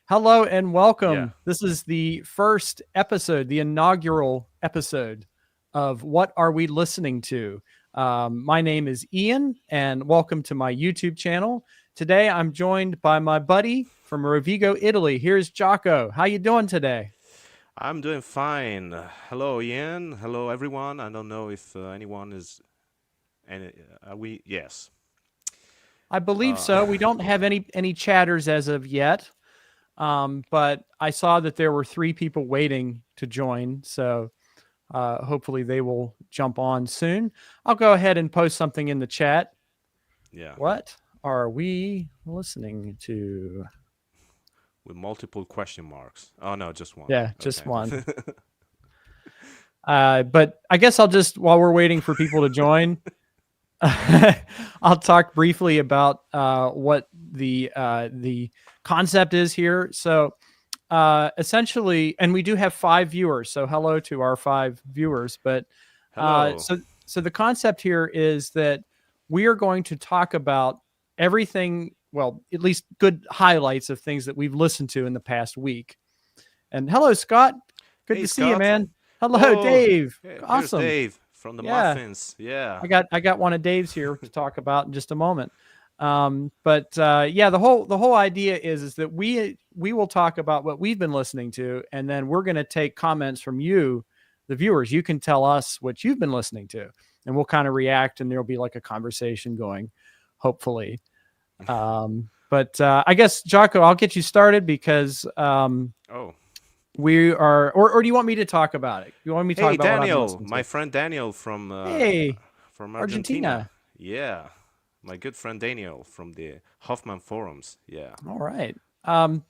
Hello and Yeah. welcome. This is the first episode, the inaugural episode of What Are We Listening to? My name is Ian, and welcome to my YouTube channel. Today, I'm joined by my buddy from Rovigo, Italy. Here's Jaco. How you doing today? I'm doing fine. Hello, Ian. Hello, everyone. I don't know if anyone is. Any, are we? Yes. I believe Uh, so. We don't have any chatters as of yet, but I saw that there were 3 people waiting to join, so hopefully they will jump on soon. I'll go ahead and post something in the chat. yeah. What are we listening to? With multiple question marks. Oh, no, just one. Yeah, just Okay. one. But I guess I'll just, while we're waiting for people to join, I'll talk briefly about what the concept is here. So essentially, and we do have 5 viewers. So hello to our 5 viewers. But uh, Hello. so so the concept here is that we are going to talk about everything. Well, at least good highlights of things that we've listened to in the past week. And hello, Scott. Good Hey, to see you, Scott. man. Hello, Oh, Dave. here's Awesome. Dave from the Yeah, Muffins. Yeah. I got one of Dave's here to talk about in just a moment. But yeah, the whole idea is that we will talk about what we've been listening to, and then we're going to take comments from you, the viewers. You can tell us what you've been listening to, and we'll kind of react, and there'll be like a conversation going, hopefully. But I guess Jaco, I'll get you started because Oh. we are, or do you want me to talk about it? You want me to talk Hey, about what I've been Daniel. listening My to? friend Daniel Hey, from Argentina. Argentina. Yeah. My good friend Daniel from the Hoffman forums. Yeah. All right.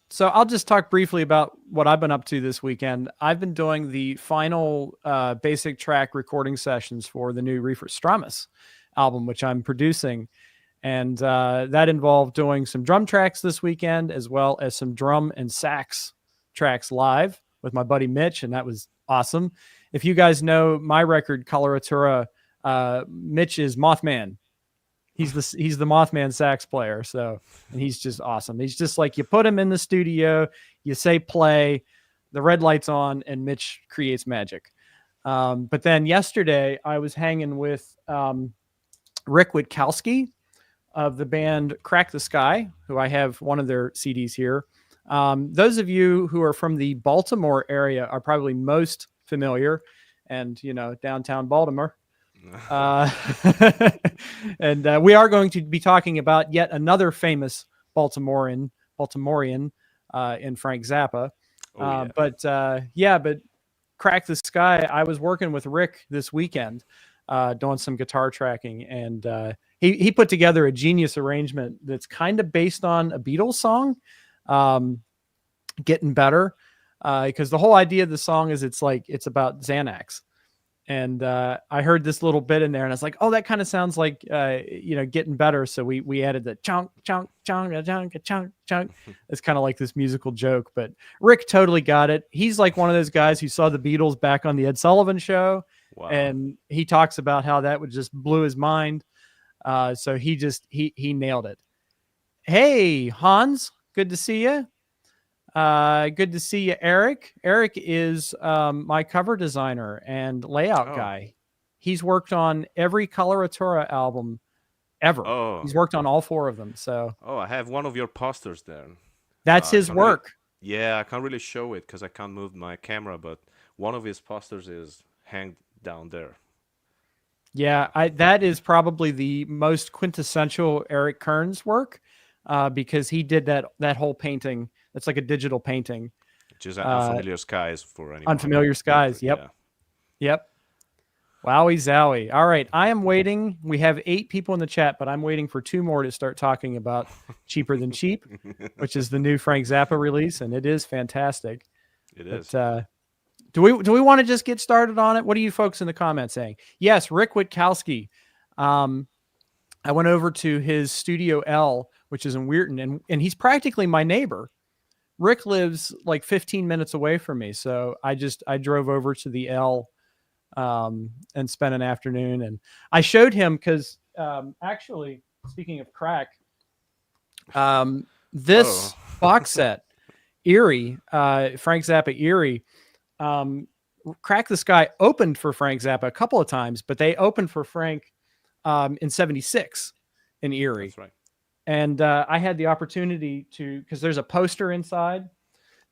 So I'll just talk briefly about what I've been up to this weekend. I've been doing the final basic track recording sessions for the new Reefer Stramus album, which I'm producing. And that involved doing some drum tracks this weekend, as well as some drum and sax tracks live with my buddy Mitch. And that was awesome. If you guys know my record, Coloratura, Mitch is Mothman. He's the Mothman sax player. So, and he's just awesome. He's just like, you put him in the studio, you say play, the red light's on, and Mitch creates magic. But then yesterday I was hanging with Rick Witkowski of the band Crack the Sky, who I have one of their CDs here. Those of you who are from the Baltimore area are probably most familiar, and downtown Baltimore. Uh, and we are going to be talking about yet another famous Baltimorean in Frank Zappa. Oh, yeah. But Crack the Sky, I was working with Rick this weekend doing some guitar tracking, and he put together a genius arrangement that's kind of based on a Beatles song, um, Getting Better, because the whole idea of the song is it's about Xanax. And I heard this little bit in there, and I was like, "Oh, that kind of sounds like Getting Better." So we added the chunk chunk chunk chunk chunk chunk. It's kind of like this musical joke, but Rick totally got it. He's like one of those guys who saw the Beatles back on the Ed Sullivan Show, Wow. and he talks about how that would just blew his mind. So he nailed it. Hey, Hans, good to see you. Good to see you, Eric. Eric is my cover designer and layout Oh. guy. He's worked on every Coloratura album ever. Oh. He's worked on all 4 of them. So Oh, I have one of your posters there. that's I his can't really. work. Yeah, I can't really show it because I can't move my camera, but one of his posters is hanged down there. Yeah, that is probably the most quintessential Eric Kearns work because he did that whole painting. It's like a digital painting. Which is Uh, Unfamiliar Skies for anyone Unfamiliar into. Skies. Yep. Yeah. Yep. Wowie zowie. All right. I am waiting. We have 8 people in the chat, but I'm waiting for 2 more to start talking about Cheaper Than Cheap, which is the new Frank Zappa release, and it is fantastic. It is. But do we want to just get started on it? What are you folks in the comments saying? Yes, Rick Witkowski. I went over to his Studio L, which is in Weirton, and he's practically my neighbor. Rick lives like 15 minutes away from me, so I drove over to the L and spent an afternoon. And I showed him because actually, speaking of crack, Oh. this box set Erie, Frank Zappa Erie, um, Crack the Sky opened for Frank Zappa a couple of times, but they opened for Frank in '76 in Erie. That's right. And I had the opportunity to, because there's a poster inside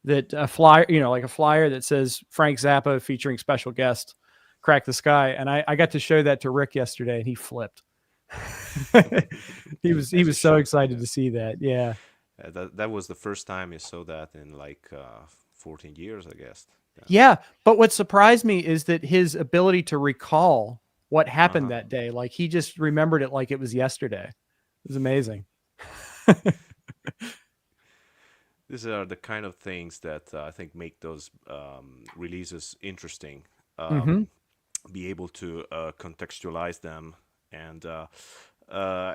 that a flyer, like a flyer that says Frank Zappa featuring special guest Crack the Sky. And I got to show that to Rick yesterday and he flipped. he As you was so should. excited to Yes. see that. Yeah. That was the first time you saw that in like 14 years, I guess. Yeah. Yeah. But what surprised me is that his ability to recall what happened Uh-huh. that day, like he just remembered it like it was yesterday. It was amazing. These are the kind of things that I think make those releases interesting. Mm-hmm. Be able to contextualize them, and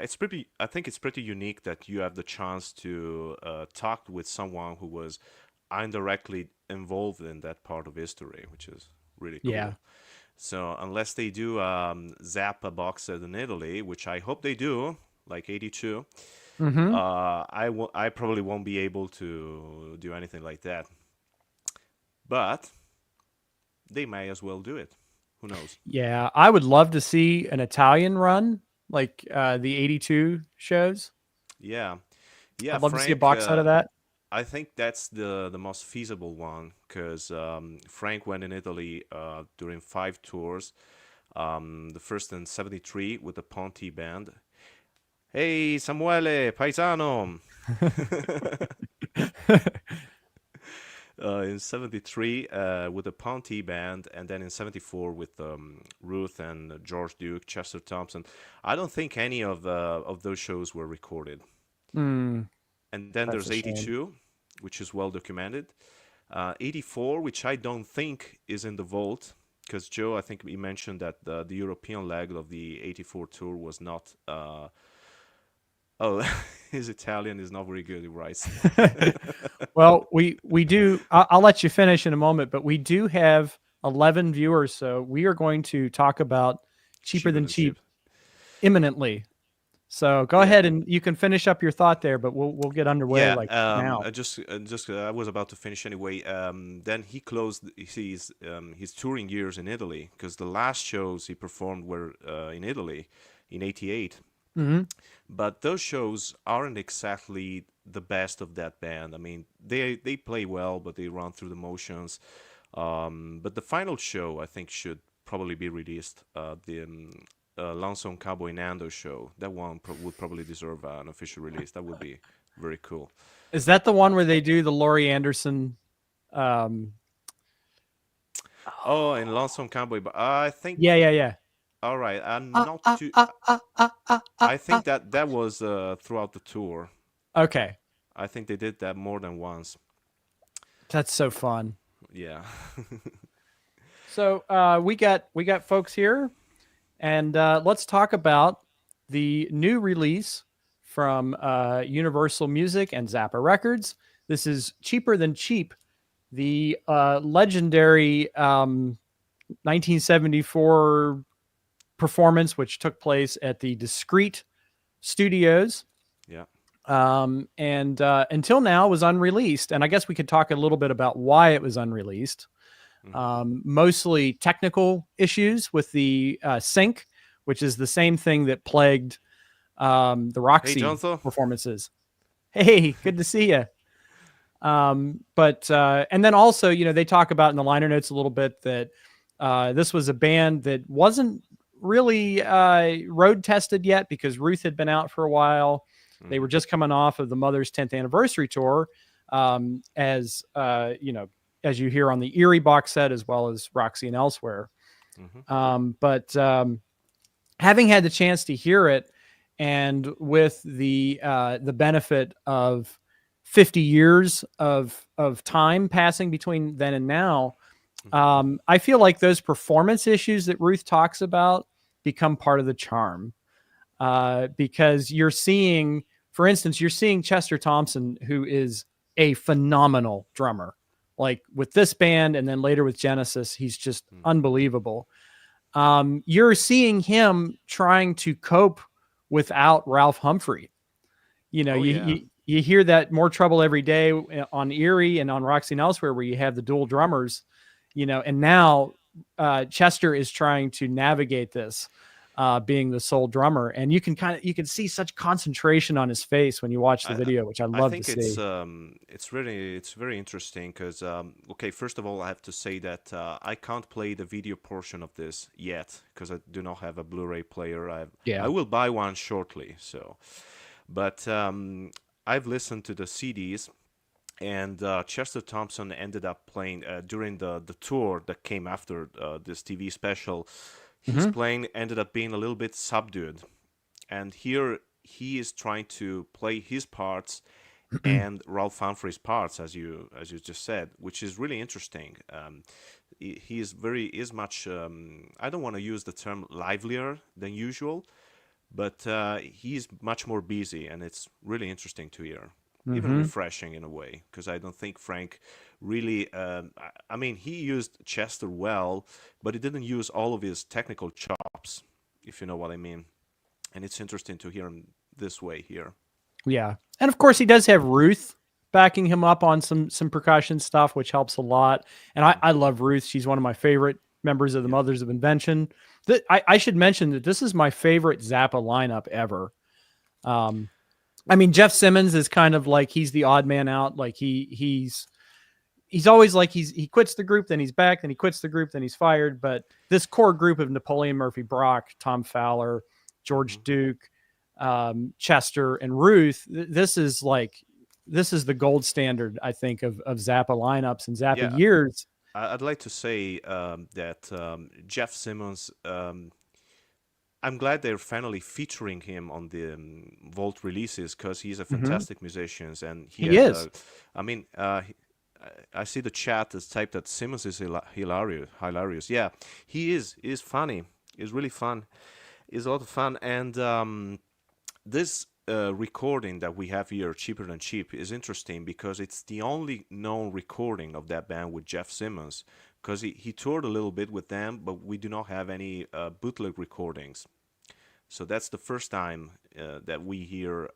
it's pretty. I think it's pretty unique that you have the chance to talk with someone who was indirectly involved in that part of history, which is really Yeah. cool. So unless they do Zappa box set in Italy, which I hope they do, like '82, Mm-hmm. I probably won't be able to do anything like that. But they may as well do it. Who knows? Yeah, I would love to see an Italian run like the '82 shows. Yeah, yeah, I'd love to see a Frank. box set of that. I think that's the most feasible one because Frank went in Italy during 5 tours. The first in '73 with the Ponti band. Hey, Samuele, paisano. In '73 with the Ponti band, and then in '74 with Ruth and George Duke, Chester Thompson. I don't think any of those shows were recorded. Mm, And then that's there's a shame. '82, which is well documented. '84, which I don't think is in the vault, because Joe, I think he mentioned that the European leg of the '84 tour was not. Oh, his Italian is not very good, he writes. Well, we do. I'll let you finish in a moment, but we do have 11 viewers, so we are going to talk about cheaper Cheaper than than cheap. cheap imminently. So go Yeah, ahead and you can finish up your thought there, but we'll get underway yeah. like now. I was about to finish anyway. Then he closed his touring years in Italy because the last shows he performed were in Italy in '88. Hmm. But those shows aren't exactly the best of that band. I mean, they play well, but they run through the motions. But the final show, I think, should probably be released. The Lonesome Cowboy Nando show. That one would probably deserve an official release. That would be very cool. Is that the one where they do the Laurie Anderson? Um, Oh, and Lonesome Cowboy, but I think. yeah, yeah, yeah. All right, I'm Ah, not ah, too. ah, ah, ah, ah, ah, I ah. think that was throughout the tour. Okay, I think they did that more than once. that's so fun. Yeah. So we got folks here, and let's talk about the new release from Universal Music and Zappa Records. This is Cheaper Than Cheap, the legendary 1974 performance, which took place at the Discreet Studios. Yeah. And until now was unreleased. And I guess we could talk a little bit about why it was unreleased. Hmm. Mostly technical issues with the sync, which is the same thing that plagued the Hey, Roxy Jonathan. performances. Hey, good to see you. But and then also, they talk about in the liner notes a little bit that this was a band that wasn't really road tested yet because Ruth had been out for a while. They were Hmm. just coming off of the Mother's 10th anniversary tour, as you hear on the Erie box set, as well as Roxy and elsewhere. Hmm. But having had the chance to hear it, and with the benefit of 50 years of time passing between then and now, Hmm. I feel like those performance issues that Ruth talks about become part of the charm. Because you're seeing, for instance, you're seeing Chester Thompson, who is a phenomenal drummer. Like with this band, and then later with Genesis, he's just unbelievable. You're seeing him trying to cope without Ralph Humphrey. You know, Oh you, yeah. you you hear that More Trouble Every Day on Erie and on Roxy and Elsewhere, where you have the dual drummers, and now Chester is trying to navigate this, being the sole drummer, and you can see such concentration on his face when you watch the I video, which I I love to think see. it's very interesting because okay, first of all, I have to say that I can't play the video portion of this yet because I do not have a Blu-ray player. I Yeah. will buy one shortly. So, but I've listened to the CDs, and Chester Thompson ended up playing during the tour that came after this TV special. His Hmm. playing ended up being a little bit subdued, and here he is trying to play his parts and Ralph Humphrey's parts, as you just said, which is really interesting. He is much. I don't want to use the term livelier than usual, but he's much more busy, and it's really interesting to hear. Even Hmm. refreshing in a way, because I don't think Frank really. I mean, he used Chester well, but he didn't use all of his technical chops, if you know what I mean. And it's interesting to hear him this way here. Yeah. And of course he does have Ruth backing him up on some percussion stuff, which helps a lot. And I Hmm. love Ruth. She's one of my favorite members of the Yeah. Mothers of Invention. I should mention that this is my favorite Zappa lineup ever. Um, I mean, Jeff Simmons is kind of like he's the odd man out. Like he's always like he quits the group, then he's back, then he quits the group, then he's fired. But this core group of Napoleon Murphy Brock, Tom Fowler, Hmm. George Duke, Chester, and Ruth, this is the gold standard, I think, of Zappa lineups and Zappa Yeah, years. I'd like to say that Jeff Simmons. I'm glad they're finally featuring him on the Vault releases because he's a Hmm. fantastic musician, and he He has is. a. I mean, I see the chat has typed that Simmons is hilarious. Hilarious, yeah, he is. He's funny. He's really fun. He's a lot of fun, and this recording that we have here, Cheaper Than Cheap, is interesting because it's the only known recording of that band with Jeff Simmons. Because he toured a little bit with them, but we do not have any bootleg recordings. So that's the first time that we hear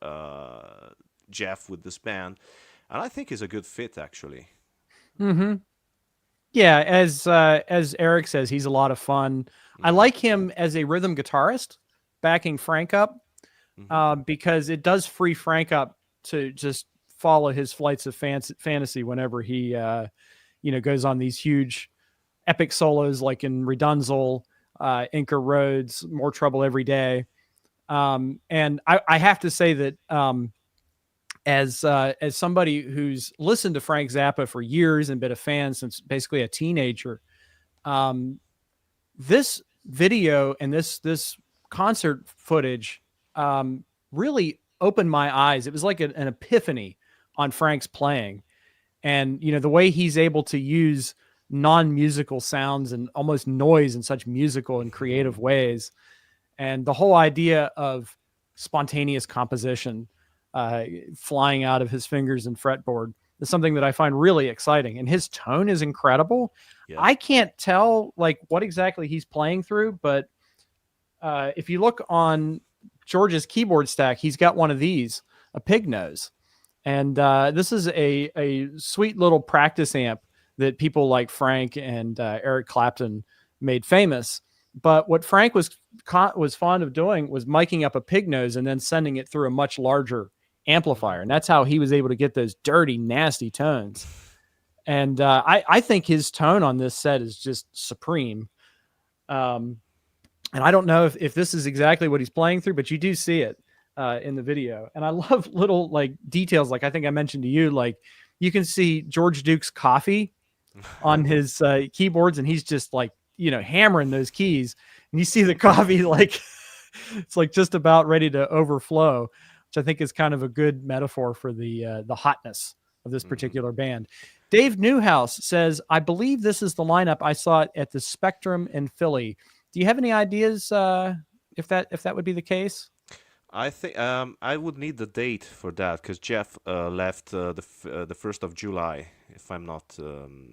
Jeff with this band. And I think he's a good fit, actually. Hmm. Yeah, as Eric says, he's a lot of fun. I Hmm. like him as a rhythm guitarist, backing Frank up, Hmm. because it does free Frank up to just follow his flights of fantasy whenever he goes on these huge epic solos like in Redunzel, Inca Roads, More Trouble Every Day. And I have to say that, as somebody who's listened to Frank Zappa for years and been a fan since basically a teenager, um, this video and this concert footage, really opened my eyes. It was like an epiphany on Frank's playing, and the way he's able to use non-musical sounds and almost noise in such musical and creative ways, and the whole idea of spontaneous composition, flying out of his fingers and fretboard, is something that I find really exciting. And his tone is incredible. Yeah. I can't tell like what exactly he's playing through, but if you look on George's keyboard stack, he's got one of these, a pig nose. And this is a sweet little practice amp that people like Frank and Eric Clapton made famous. But what Frank was fond of doing was miking up a pig nose and then sending it through a much larger Hmm. amplifier, and that's how he was able to get those dirty, nasty tones. And I think his tone on this set is just supreme. Um, and I don't know if this is exactly what he's playing through, but you do see it in the video. And I love little like details. Like I think I mentioned to you, like you can see George Duke's coffee on his keyboards, and he's just like hammering those keys, and you see the coffee like it's like just about ready to overflow, which I think is kind of a good metaphor for the hotness of this Hmm. particular band. Dave Newhouse says, "I believe this is the lineup I saw it at the Spectrum in Philly. Do you have any ideas if that would be the case?" I think I would need the date for that because Jeff left the 1st of July, if I'm not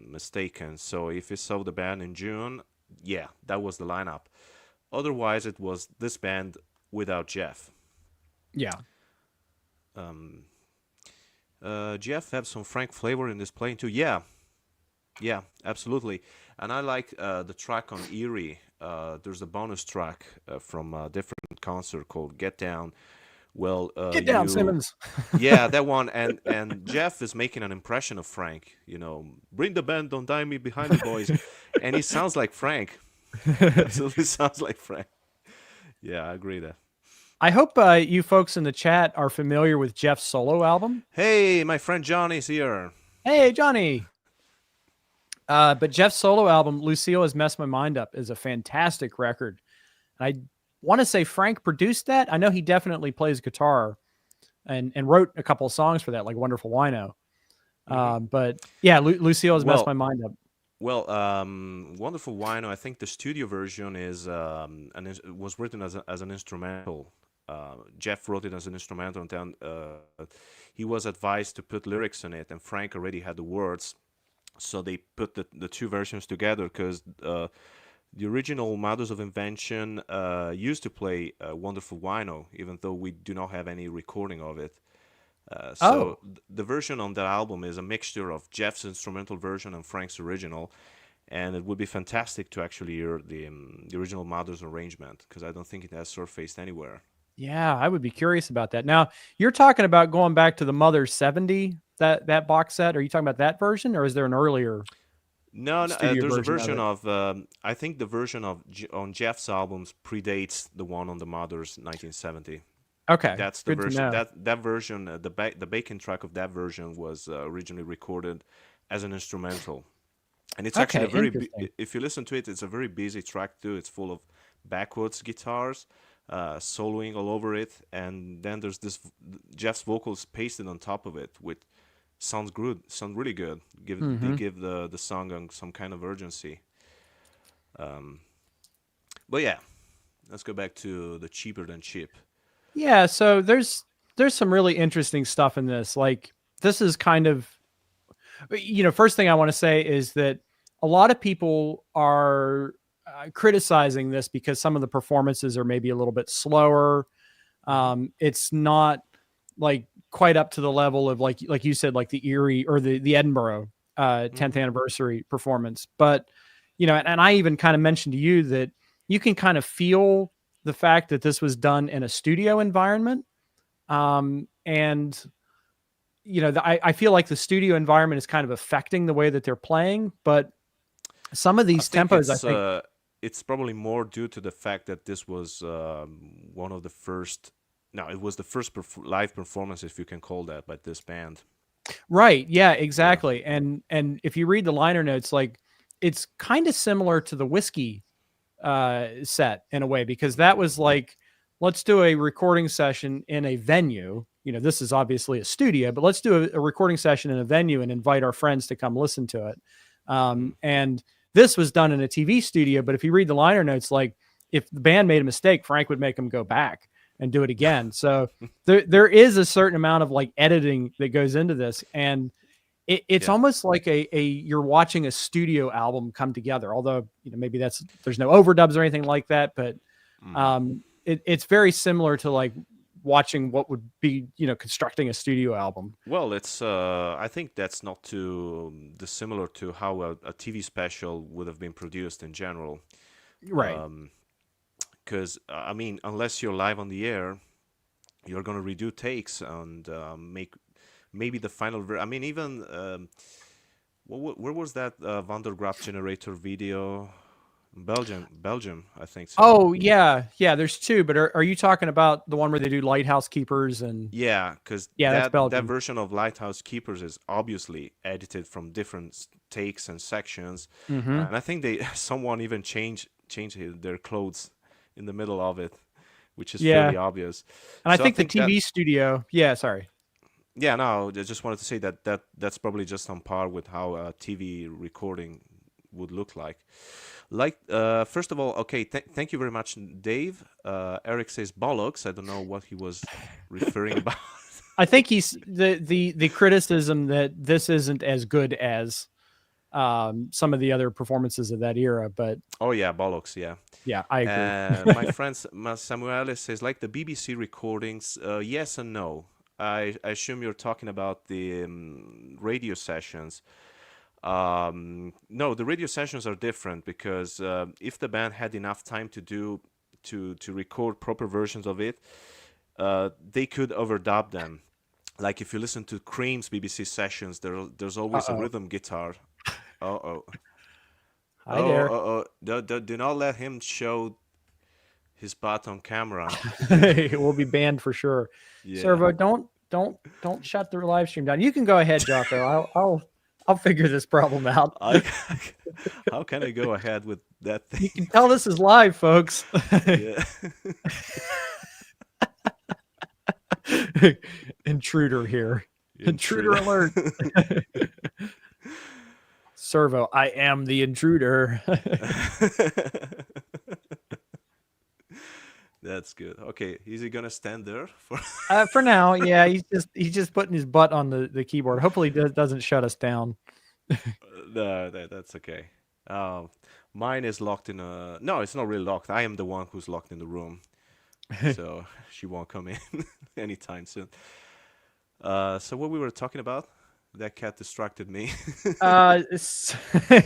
mistaken. So if he saw the band in June, yeah, that was the lineup. Otherwise, it was this band without Jeff. Yeah. Um, Jeff have some Frank flavor in this playing too. Yeah, yeah, absolutely. And I like the track on Erie. There's a bonus track from a different concert called "Get Down." Well, Get down, Simmons. yeah, that one, and Jeff is making an impression of Frank. Bring the band, don't die me behind me, boys, and he sounds like Frank. Absolutely sounds like Frank. Yeah, I agree there. I hope you folks in the chat are familiar with Jeff's solo album. Hey, my friend Johnny's here. Hey, Johnny. But Jeff's solo album, Lucille Has Messed My Mind Up, is a fantastic record. I want to say Frank produced that. I know he definitely plays guitar and wrote a couple of songs for that, like Wonderful Wino. But yeah, Lucille Has Messed My Mind Up. Well, Wonderful Wino, I think the studio version was written as an instrumental. Jeff wrote it as an instrumental, and then he was advised to put lyrics in it, and Frank already had the words. So they put the two versions together because the original Mothers of Invention used to play Wonderful Wino, even though we do not have any recording of it. So the version on that album is a mixture of Jeff's instrumental version and Frank's original, and it would be fantastic to actually hear the original Mothers arrangement because I don't think it has surfaced anywhere. Yeah, I would be curious about that. Now, you're talking about going back to the Mother's 70, that box set. Are you talking about that version, or is there an earlier? No, there's a version of I think the version on Jeff's albums predates the one on the Mother's 1970. Okay, that's the version. That version, the backing track of that version was originally recorded as an instrumental, and it's actually a very. If you listen to it, it's a very busy track too. It's full of backwards guitars, soloing all over it, and then there's this Jeff's vocals pasted on top of it, which sounds really good. They give the song some kind of urgency. But yeah, let's go back to the cheaper than cheap. Yeah, so there's some really interesting stuff in this. Like, this is kind of, first thing I want to say is that a lot of people are criticizing this because some of the performances are maybe a little bit slower. It's not like quite up to the level of like you said, like the Erie or the Edinburgh 10th anniversary performance. But, and I even kind of mentioned to you that you can kind of feel the fact that this was done in a studio environment. And, I feel like the studio environment is kind of affecting the way that they're playing, but some of these tempos, I think it's probably more due to the fact that this was one of the first. No, it was the first live performance, if you can call that, by this band. Right. Yeah, exactly. Yeah. And if you read the liner notes, like, it's kind of similar to the Whiskey set in a way, because that was like, let's do a recording session in a venue. This is obviously a studio, but let's do a recording session in a venue and invite our friends to come listen to it. And this was done in a TV studio, but if you read the liner notes, like, if the band made a mistake, Frank would make them go back and do it again. So there is a certain amount of like editing that goes into this, and it's almost like you're watching a studio album come together. Although maybe there's no overdubs or anything like that, but it's very similar to like watching what would be constructing a studio album. Well, it's I think that's not too dissimilar to how a TV special would have been produced in general, right? Because I mean, unless you're live on the air, you're gonna redo takes and make maybe the final. I mean, even where was that Van der Graaf generator video? Belgium, I think so. Oh yeah. There's two, but are you talking about the one where they do Lighthouse Keepers and? Yeah, because that version of Lighthouse Keepers is obviously edited from different takes and sections, and I think someone even changed their clothes in the middle of it, which is fairly obvious. And so I think the TV studio. Yeah, sorry. Yeah, no, I just wanted to say that's probably just on par with how a TV recording would look like. First of all, okay, thank you very much, Dave. Eric says bollocks. I don't know what he was referring about. I think he's the criticism that this isn't as good as some of the other performances of that era, but oh yeah, bollocks, yeah, I agree. My friend Samuel says, like the BBC recordings, yes and no. I assume you're talking about the radio sessions. No, the radio sessions are different because if the band had enough time to do to record proper versions of it, they could overdub them. Like if you listen to Cream's BBC sessions, there's always a Uh-oh. rhythm guitar. Uh oh. Hi Oh, there. oh, oh. Do not let him show his butt on camera. It will be banned for sure. Yeah. Servo, don't shut the live stream down. You can go ahead, Jaco. I'll figure this problem out. I, how can I go ahead with that You thing? can tell this is live, folks. Yeah. Intruder here. Intruder alert. Servo, I am the intruder. That's good. Okay, is he gonna stand there for? For now, yeah, he's just putting his butt on the keyboard. Hopefully, doesn't shut us down. No, that's okay. Mine is locked in a. No, it's not really locked. I am the one who's locked in the room, so she won't come in anytime soon. So what we were talking about? That cat distracted me.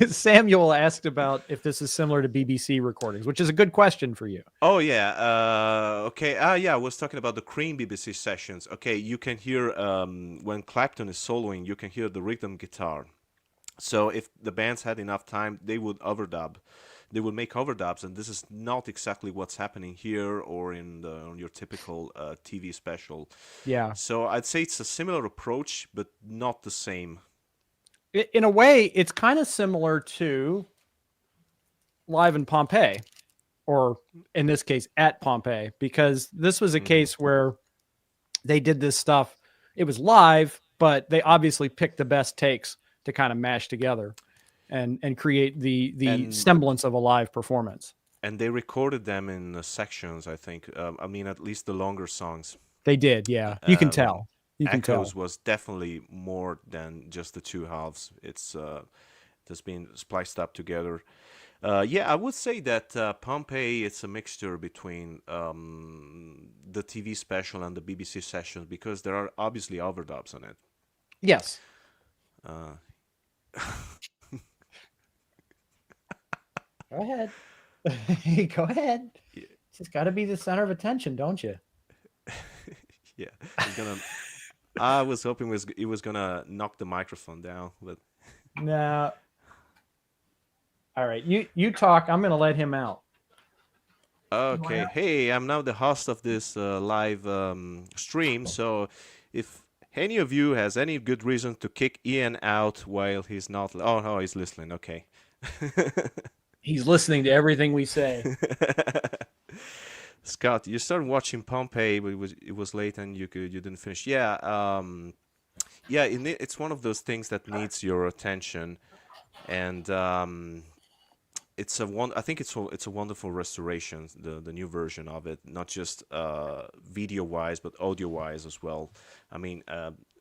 Samuel asked about if this is similar to BBC recordings, which is a good question for you. Oh yeah. Okay. Yeah. I was talking about the Cream BBC sessions. Okay, you can hear when Clapton is soloing, you can hear the rhythm guitar. So if the bands had enough time, they would overdub. They would make overdubs, and this is not exactly what's happening here or on your typical TV special. Yeah. So I'd say it's a similar approach, but not the same. In a way, it's kind of similar to Live in Pompeii, or in this case, at Pompeii, because this was a case where they did this stuff. It was live, but they obviously picked the best takes to kind of mash together and create the semblance of a live performance. And they recorded them in sections, I think. I mean, at least the longer songs. They did, yeah. You can tell. You can tell. Echoes was definitely more than just the two halves. It's been spliced up together. Yeah, I would say that Pompeii, it's a mixture between the TV special and the BBC sessions because there are obviously overdubs on it. Yes. Go ahead. Go ahead. Yeah. Just got to be the center of attention, don't you? Yeah, he's gonna. I was hoping he was gonna knock the microphone down, but no. All right, you talk. I'm gonna let him out. okay. Hey, I'm now the host of this live stream. So, if any of you has any good reason to kick Ian out while he's not, oh no, he's listening. Okay. He's listening to everything we say. Scott, you started watching Pompeii, but it was late and you didn't finish. Yeah, yeah. It's one of those things that needs your attention, and it's I think it's a wonderful restoration, the new version of it, not just video wise but audio wise as well. I mean,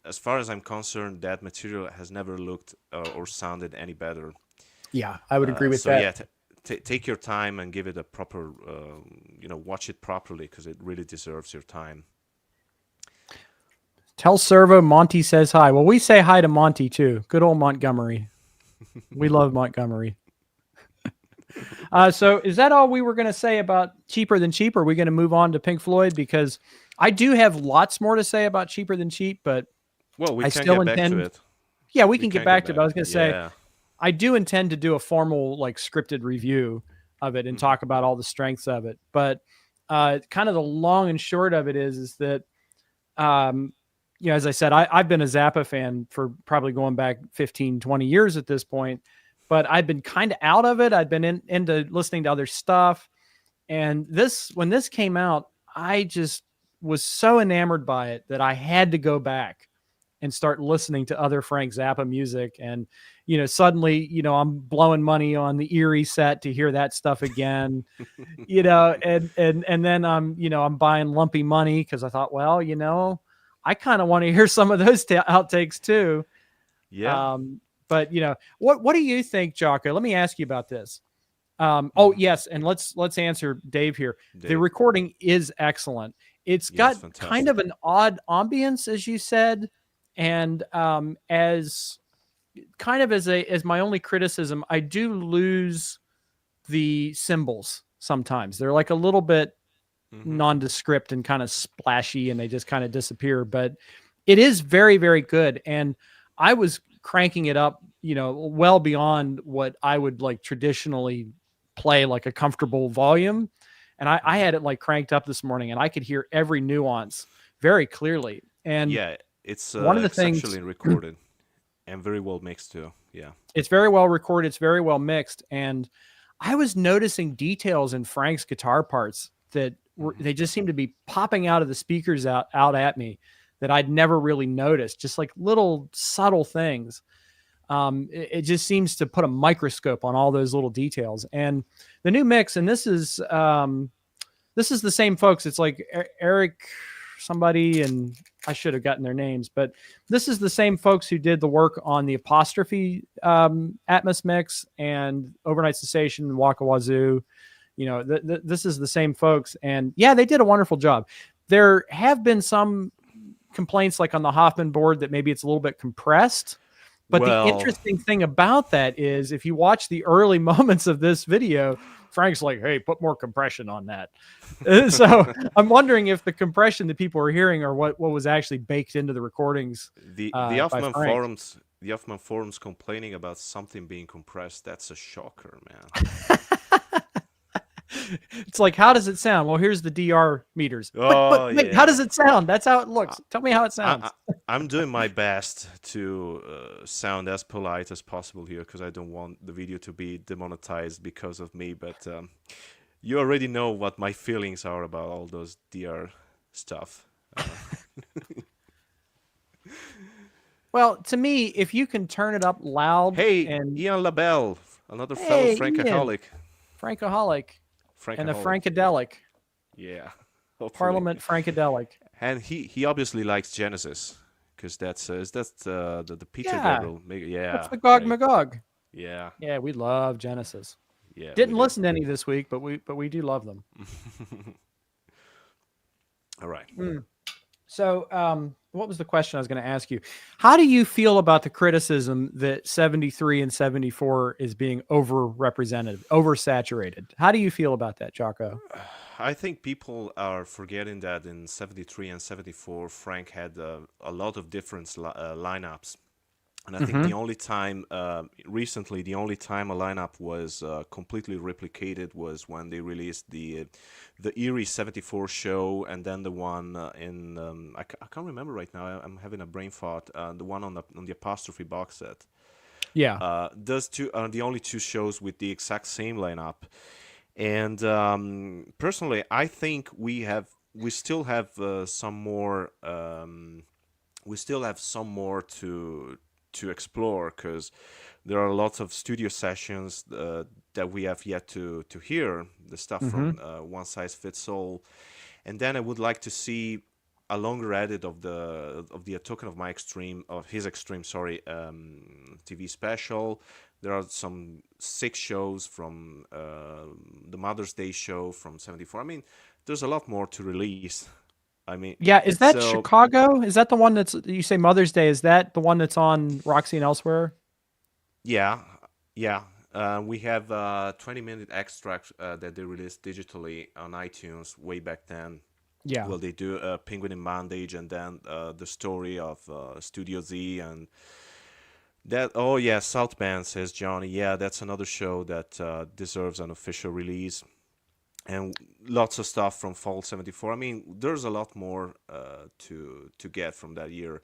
as far as I'm concerned, that material has never looked or sounded any better. Yeah, I would agree with so that. Yeah, take your time and give it a proper, watch it properly because it really deserves your time. Tell Servo Monty says hi. Well, we say hi to Monty too. Good old Montgomery. We love Montgomery. So is that all we were going to say about Cheaper Than Cheap? Or are we going to move on to Pink Floyd? Because I do have lots more to say about Cheaper Than Cheap, but well, we I can still get intend. Back to it. Yeah, we can get back to it. But I was going to say, yeah. I do intend to do a formal, like, scripted review of it and talk about all the strengths of it. But kind of the long and short of it is that, as I said, I've been a Zappa fan for probably going back 15, 20 years at this point. But I've been kind of out of it. I've been into listening to other stuff. And when this came out, I just was so enamored by it that I had to go back and start listening to other Frank Zappa music. And, suddenly, I'm blowing money on the Erie set to hear that stuff again, and then I'm buying Lumpy Money because I thought, well, I kind of want to hear some of those outtakes too. Yeah. But what do you think, Jaco? Let me ask you about this. Yes, and let's answer Dave here. Dave. The recording is excellent, it's Yeah, it's got kind fantastic. of an odd ambience, as you said, and as kind of as my only criticism, I do lose the symbols sometimes. They're like a little bit Hmm. nondescript and kind of splashy, and they just kind of disappear. But it is very, very good. And I was cranking it up, well beyond what I would like traditionally play, like a comfortable volume. And I Hmm. had it like cranked up this morning, and I could hear every nuance very clearly. And Yeah, it's one of the things, exceptionally recorded and very well mixed too. Yeah. it's very well recorded, it's very well mixed. And I was noticing details in Frank's guitar parts that Hmm. they just seemed to be popping out of the speakers out at me that I'd never really noticed, just like little subtle things. It just seems to put a microscope on all those little details. And the new mix, and this is the same folks. It's like Eric somebody, and I should have gotten their names, but this is the same folks who did the work on the Apostrophe Atmos mix and Overnight Cessation, Waka Wazoo. This is the same folks, and yeah, they did a wonderful job. There have been some complaints, like on the Hoffman board, that maybe it's a little bit compressed. But the Well, interesting thing about that is, if you watch the early moments of this video, Frank's like, "Hey, put more compression on that." So I'm wondering if the compression that people are hearing are what was actually baked into the recordings the by Hoffman Frank. forums, complaining about something being compressed. That's a shocker, man. It's like, how does it sound? Well, here's the DR meters. But Oh wait, how yeah. does it sound? That's how it I, looks. Tell me how it I, sounds. I'm doing my best to sound as polite as possible here because I don't want the video to be demonetized because of me. But you already know what my feelings are about all those DR stuff. Well, to me, if you can turn it up loud Hey, and Ian LaBelle, another fellow hey, Ian, Frankaholic. Frankaholic and a Frankaholic. Frankadelic, Yeah, hopefully. Parliament Frankadelic. And he obviously likes Genesis because that's the Peter Yeah, Gabriel. that's Yeah, the Gog great. Magog. Yeah, Yeah, we love Genesis. yeah, we Didn't do. listen to any this week, but we do love them. All right. So, what was the question I was going to ask you? How do you feel about the criticism that 73 and 74 is being overrepresented, oversaturated? How do you feel about that, Jaco? I think people are forgetting that in 73 and 74, Frank had a lot of different lineups. And I think Mm-hmm. the only time, recently, the only time a lineup was completely replicated was when they released the Erie '74 show, and then the one in I can't remember right now. I'm having a brain fart. The one on the Apostrophe box set. Yeah. Those two are the only two shows with the exact same lineup. And personally, I think we still have some more. We still have some more to explore because there are lots of studio sessions that we have yet to hear. The stuff Mm-hmm. from One Size Fits All, and then I would like to see a longer edit of the A Token of My Extreme of his Extreme, sorry, TV special. There are some 6 shows from the Mother's Day show from '74. I mean, there's a lot more to release. I mean, Yeah. Is that so Chicago? Is that the one that's, you say Mother's Day? Is that the one that's on Roxy and elsewhere? yeah, yeah. We have 20-minute extract that they released digitally on iTunes way back then. Yeah. Well, they do Penguin in Bondage and then the story of Studio Z and that. Oh yeah, South Band, says Johnny. Yeah, that's another show that deserves an official release. And lots of stuff from Fall '74. I mean, there's a lot more to get from that year.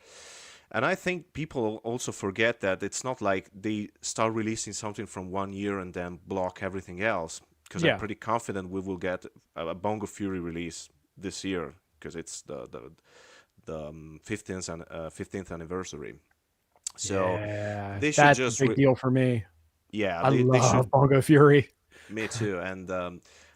And I think people also forget that it's not like they start releasing something from one year and then block everything else. Because I'm Yeah. pretty confident we will get a Bongo Fury release this year because it's the 15th anniversary. So Yeah. they should That's a just big deal for me. yeah, I they love should. Bongo Fury. Me too, and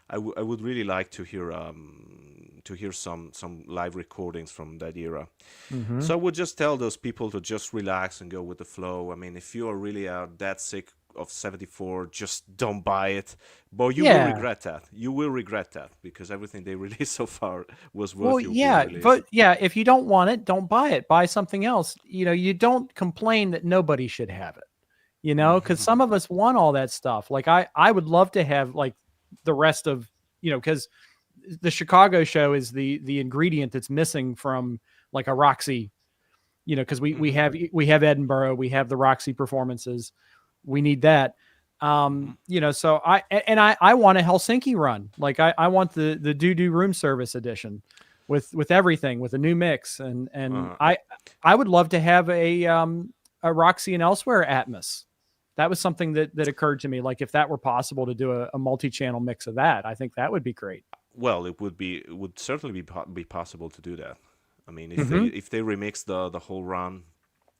I would really like to hear some live recordings from that era. Mm-hmm. So I would just tell those people to just relax and go with the flow. I mean, if you are really that sick of 74, just don't buy it. But you will Yeah. regret that. You will regret that because everything they released so far was Well, worth you being yeah, released. but yeah, if you don't want it, don't buy it. Buy something else. You don't complain that nobody should have it. Because some of us want all that stuff. Like I would love to have like the rest of, because the Chicago show is the ingredient that's missing from like a Roxy, because we have Edinburgh, we have the Roxy performances, we need that. So I want a Helsinki run. Like I want the doo room service edition with everything, with a new mix, and I would love to have a Roxy and Elsewhere Atmos. That was something that occurred to me. Like if that were possible to do a multi-channel mix of that, I think that would be great. Well, it would certainly be possible to do that. I mean, Mm-hmm. if they remix the whole run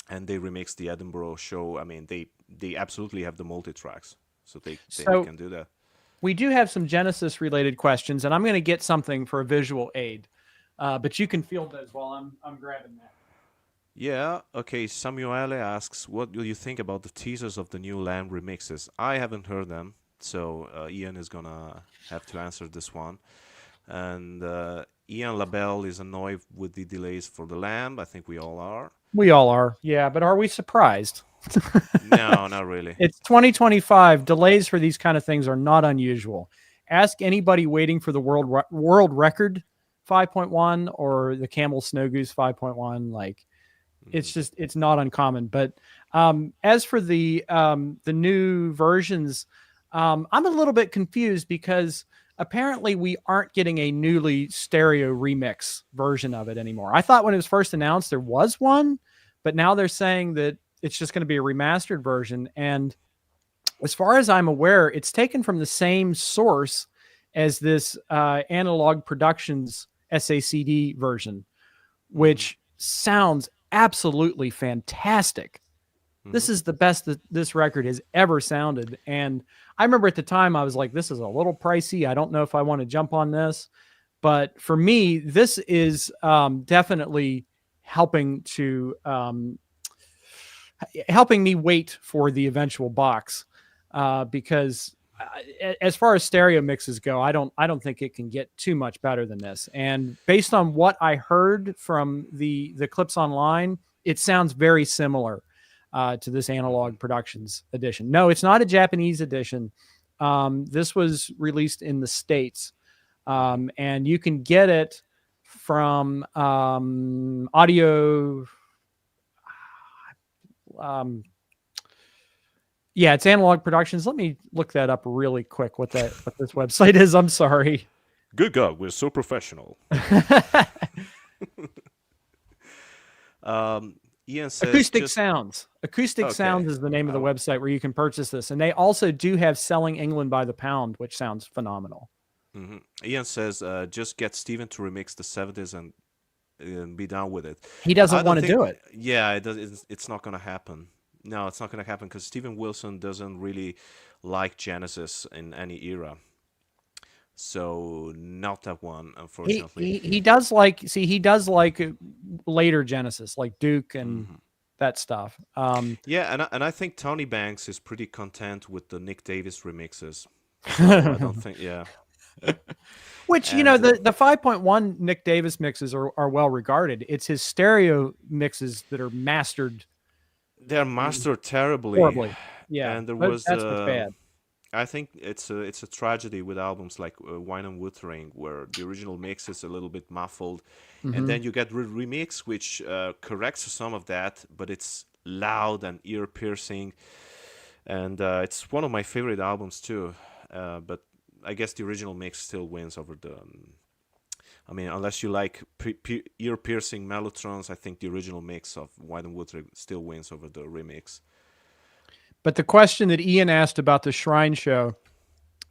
and they remix the Edinburgh show, I mean, they absolutely have the multi tracks, so they So can do that. we do have some Genesis related questions, and I'm going to get something for a visual aid, but you can field those while I'm grabbing that. Yeah, okay. Samuele asks, what do you think about the teasers of the new Lamb remixes? I haven't heard them, so Ian is gonna have to answer this one. And Ian Labelle is annoyed with the delays for the Lamb. I think we all are. We all are, yeah, but are we surprised? No, not really. It's 2025. Delays for these kind of things are not unusual. Ask anybody waiting for the world record 5.1 or the Camel Snow Goose 5.1. Like it's not uncommon. But as for the new versions, I'm a little bit confused because apparently we aren't getting a newly stereo remix version of it anymore. I thought when it was first announced there was one, but now they're saying that it's just going to be a remastered version. And as far as I'm aware, it's taken from the same source as this Analog Productions SACD version, which sounds absolutely fantastic. This is the best that this record has ever sounded. And I remember at the time I was like, this is a little pricey. I don't know if I want to jump on this. But for me, this is definitely helping me wait for the eventual box, because as far as stereo mixes go, I don't think it can get too much better than this. And based on what I heard from the clips online, it sounds very similar to this Analog Productions edition. No, it's not a Japanese edition. This was released in the States, and you can get it from audio. Yeah, it's Analog Productions. Let me look that up really quick. What this website is. I'm sorry. Good God, we're so professional. Ian says Acoustic Sounds. Acoustic Sounds is the name of the website where you can purchase this, and they also do have Selling England by the Pound, which sounds phenomenal. Ian says, just get Steven to remix the 70s and be done with it. He doesn't want to do it. Yeah, it's not going to happen. No, it's not going to happen because Steven Wilson doesn't really like Genesis in any era. So not that one, unfortunately. He does like later Genesis, like Duke and that stuff. Yeah, and I think Tony Banks is pretty content with the Nick Davis remixes. So I don't think, yeah. Which, the 5.1 Nick Davis mixes are well regarded. It's his stereo mixes that are mastered. They're mastered terribly. Horribly. Yeah. And that's what's bad. I think it's a tragedy with albums like Wine and Wuthering, where the original mix is a little bit muffled, and then you get remix, which corrects some of that, but it's loud and ear piercing, and it's one of my favorite albums too. But I guess the original mix still wins over the. I mean, unless you like ear piercing mellotrons, I think the original mix of Wine and Wuthering still wins over the remix. But the question that Ian asked about the Shrine Show,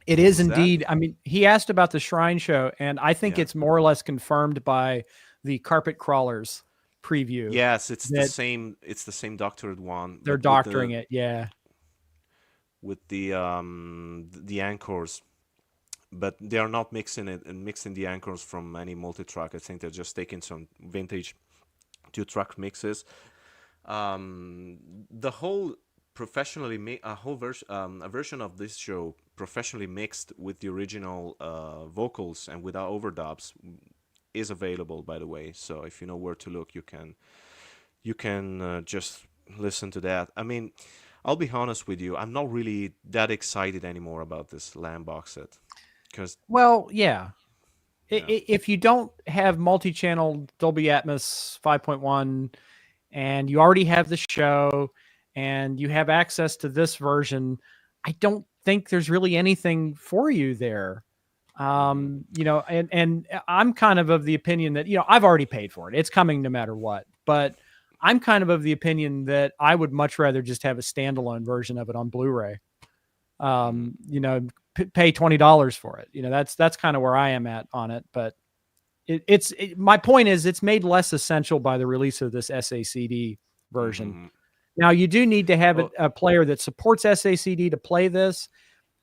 it is indeed. I mean, he asked about the Shrine Show, and I think it's more or less confirmed by the Carpet Crawlers preview. Yes, it's the same. It's the same doctored one. They're doctoring it, yeah. With the anchors, but they are not mixing it and mixing the anchors from any multi-track. I think they're just taking some vintage 2-track mixes. The whole professionally a version of this show professionally mixed with the original vocals and without overdubs is available, by the way. So if you know where to look, you can just listen to that. I mean, I'll be honest with you, I'm not really that excited anymore about this Lamb box set because Well, yeah. yeah. If you don't have multi-channel Dolby Atmos 5.1 and you already have the show and you have access to this version, I don't think there's really anything for you there. Hmm. And I'm kind of the opinion that, I've already paid for it. It's coming no matter what. But I'm kind of the opinion that I would much rather just have a standalone version of it on Blu-ray. Hmm. Pay $20 for it. That's kind of where I am at on it. But my point is it's made less essential by the release of this SACD version. Hmm. Now you do need to have Well, a player that supports SACD to play this,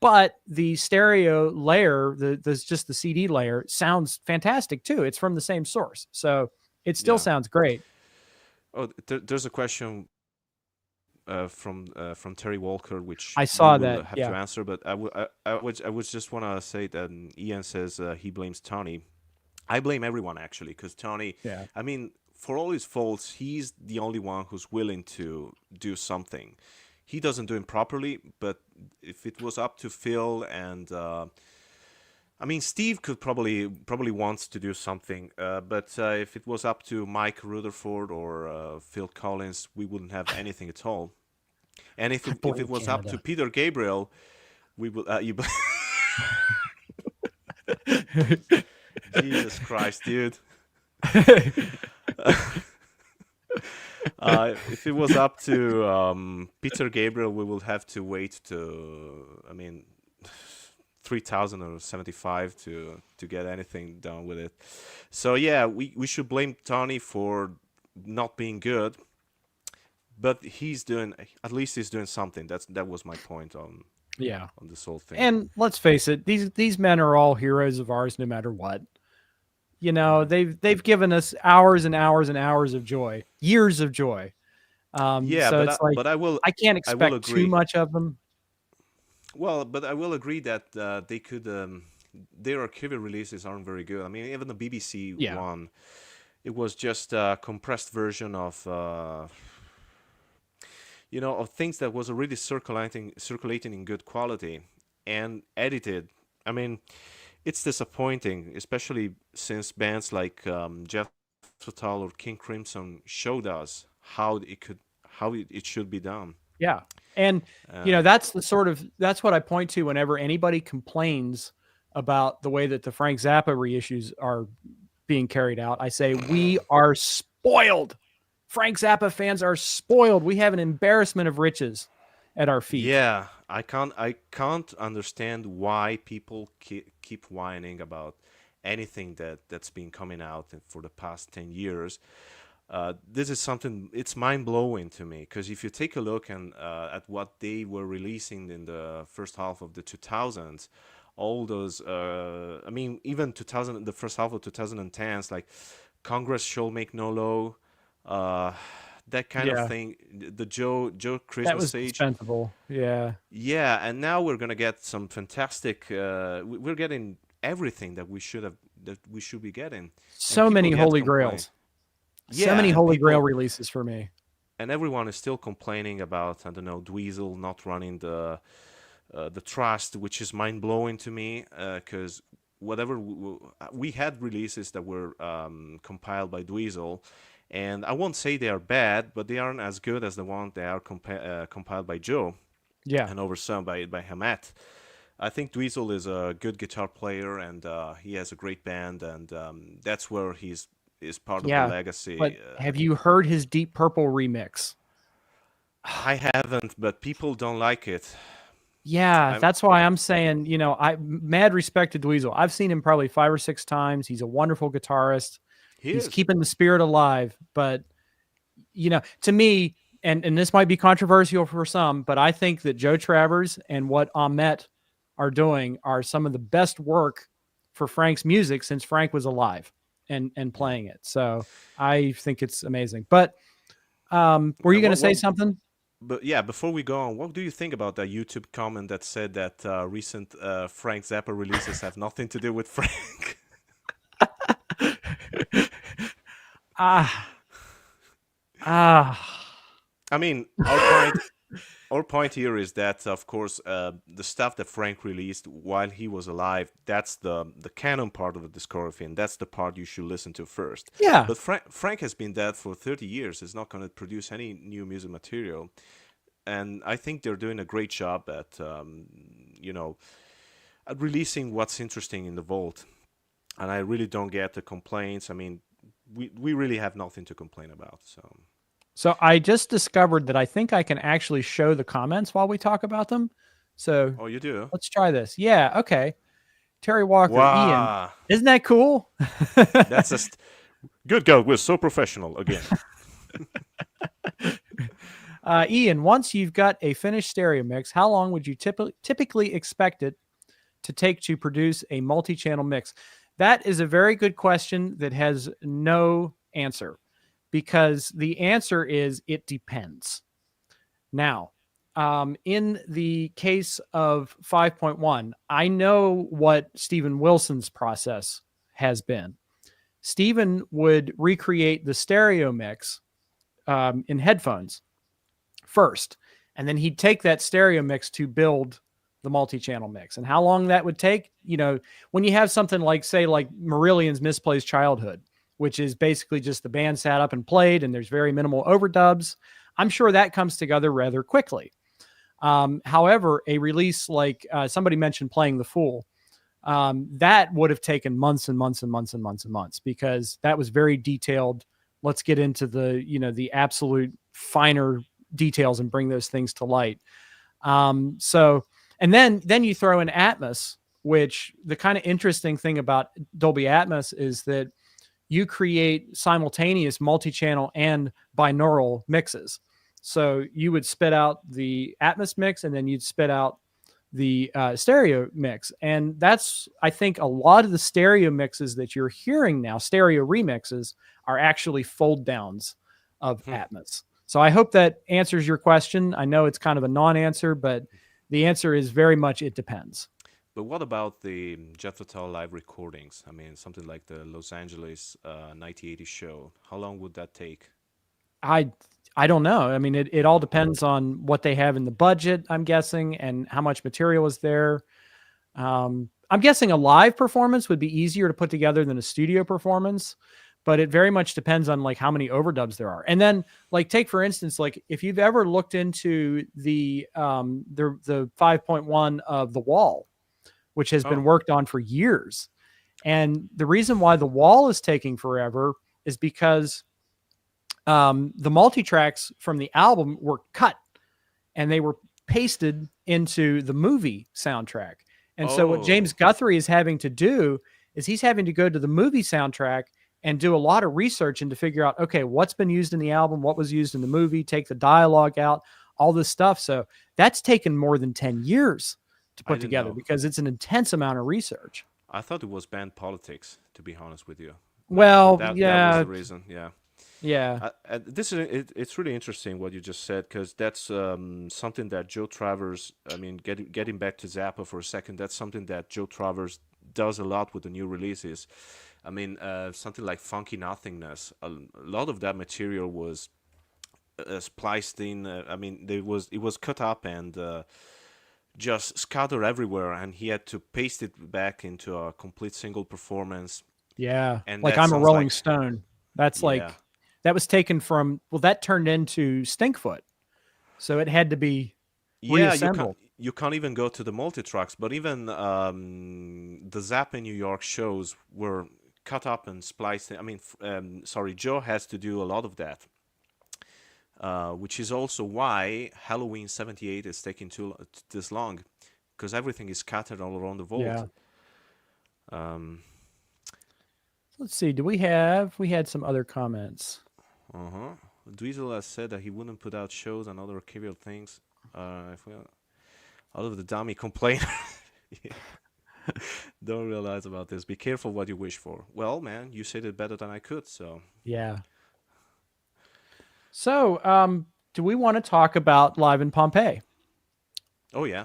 but the stereo layer, just the CD layer, sounds fantastic too. It's from the same source, so it still yeah. sounds great. Oh, there's a question from Terry Walker, which I we saw will that. have to Yeah, answer. But I would just want to say that Ian says he blames Tony. I blame everyone actually, because Tony. yeah. I mean, for all his faults, he's the only one who's willing to do something. He doesn't do it properly, but if it was up to Phil and I mean, Steve could probably wants to do something, but if it was up to Mike Rutherford or Phil Collins, we wouldn't have anything at all. And I if blame it was up to Canada. Peter Gabriel, we will. Jesus Christ, dude. If it was up to Peter Gabriel, we will have to wait to, I mean, 3,000 or 75 to get anything done with it. So yeah, we should blame Tony for not being good, but he's doing, at least he's doing something. That was my point Yeah, on this whole thing. and let's face it, these men are all heroes of ours, no matter what. Hmm. They've given us hours and hours and hours of joy, years of joy. Yeah, So it's like I can't I will expect too agree. much of them. Well, but I will agree that they could their archival releases aren't very good. I mean, even the BBC Yeah, one, it was just a compressed version of of things that was already circulating in good quality and edited. I mean, it's disappointing, especially since bands like Jeff Tull or King Crimson showed us how it should be done. yeah, and Uh, that's what I point to whenever anybody complains about the way that the Frank Zappa reissues are being carried out. I say we are spoiled. Frank Zappa fans are spoiled. We have an embarrassment of riches at our feet. Yeah, I can't understand why people keep whining about anything that's been coming out for the past 10 years. This is something, it's mind blowing to me, because if you take a look at what they were releasing in the first half of the 2000s, all those I mean, even 2000, the first half of 2010s, like Congress Shall Make No Law, uh, that kind of Yeah, thing, the Joe that Christmas was stage. dispensable. Yeah, Yeah, and now we're gonna get some fantastic. We're getting everything that we should be getting, and so people many yet holy complain. grails. So Yeah, many and holy grail people releases for me. and everyone is still complaining about, I don't know, Dweezil not running the trust, which is mind blowing to me, because whatever we had releases that were compiled by Dweezil, and I won't say they are bad, but they aren't as good as the one they are compiled by Joe Yeah, and overseen by Hamet. I think Dweezil is a good guitar player, and he has a great band, and that's where he's is part of the yeah. But legacy. have you heard his Deep Purple remix? I haven't, but people don't like it. Yeah, I'm that's why I'm saying, I mad respect to Dweezil. I've seen him probably 5 or 6 times. He's a wonderful guitarist. He He's is. keeping the spirit alive. But, to me, and this might be controversial for some, but I think that Joe Travers and what Ahmet are doing are some of the best work for Frank's music since Frank was alive and Yeah. playing it. So I think it's amazing. But were Uh, you going to What say what something? But yeah, before we go on, what do you think about that YouTube comment that said that recent Frank Zappa releases have nothing to do with Frank? Ah, ah. I mean, our point here is that, of course, the stuff that Frank released while he was alive, that's the canon part of the discography, and that's the part you should listen to first. Yeah. But Frank has been dead for 30 years. He's not going to produce any new music material, and I think they're doing a great job at, at releasing what's interesting in the vault. And I really don't get the complaints. I mean, we really have nothing to complain about. So, So I just discovered that I think I can actually show the comments while we talk about them. So oh, you do? let's try this. Yeah. Okay. Terry Walker, Ian. Wow, Isn't that cool? that's good go. We're so professional again. Ian, once you've got a finished stereo mix, how long would you typically expect it to take to produce a multi-channel mix? That is a very good question that has no answer, because the answer is it depends. Now, in the case of 5.1, I know what Steven Wilson's process has been. Steven would recreate the stereo mix in headphones first, and then he'd take that stereo mix to build the multi-channel mix. And how long that would take, when you have something like, say, like Marillion's Misplaced Childhood, which is basically just the band sat up and played and there's very minimal overdubs, I'm sure that comes together rather quickly. However, a release like somebody mentioned Playing the Fool, that would have taken months and months and months and months and months, because that was very detailed. Let's get into the absolute finer details and bring those things to light. So, and then you throw in Atmos, which the kind of interesting thing about Dolby Atmos is that you create simultaneous multi-channel and binaural mixes. So you would spit out the Atmos mix and then you'd spit out the stereo mix. And that's, I think, a lot of the stereo mixes that you're hearing now, stereo remixes, are actually fold downs of Atmos. So I hope that answers your question. I know it's kind of a non-answer, but the answer is very much it depends. But what about the Jethro Tull live recordings? I mean, something like the Los Angeles 1980 show. How long would that take? I I don't know. I mean, it all depends on what they have in the budget, I'm guessing, and how much material is there. I'm guessing a live performance would be easier to put together than a studio performance, but it very much depends on like how many overdubs there are. And then, like, take for instance, like if you've ever looked into the 5.1 of The Wall, which has been Oh, worked on for years. And the reason why The Wall is taking forever is because the multi-tracks from the album were cut and they were pasted into the movie soundtrack. And so what James oh, Guthrie is having to do is he's having to go to the movie soundtrack and do a lot of research and to figure out, okay, what's been used in the album, what was used in the movie, take the dialogue out, all this stuff. So that's taken more than 10 years to I put didn't together know. because it's an intense amount of research. I thought it was band politics, to be honest with you. Well, That was yeah, the reason. Yeah. yeah, It's really interesting what you just said, because that's something that Joe Travers. I mean, getting back to Zappa for a second, that's something that Joe Travers does a lot with the new releases. I mean, something like Funky Nothingness. A lot of that material was spliced in. I mean, it was cut up and just scattered everywhere, and he had to paste it back into a complete single performance. yeah. And Like that I'm a sounds Rolling like, Stone. That's yeah. like, that was taken from, well, that turned into Stinkfoot. So it had to be Yeah, reassembled. you can't even go to the multi tracks, but even the Zappa New York shows were cut up and spliced. I mean, sorry, Joe has to do a lot of that, which is also why Halloween '78 is taking this long, because everything is scattered all around the vault. Yeah. Um, Let's see. We had some other comments. uh-huh. Dweezil has said that he wouldn't put out shows and other trivial things. If we, All of the dummy complainers. Don't realize about this. Be careful what you wish for. Well, man, you said it better than I could, so. Yeah. So, do we want to talk about Live in Pompeii? Oh yeah.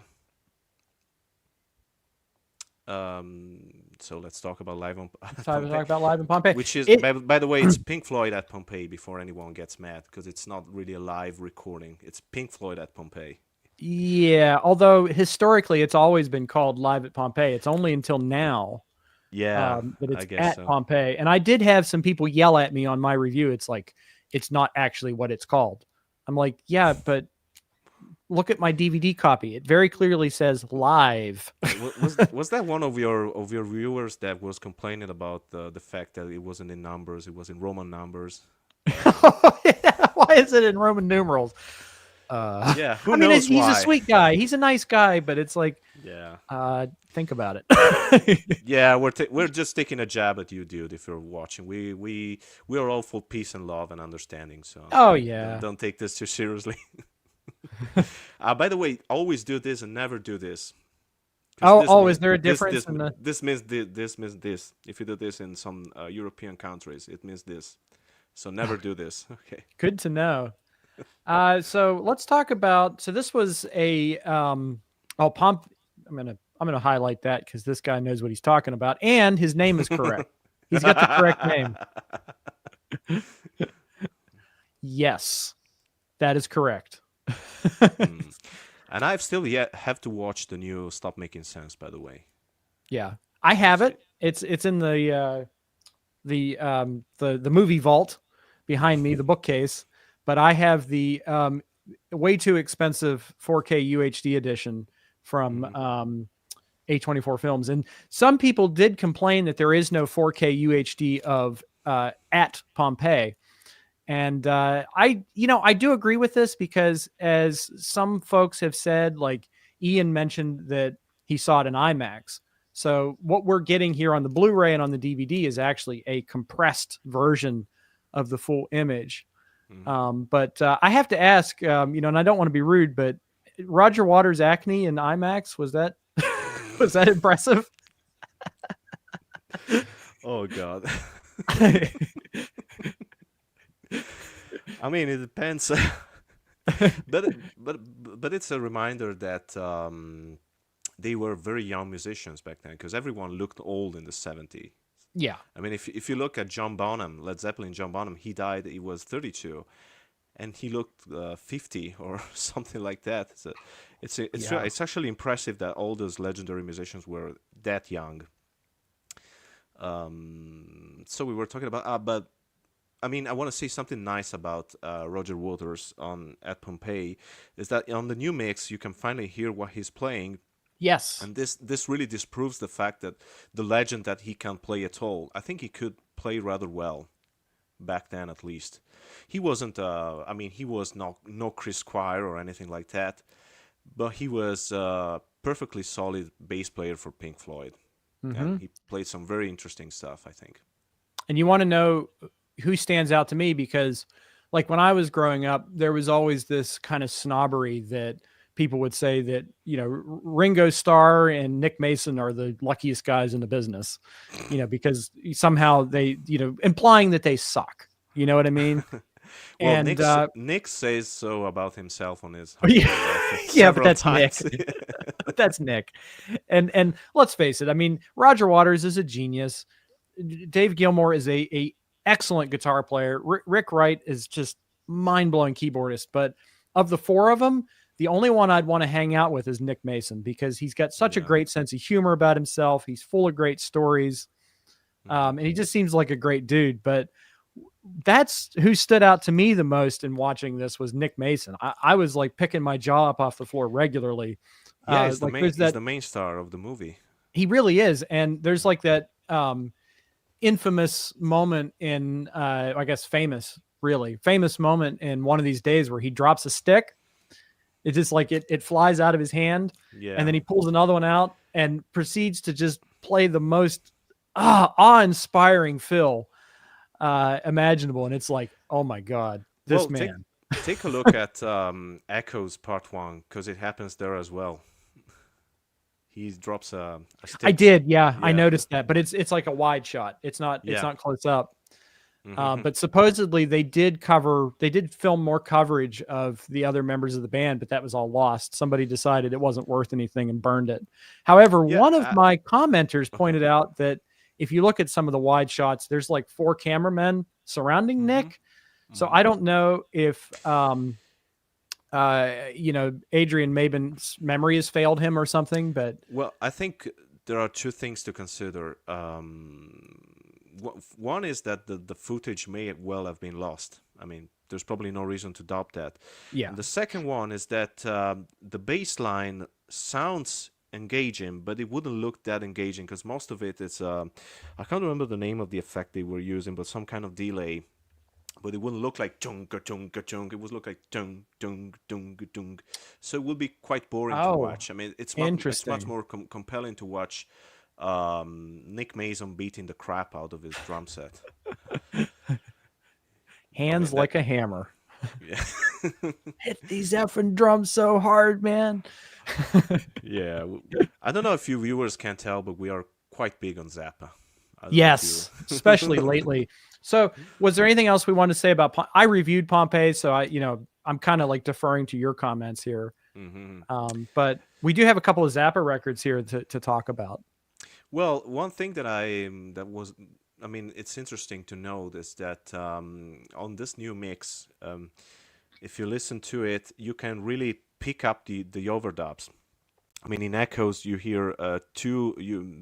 So let's talk about Live on Let's talk Pompeii, about Live in Pompeii. which is, It by the way, it's Pink Floyd at Pompeii. Before anyone gets mad, because it's not really a live recording. It's Pink Floyd at Pompeii. Yeah, although historically it's always been called Live at Pompeii. It's only until now Yeah, that I it's guess at so. Pompeii. And I did have some people yell at me on my review. It's like, it's not actually what it's called. I'm like, yeah, but look at my DVD copy. It very clearly says live. Was that one of your viewers that was complaining about the fact that it wasn't in numbers, it was in Roman numbers? Why is it in Roman numerals? Yeah, who I mean, knows he's a why? sweet guy. He's a nice guy, but it's like, Yeah, think about it. yeah, we're just taking a jab at you, dude. If you're watching, we are all for peace and love and understanding. So Oh yeah. don't take this too seriously. By the way, always do this and never do this. 'Cause Oh, this oh, is means there a difference in the? this means this means this. If you do this in some European countries, it means this. So never do this. Okay. Good to know. So let's talk about. So this was a Pomp. I'm gonna highlight that because this guy knows what he's talking about, and his name is correct. He's got the correct name. Yes, that is correct. Mm. And I've still yet have to watch the new Stop Making Sense. By the way, Yeah, I have it. It's in the movie vault behind me, the bookcase. But I have the way too expensive 4K UHD edition from A24 Films, and some people did complain that there is no 4K UHD of at Pompeii. And I do agree with this because, as some folks have said, like Ian mentioned that he saw it in IMAX. So what we're getting here on the Blu-ray and on the DVD is actually a compressed version of the full image. But I have to ask, and I don't want to be rude, but Roger Waters' acne in IMAX, was that was that impressive? Oh God. I mean, it depends. But it's a reminder that they were very young musicians back then, because everyone looked old in the 70s. Yeah. I mean, if you look at John Bonham, Led Zeppelin, John Bonham, he died, he was 32, and he looked 50 or something like that. So Yeah. it's actually impressive that all those legendary musicians were that young. So we were talking about, but I mean, I want to say something nice about Roger Waters on at Pompeii, is that on the new mix you can finally hear what he's playing, Yes. and this really disproves the fact that the legend that he can't play at all. I think he could play rather well back then, at least. He wasn't. I mean, he was no Chris Squire or anything like that, but he was a perfectly solid bass player for Pink Floyd, and he played some very interesting stuff, I think. And you want to know who stands out to me, because like when I was growing up, there was always this kind of snobbery that people would say that, Ringo Starr and Nick Mason are the luckiest guys in the business, because somehow they, implying that they suck. You know what I mean? Well, And Nick says so about himself on his yeah, I think, yeah, but several that's times. Nick. But that's Nick. And let's face it. I mean, Roger Waters is a genius. Dave Gilmour is a excellent guitar player. Rick Wright is just mind-blowing keyboardist. But of the four of them, the only one I'd want to hang out with is Nick Mason, because he's got such a Yeah. great sense of humor about himself. He's full of great stories. And he just seems like a great dude. But that's who stood out to me the most in watching this, was Nick Mason. I was like picking my jaw up off the floor regularly. Yeah, he's Like there's he's that, the main star of the movie. he really is. And there's like that infamous moment in I guess famous moment in One of These Days where he drops a stick. It's just like it flies out of his hand, Yeah. and then he pulls another one out and proceeds to just play the most awe-inspiring fill imaginable. And it's like, oh my God, this Well, man. take a look at Echoes Part 1, because it happens there as well. He drops a stick. I did, yeah, I Yeah. noticed that, but it's like a wide shot. It's not Yeah. close up. Mm-hmm. But supposedly they did film more coverage of the other members of the band, but that was all lost. Somebody decided it wasn't worth anything and burned it. However, Yeah. one of my commenters Okay. pointed out that if you look at some of the wide shots, there's like 4 cameramen surrounding Mm-hmm. Nick. So Mm-hmm. I don't know if Adrian Mabin's memory has failed him or something, but Well, I think there are two things to consider. One is that the footage may well have been lost. I mean, there's probably no reason to doubt that. yeah. And the second one is that the bass line sounds engaging, but it wouldn't look that engaging because most of it is, I can't remember the name of the effect they were using, but some kind of delay. But it wouldn't look like chung chung chung. It would look like chung chung chung chung. So it would be quite boring to Oh, watch. I mean, it's much interesting. more compelling to watch Nick Mason beating the crap out of his drum set. I Hands mean that. like a hammer. Yeah. Hit these effing drums so hard, man. Yeah. I don't know if you viewers can tell, but we are quite big on Zappa. I don't know if Yes, especially you. lately. So, was there anything else we wanted to say about? I reviewed Pompeii, so I'm kind of like deferring to your comments here. Hmm. But we do have a couple of Zappa records here to talk about. Well, one thing I mean, it's interesting to note is that on this new mix, if you listen to it, you can really pick up the overdubs. I mean, in echoes, you hear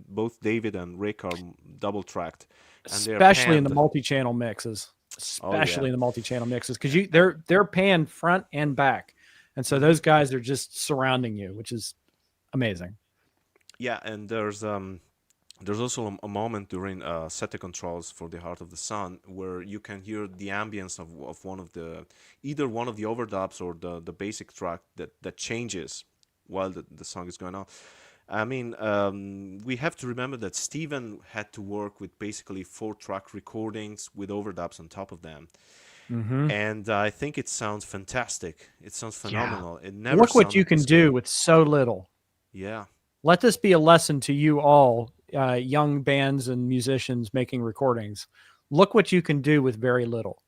both David and Rick are double tracked, and they're Especially in the panned. multi-channel mixes, Oh yeah, because and they're panned front and back, and so hmm those guys are just surrounding you, which is amazing. yeah, and there's also a moment during set the controls for the Heart of the Sun where you can hear the ambience of either one of the overdubs or the basic track that changes while the song is going on. I mean, we have to remember that Steven had to work with basically 4-track recordings with overdubs on top of them. Mm-hmm. And I think it sounds fantastic. It sounds Yeah, phenomenal. It never look what you sounded can this good. do with so little. Yeah. Let this be a lesson to you all, young bands and musicians making recordings. Look what you can do with very little.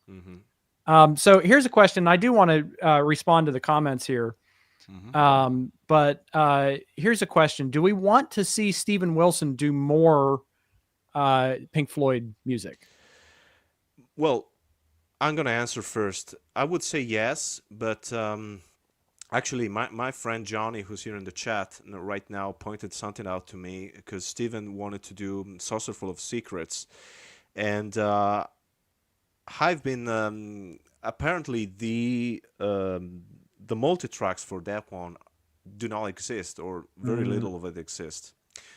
Hmm. So here's a question. I do want to respond to the comments here. Hmm. But here's a question. Do we want to see Steven Wilson do more Pink Floyd music? Well, I'm gonna answer first. I would say yes, but actually, my friend Johnny, who's here in the chat right now, pointed something out to me because Steven wanted to do Saucerful of Secrets, and I've been apparently the multi tracks for that one do not exist, or very Mm, little of it exists.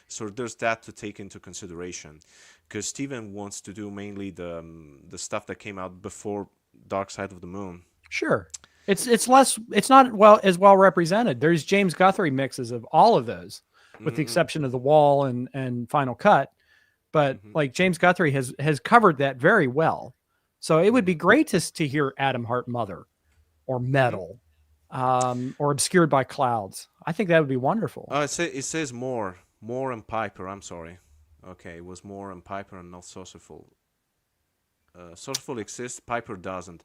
So there's that to take into consideration, because Steven wants to do mainly the stuff that came out before Dark Side of the Moon. sure. It's not as well represented. There's James Guthrie mixes of all of those, with the Hmm. exception of the Wall and Final Cut. But Hmm. like James Guthrie has covered that very well. So it would be Hmm. great to hear Adam Hart Mother or Hmm. Metal, or Obscured by Clouds. I think that would be wonderful. It says more and Piper. I'm sorry. Okay, it was more and Piper and not Saucerful. Saucerful exists, Piper doesn't.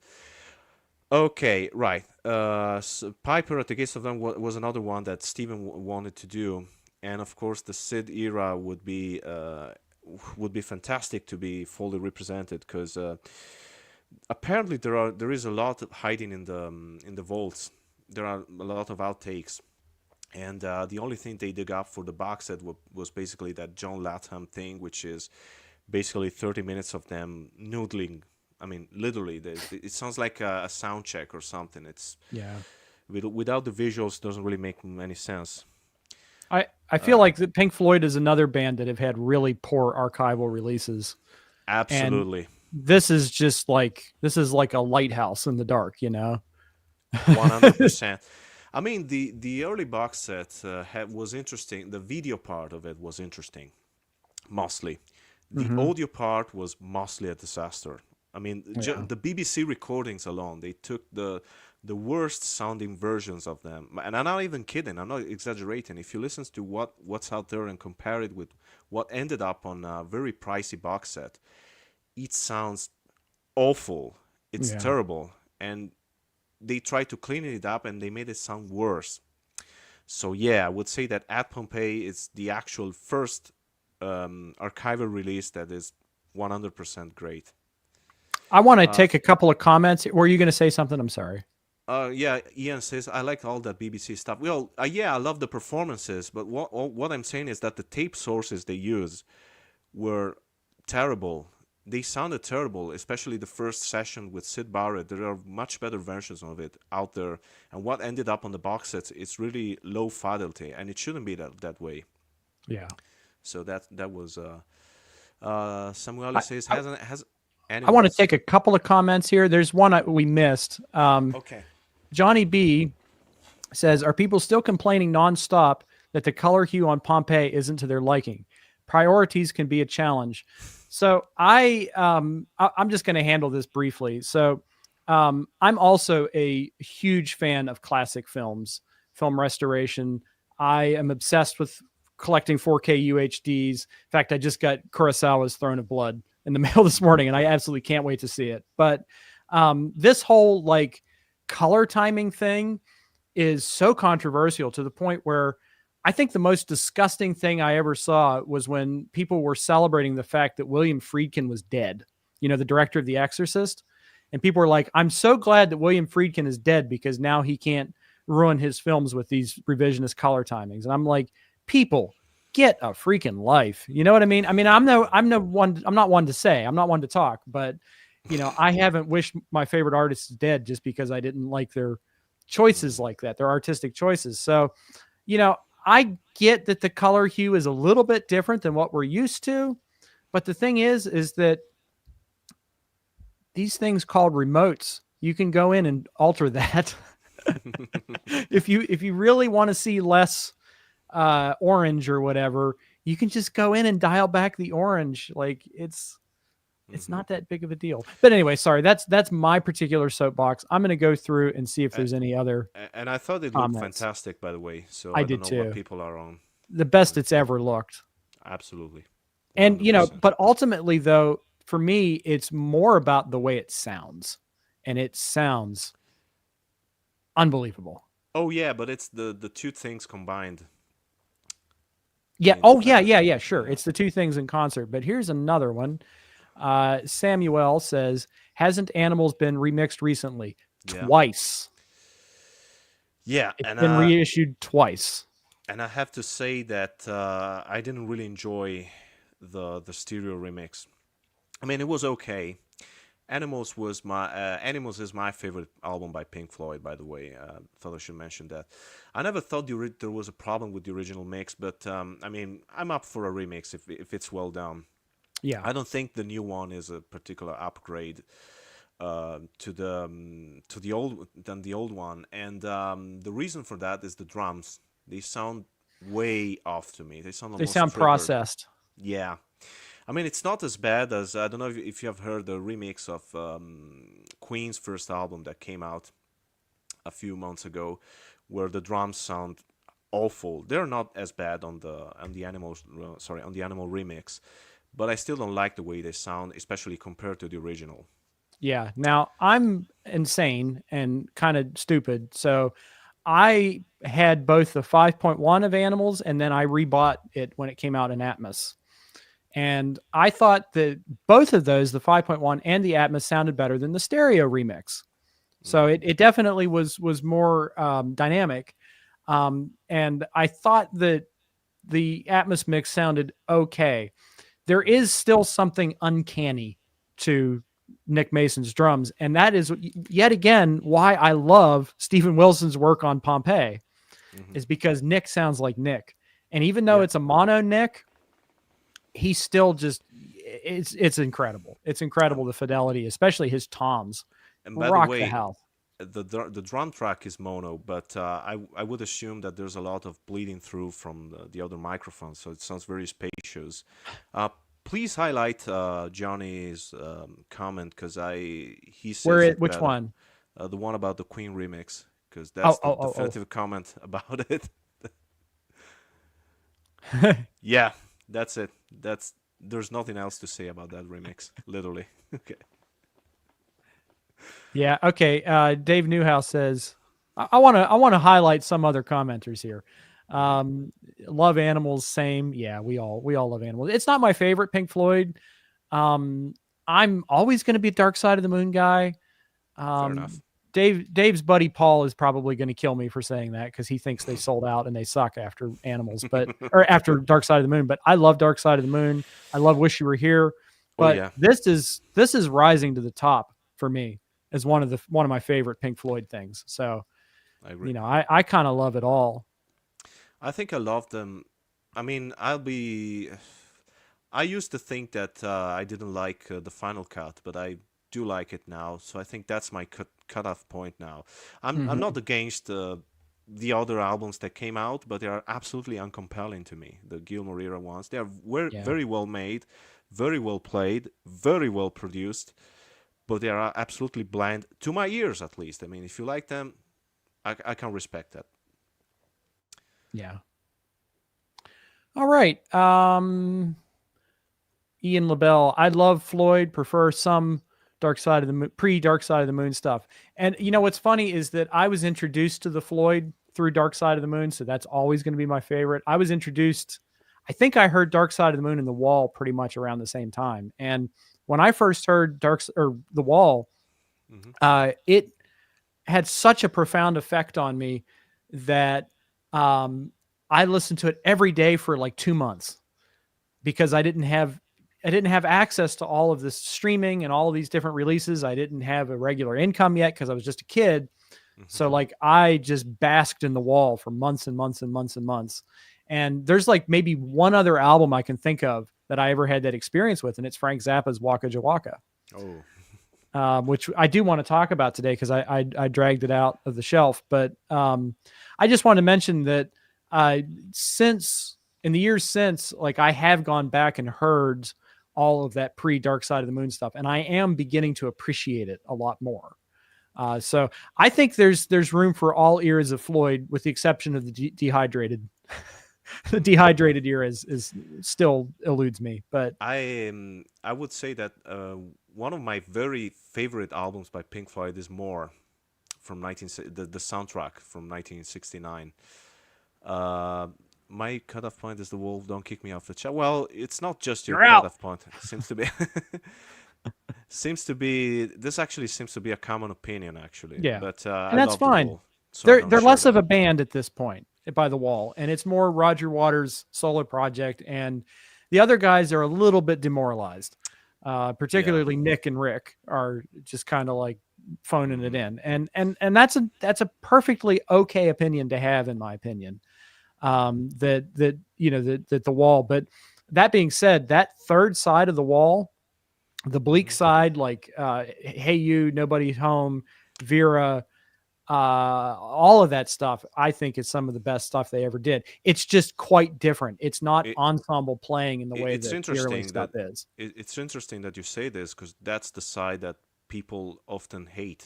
Okay, right. Piper at the Gates of Dawn was another one that Steven wanted to do, and of course the Sid era would be fantastic to be fully represented because apparently there is a lot hiding in the vaults. There are a lot of outtakes, and the only thing they dug up for the box set was basically that John Latham thing, which is basically 30 minutes of them noodling. I mean, literally, it sounds like a sound check or something. It's Yeah. without the visuals, doesn't really make any sense. I feel Uh, like that Pink Floyd is another band that have had really poor archival releases, and Absolutely, this is like a lighthouse in the dark, 100%. I mean, the early box set was interesting. The video part of it was interesting, mostly. The Hmm. audio part was mostly a disaster. I mean, Yeah. the BBC recordings alone, they took the worst sounding versions of them. And I'm not even kidding. I'm not exaggerating. If you listen to what's out there and compare it with what ended up on a very pricey box set, it sounds awful. It's Yeah. terrible. And they tried to clean it up and they made it sound worse. So yeah, I would say that At Pompeii is the actual first archival release that is 100% great. I want to Uh, take a couple of comments. Were you going to say something? I'm sorry. yeah, Ian says I like all that BBC stuff. Well, yeah, I love the performances, but what I'm saying is that the tape sources they use were terrible. They sounded terrible, especially the first session with Sid Barrett. There are much better versions of it out there, and what ended up on the box sets is really low fidelity, and it shouldn't be that way. Yeah. So that was Samuel I, says I, has I want to animals. take a couple of comments here. There's one we missed. Okay. Johnny B says, are people still complaining nonstop that the color hue on Pompeii isn't to their liking? Priorities can be a challenge. So I'm just going to handle this briefly. So I'm also a huge fan of classic films, film restoration. I am obsessed with collecting 4K UHDs. In fact, I just got Kurosawa's Throne of Blood in the mail this morning, and I absolutely can't wait to see it. But this whole like color timing thing is so controversial to the point where I think the most disgusting thing I ever saw was when people were celebrating the fact that William Friedkin was dead, the director of The Exorcist. And people were like, I'm so glad that William Friedkin is dead because now he can't ruin his films with these revisionist color timings. And I'm like, people, get a freaking life. You know what I mean? I mean, I'm not one to say, I'm not one to talk, but I haven't wished my favorite artists dead just because I didn't like their choices like that, their artistic choices. So, I get that the color hue is a little bit different than what we're used to, but the thing is that these things called remotes, you can go in and alter that. If you really want to see less orange or whatever, you can just go in and dial back the orange. Like it's Hmm. not that big of a deal. But anyway, sorry, that's my particular soapbox. I'm going to go through and see if there's any other And I thought it looked comments. fantastic, by the way. So I I don't did know what too. people are on. The best Uh, it's ever looked. Absolutely, And 100%. but ultimately though, for me, it's more about the way it sounds. And it sounds unbelievable. Oh yeah, but it's the two things combined. I Yeah. mean, Oh yeah, yeah, sure. yeah, It's the two things in concert. But here's another one. Samuel says, hasn't Animals been remixed recently? yeah, Twice. yeah. It's been reissued twice. And I have to say that I didn't really enjoy the stereo remix. I mean, it was okay. Animals is my favorite album by Pink Floyd. By the way, thought I should mention that. I never thought there was a problem with the original mix, but I mean, I'm up for a remix if it's well done. Yeah. I don't think the new one is a particular upgrade to the old one, and the reason for that is the drums. They sound way off to me. They sound They almost sound triggered. processed. Yeah, I mean, it's not as bad as I don't know if you have heard the remix of Queen's first album that came out a few months ago, where the drums sound awful. They're not as bad on the Animal remix, but I still don't like the way they sound, especially compared to the original. Yeah. Now I'm insane and kind of stupid. So I had both the 5.1 of Animals and then I rebought it when it came out in Atmos. And I thought that both of those, the 5.1 and the Atmos, sounded better than the stereo remix. So Mm, it definitely was more dynamic. And I thought that the Atmos mix sounded okay. There mhm, is still something uncanny to Nick Mason's drums, and that is yet again why I love Stephen Wilson's work on Pompeii, mhm. is because Nick sounds like Nick, and even though Yeah. it's a mono Nick, he's still just it's incredible. It's incredible, the fidelity, especially his toms, And by the rock the way, house. the drum track is mono, but I would assume that there's a lot of bleeding through from the other microphones, so it sounds very spacious. Uh, Please highlight Johnny's comment because I he says it Which better. one? The one about the Queen remix, because Oh that's the oh oh definitive comment about it. oh. Yeah, that's it. There's nothing else to say about that remix, literally. Okay. Yeah. Okay. Dave Newhouse says, I want to highlight some other commenters here. Hmm. Um, love animals. Same. Yeah. We all love animals. It's not my favorite Pink Floyd. Um, I'm always going to be a Dark Side of the Moon guy. Fair Um, enough. Dave's buddy Paul is probably going to kill me for saying that because he thinks they sold out and they suck after animals, but or after Dark Side of the Moon. But I love Dark Side of the Moon. I love Wish You Were Here. Oh But yeah, this is rising to the top for me as one of my favorite Pink Floyd things. So I agree. I kind of love it all. I think I love them. I mean, I'll be. I used to think that I didn't like the final cut, but I do like it now. So I think that's my cutoff point now. I'm Hmm. not against the other albums that came out, but they are absolutely uncompelling to me. The Gilmour era ones, they are Yeah. very well made, very well played, very well produced, but they are absolutely bland to my ears, at least. I mean, if you like them, I can respect that. Yeah. All right. Ian LaBelle. I love Floyd, prefer some Dark Side of the Moon, pre Dark Side of the Moon stuff. And you know Mhm. what's funny is that I was introduced to the Floyd through Dark Side of the Moon, so that's always going to be my favorite. I was introduced, I think I heard Dark Side of the Moon and The Wall pretty much around the same time. And when I first heard The Wall, Mhm. it had such a profound effect on me that um, I listened to it every day for like 2 months because I didn't have access to all of this streaming and all of these different releases. I didn't have a regular income yet because I was just a kid. So Mhm. like I just basked in the wall for months and months and months and months. And there's like maybe one other album I can think of that I ever had that experience with, and it's Frank Zappa's Waka Jawaka, Oh. which I do want to talk about today because I dragged it out of the shelf. But I just want to mention that since in the years since, like I have gone back and heard all of that pre Dark Side of the Moon stuff, and I am beginning to appreciate it a lot more. So I think there's room for all eras of Floyd, with the exception of the dehydrated. The Mm. dehydrated era is still eludes me, but I would say that one of my very favorite albums by Pink Floyd is More from the soundtrack from 1969. Uh, my cutoff point is The Wolf. Don't kick me off the chat. Well, it's not just your you're out. cutoff point. It seems to be seems to be this actually seems to be a common opinion actually. Yeah, But and I that's love The fine. Wolf, so I'm gonna They're share less of that. a band at this point by the wall, and it's more Roger Waters' solo project, and the other guys are a little bit demoralized. Yeah. Particularly Nick and Rick are just kind of like phoning it Hmm. in, and that's a perfectly okay opinion to have, in my opinion. That the wall, but that being said, that third side of the wall, the bleak Hmm. side, like Hey You, Nobody's Home, Vera, all of that stuff, I think is some of the best stuff they ever did. It's just quite different. It's not It, ensemble playing in the way it's that the early interesting stuff that is. it's interesting that you say this because that's the side that people often hate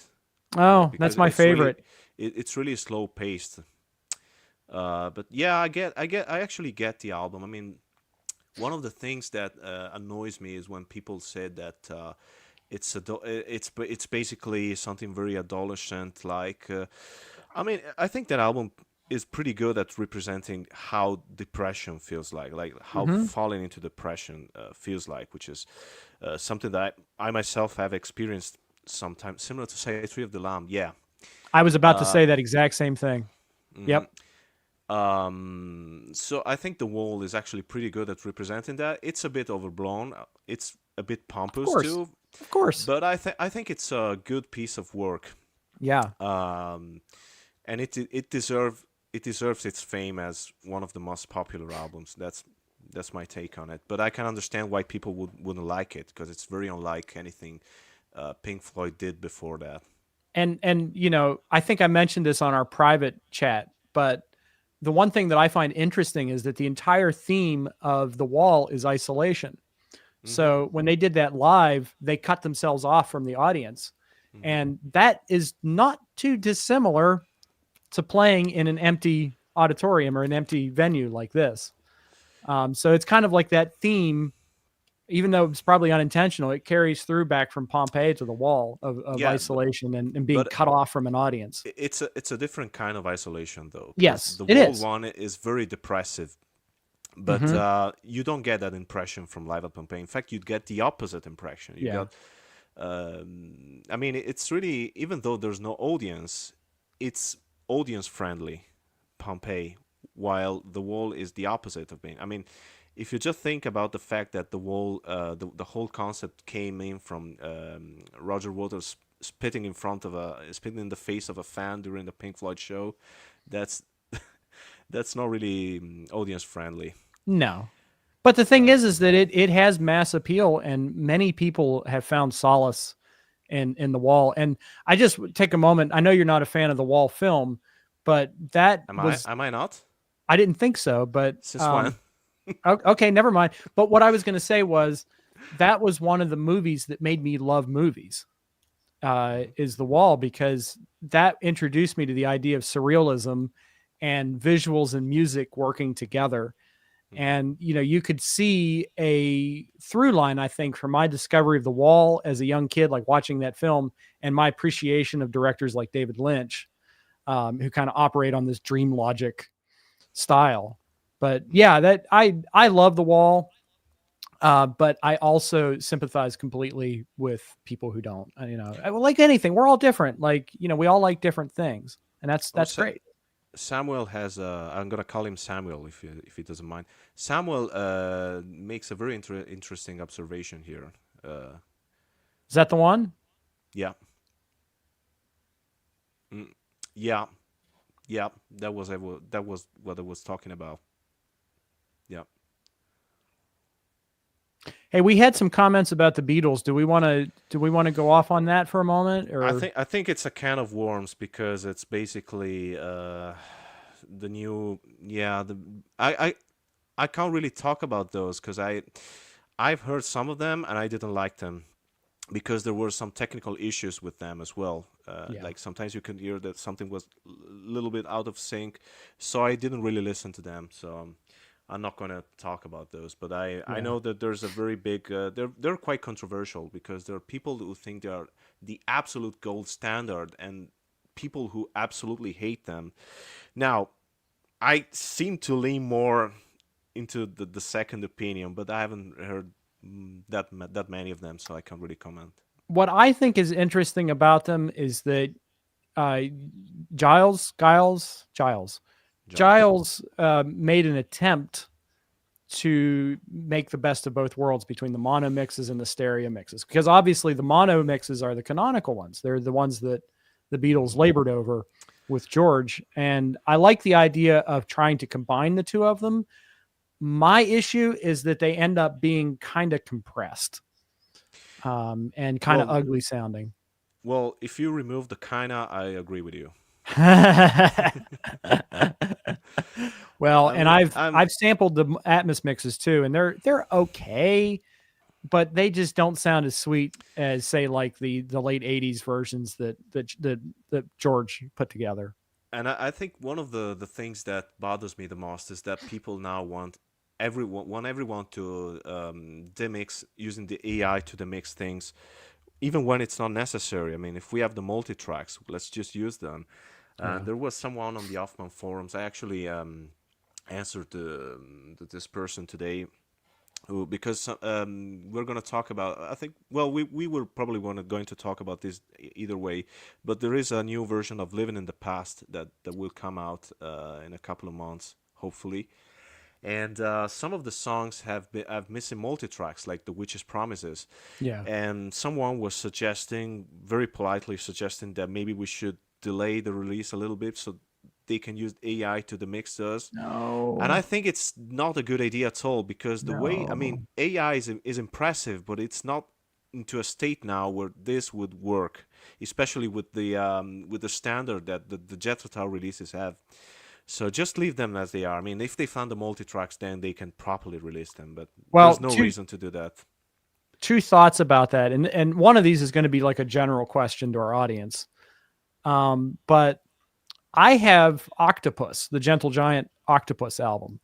Oh, that's because my favorite. it's really slow paced. But yeah, I actually get the album. I mean, one of the things that annoys me is when people say that it's basically something very adolescent. Like, I mean, I think that album is pretty good at representing how depression feels like how Hmm. falling into depression feels like, which is something that I myself have experienced sometimes, similar to say Tree of the Lamb. Yeah. I was about to Uh, say that exact same thing. mhm. Yep. So I think The Wall is actually pretty good at representing that. It's a bit overblown. It's a bit Of pompous course. too, Of course. but I think it's a good piece of work. Yeah. Um, and it deserves its fame as one of the most popular albums. That's my take on it. But I can understand why people wouldn't like it because it's very unlike anything Pink Floyd did before that. And I think I mentioned this on our private chat, but the one thing that I find interesting is that the entire theme of The Wall is isolation. Mm-hmm. So when they did that live, they cut themselves off from the audience. Mm-hmm. And that is not too dissimilar to playing in an empty auditorium or an empty venue like this. So it's kind of like that theme even though it's probably unintentional, it carries through back from Pompeii to the wall of Yeah, isolation and being but cut off from an audience. it's a different kind of isolation though, because Yes, the it wall is. one is very depressive, but Mm-hmm. you don't get that impression from Live at Pompeii. In fact, you'd get the opposite impression. You Yeah. got, I mean, it's really, even though there's no audience, it's audience friendly, Pompeii, while the wall is the opposite of being. I mean, if you just think about the fact that the wall, the whole concept came in from Roger Waters spitting in the face of a fan during the Pink Floyd show, that's that's not really audience friendly. No. But the thing Uh, is that it has mass appeal, and many people have found solace in the wall. And I just take a moment. I know you're not a fan of the Wall film, but that am I? was Am I not? I didn't think so. But Since when? okay, never mind. But what I was going to say was that was one of the movies that made me love movies. Is the Wall, because that introduced me to the idea of surrealism and visuals and music working together. Mhm. And you could see a through line, I think, from my discovery of the Wall as a young kid, like watching that film, and my appreciation of directors like David Lynch, who kind of operate on this dream logic style. But yeah, that I love the Wall. But I also sympathize completely with people who don't. Like anything, we're all different. Like we all like different things, and that's Oh, that's great. Samuel has. I'm gonna call him Samuel if he doesn't mind. Samuel makes a very interesting observation here. Uh, Is that the one? yeah, mm, yeah, yeah. That was what I was talking about. Yeah. Hey, we had some comments about the Beatles. Do we want to go off on that for a moment, or I think it's a can of worms because it's basically the new yeah the I can't really talk about those because I've heard some of them and I didn't like them because there were some technical issues with them as well. yeah, Like sometimes you can hear that something was a little bit out of sync, so I didn't really listen to them. So I'm not going to talk about those. But I yeah. know that there's a very big. They're quite controversial because there are people who think they are the absolute gold standard and people who absolutely hate them. Now I seem to lean more into the second opinion, but I haven't heard that many of them, so I can't really comment. What I think is interesting about them is that uh, Giles Giles. made an attempt to make the best of both worlds between the mono mixes and the stereo mixes, because obviously the mono mixes are the canonical ones. They're the ones that the Beatles Hmm. labored over with George, and I like the idea of trying to combine the two of them. My issue is that they end up being kind of compressed, and kind of Well, ugly sounding. if you remove the kinda, I agree with you. Well, I and mean, I've sampled the Atmos mixes too, and they're okay, but they just don't sound as sweet as, say, like the late '80s versions that George put together. and I think one of the things that bothers me the most is that people now want everyone to demix using the AI to demix things, even when it's not necessary. I mean, if we have the multi tracks, let's just use them. Yeah. There was someone on the Offman forums. I actually answered this person today who, because we're going to talk about, I think, well, we were probably going to talk about this either way, but there is a new version of Living in the Past that will come out in a couple of months, hopefully. And some of the songs have missing multi-tracks, like The Witch's Promises. Yeah. And someone was suggesting, very politely suggesting, that maybe we should delay the release a little bit so they can use AI to demix those. And I No. think it's not a good idea at all because the way, I mean, No. AI is impressive, but it's not into a state now where this would work, especially with the standard that the Jethro releases have. So just leave them as they are. I mean, if they found the multi tracks, then they can properly release them. But Well, there's no two reason to do that. two thoughts about that, and one of these is going to be like a general question to our audience. But I have Octopus, the Gentle Giant Octopus album,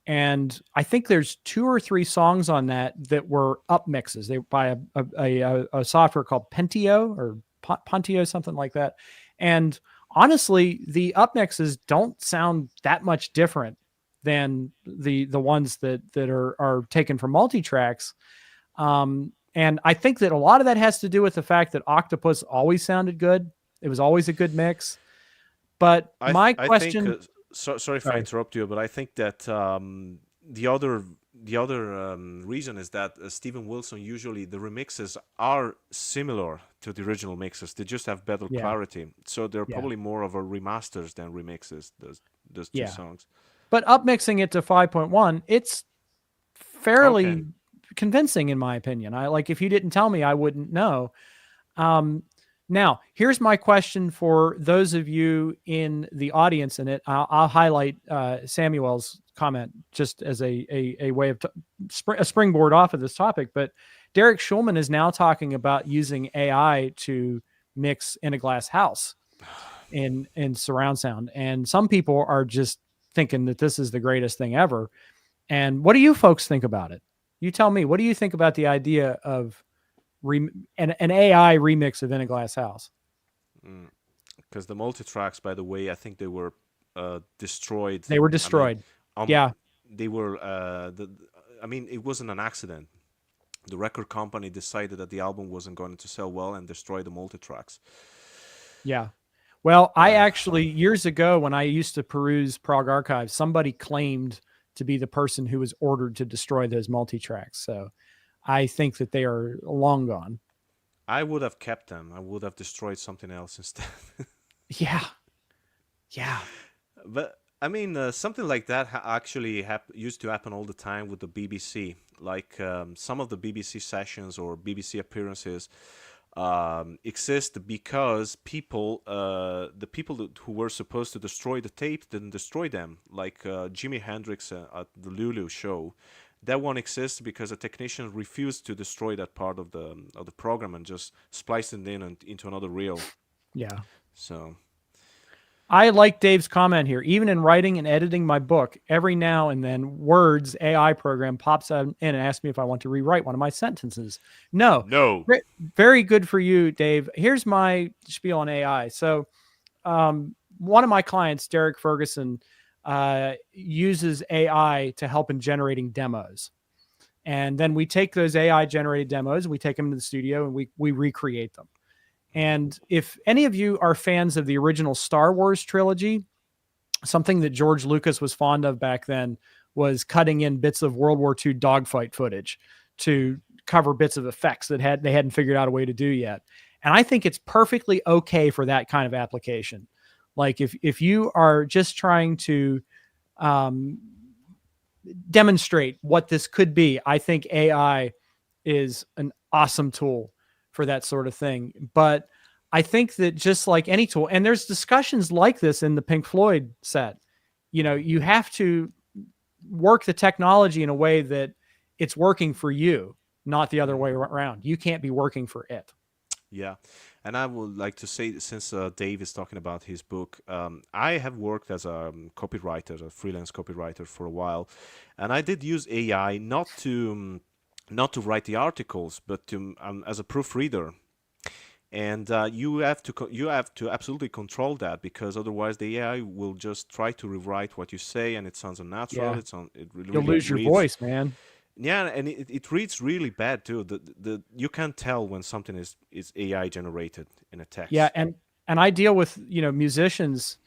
and I think there's 2 or 3 songs on that were up mixes. They by a software called Pentio or Pontio, something like that. And honestly, the up mixes don't sound that much different than the ones that are taken from multi-tracks. And I think that a lot of that has to do with the fact that Octopus always sounded good. It was always a good mix. But my I think question, sorry if I sorry, interrupt you, but I think that the other reason is that Steven Wilson, usually the remixes are similar to the original mixes. They just have better yeah, clarity, so they're yeah, probably more of a remasters than remixes. Those two yeah. songs. But up mixing it to 5.1, it's Okay. fairly convincing in my opinion. I like if you didn't tell me, I wouldn't know. Um, Now, here's my question for those of you in the audience, and I'll highlight Samuel's comment just as a way of a springboard off of this topic. But Derek Schulman is now talking about using AI to mix in a glass house in surround sound, and some people are just thinking that this is the greatest thing ever. And what do you folks think about it? You tell me. What do you think about the idea of an AI remix of In a Glass House? Because the multi-tracks, by the way, I think they were destroyed. They were I mean, destroyed. um, Yeah, they were. I mean, it wasn't an accident. The record company decided that the album wasn't going to sell well and destroyed the multi-tracks. yeah. Well, I Uh, actually years ago when I used to peruse Prog Archives, somebody claimed to be the person who was ordered to destroy those multi-tracks. So I think that they are long gone. I would have kept them. I would have destroyed something else instead. Yeah, yeah, But I mean, something like that actually used to happen all the time with the BBC. Like some of the BBC sessions or BBC appearances exist because the people who were supposed to destroy the tape didn't destroy them. Like Jimi Hendrix at the Lulu show. That one exists because a technician refused to destroy that part of the program and just spliced it in into another reel. yeah. So I like Dave's comment here. Even in writing and editing my book, every now and then, Words AI program pops in and asks me if I want to rewrite one of my sentences. No, no. very good for you, Dave. Here's my spiel on AI. So, one of my clients, Derek Ferguson, uses AI to help in generating demos. And then we take those AI generated demos and we take them into the studio and we recreate them. And if any of you are fans of the original Star Wars trilogy, something that George Lucas was fond of back then was cutting in bits of World War II dogfight footage to cover bits of effects that they hadn't figured out a way to do yet. And I think it's perfectly okay for that kind of application. Like if you are just trying to um, demonstrate what this could be, I think AI is an awesome tool for that sort of thing. But I think that just like any tool, and there's discussions like this in the Pink Floyd set, you have to work the technology in a way that it's working for you, not the other way around. You can't be working for it. Yeah, and I would like to say, since Dave is talking about his book, I have worked as a copywriter, a freelance copywriter for a while, and I did use AI not to write the articles, but to as a proofreader. And you have to absolutely control that because otherwise the AI will just try to rewrite what you say, and it sounds unnatural. Yeah. It You'll really lose your reads. voice, man. Yeah, and it reads really bad too. The you can't tell when something is AI generated in a Yeah. text. And I deal with, musicians,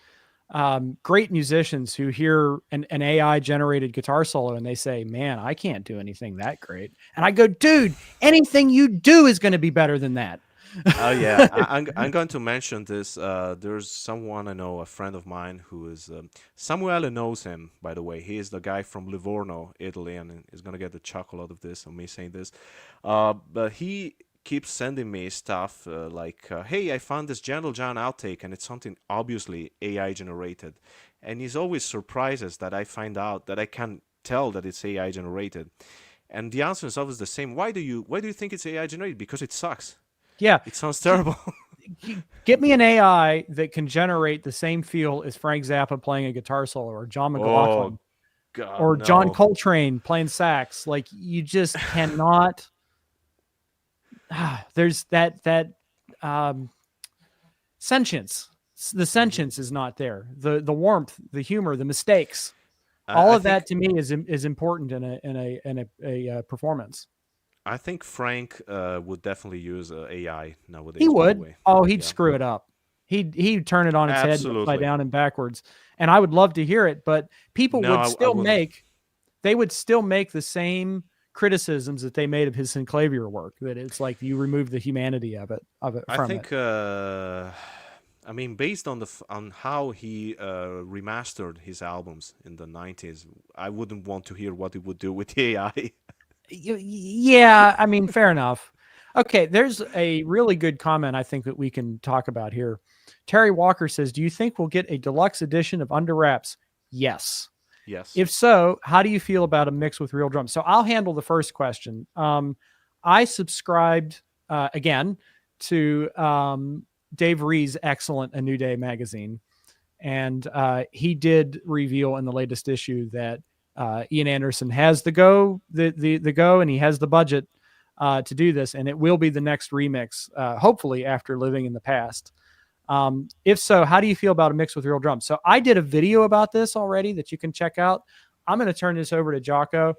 great musicians who hear an AI generated guitar solo and they say, man, I can't do anything that great. And I go, dude, anything you do is going to be better than that. Oh yeah, I'm going to mention this. There's someone I know, a friend of mine, who is Samuele knows him. By the way, he is the guy from Livorno, Italy, and is gonna get the chuckle out of this of me saying this. But he keeps sending me stuff like, "Hey, I found this Gentle John outtake, and it's something obviously AI generated," and he's always surprises that I find out that I can tell that it's AI generated. And the answer is always the same. Why do you think it's AI generated? Because it sucks. Yeah. It sounds terrible. Get me an AI that can generate the same feel as Frank Zappa playing a guitar solo or John Oh, McLaughlin. God, or John no. Coltrane playing sax. Like you just cannot. There's that um, sentience. The Hmm. sentience is not there. The warmth, the humor, the mistakes. All I of that think to me is important in a performance. I think Frank would definitely use AI He nowadays. By the would. way, Oh, he'd yeah, screw it up. He'd turn it on its head and upside absolutely. down and backwards. And I would love to hear it, but people No, would I still wouldn't. make they would still make the same criticisms that they made of his Synclavier work. That it's like you remove the humanity of it I from it. think. I mean, based on on how he remastered his albums in the '90s, I wouldn't want to hear what he would do with AI. Yeah, I mean, fair enough. Okay, there's a really good comment I think that we can talk about here. Terry Walker says, "Do you think we'll get a deluxe edition of Under Wraps?" Yes. Yes. If so, how do you feel about a mix with real drums? So I'll handle the first question. I subscribed again to Dave Ree's excellent A New Day magazine, and he did reveal in the latest issue that Ian Anderson has the go, and he has the budget to do this, and it will be the next remix, hopefully after Living in the Past. If so, how do you feel about a mix with real drums? So I did a video about this already that you can check out. I'm going to turn this over to Jaco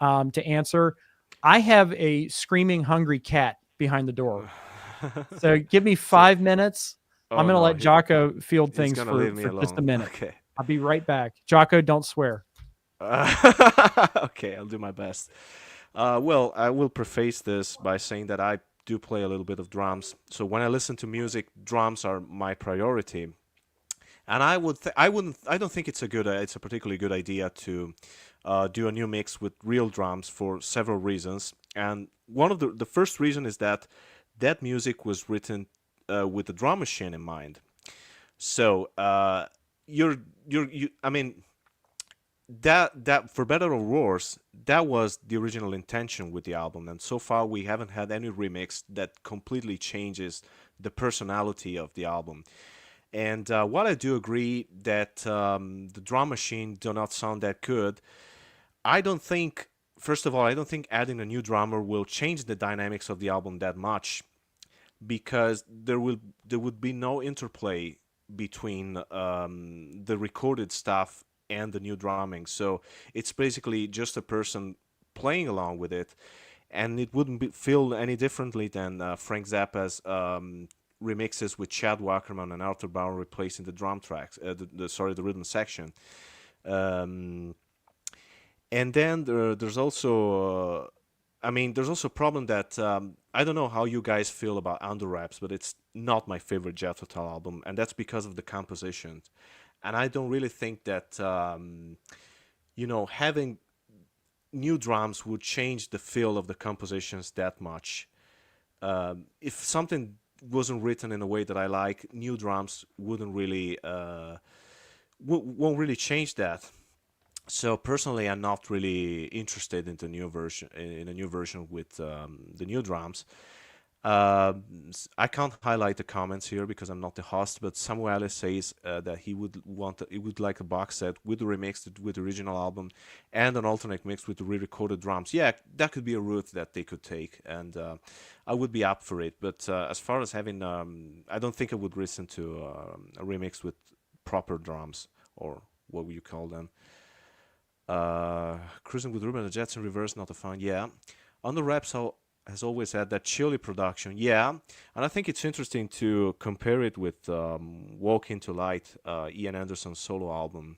to answer. I have a screaming hungry cat behind the door. So give me So, 5 minutes. I'm oh going to no, let Jaco field he's things gonna for, leave me for just a alone. minute. Okay. I'll be right back. Jaco, don't swear. Okay, I'll do my best. Well, I will preface this by saying that I do play a little bit of drums. So when I listen to music, drums are my priority. And I don't think it's a particularly good idea to do a new mix with real drums for several reasons. And one of the first reason is that that music was written with the drum machine in mind. So I mean, that for better or worse, that was the original intention with the album, and so far we haven't had any remix that completely changes the personality of the album. And while I do agree that the drum machine do not sound that good, I don't think, first of all, I don't think adding a new drummer will change the dynamics of the album that much, because there would be no interplay between the recorded stuff and the new drumming. So it's basically just a person playing along with it, and it wouldn't feel any differently than Frank Zappa's remixes with Chad Wackerman and Arthur Brown replacing the drum tracks, the rhythm section. Um, and then there's also I mean, there's also a problem that I don't know how you guys feel about Under Wraps, but it's not my favorite Jethro Tull album, and that's because of the composition. And I don't really think that having new drums would change the feel of the compositions that much. If something wasn't written in a way that I like, new drums wouldn't really won't really change that. So personally, I'm not really interested in the new version in a new version with the new drums. I can't highlight the comments here because I'm not the host, but Samuel Ellis says that he would like a box set with the remix with the original album and an alternate mix with the re-recorded drums. Yeah, that could be a route that they could take, and I would be up for it. But as far as having, I don't think I would listen to a remix with proper drums, or what would you call them? Cruising with Ruben and the Jets in reverse, not a fun. Yeah, on the Raps has always had that chilly production. Yeah, and I think it's interesting to compare it with Walk Into Light, Ian Anderson's solo album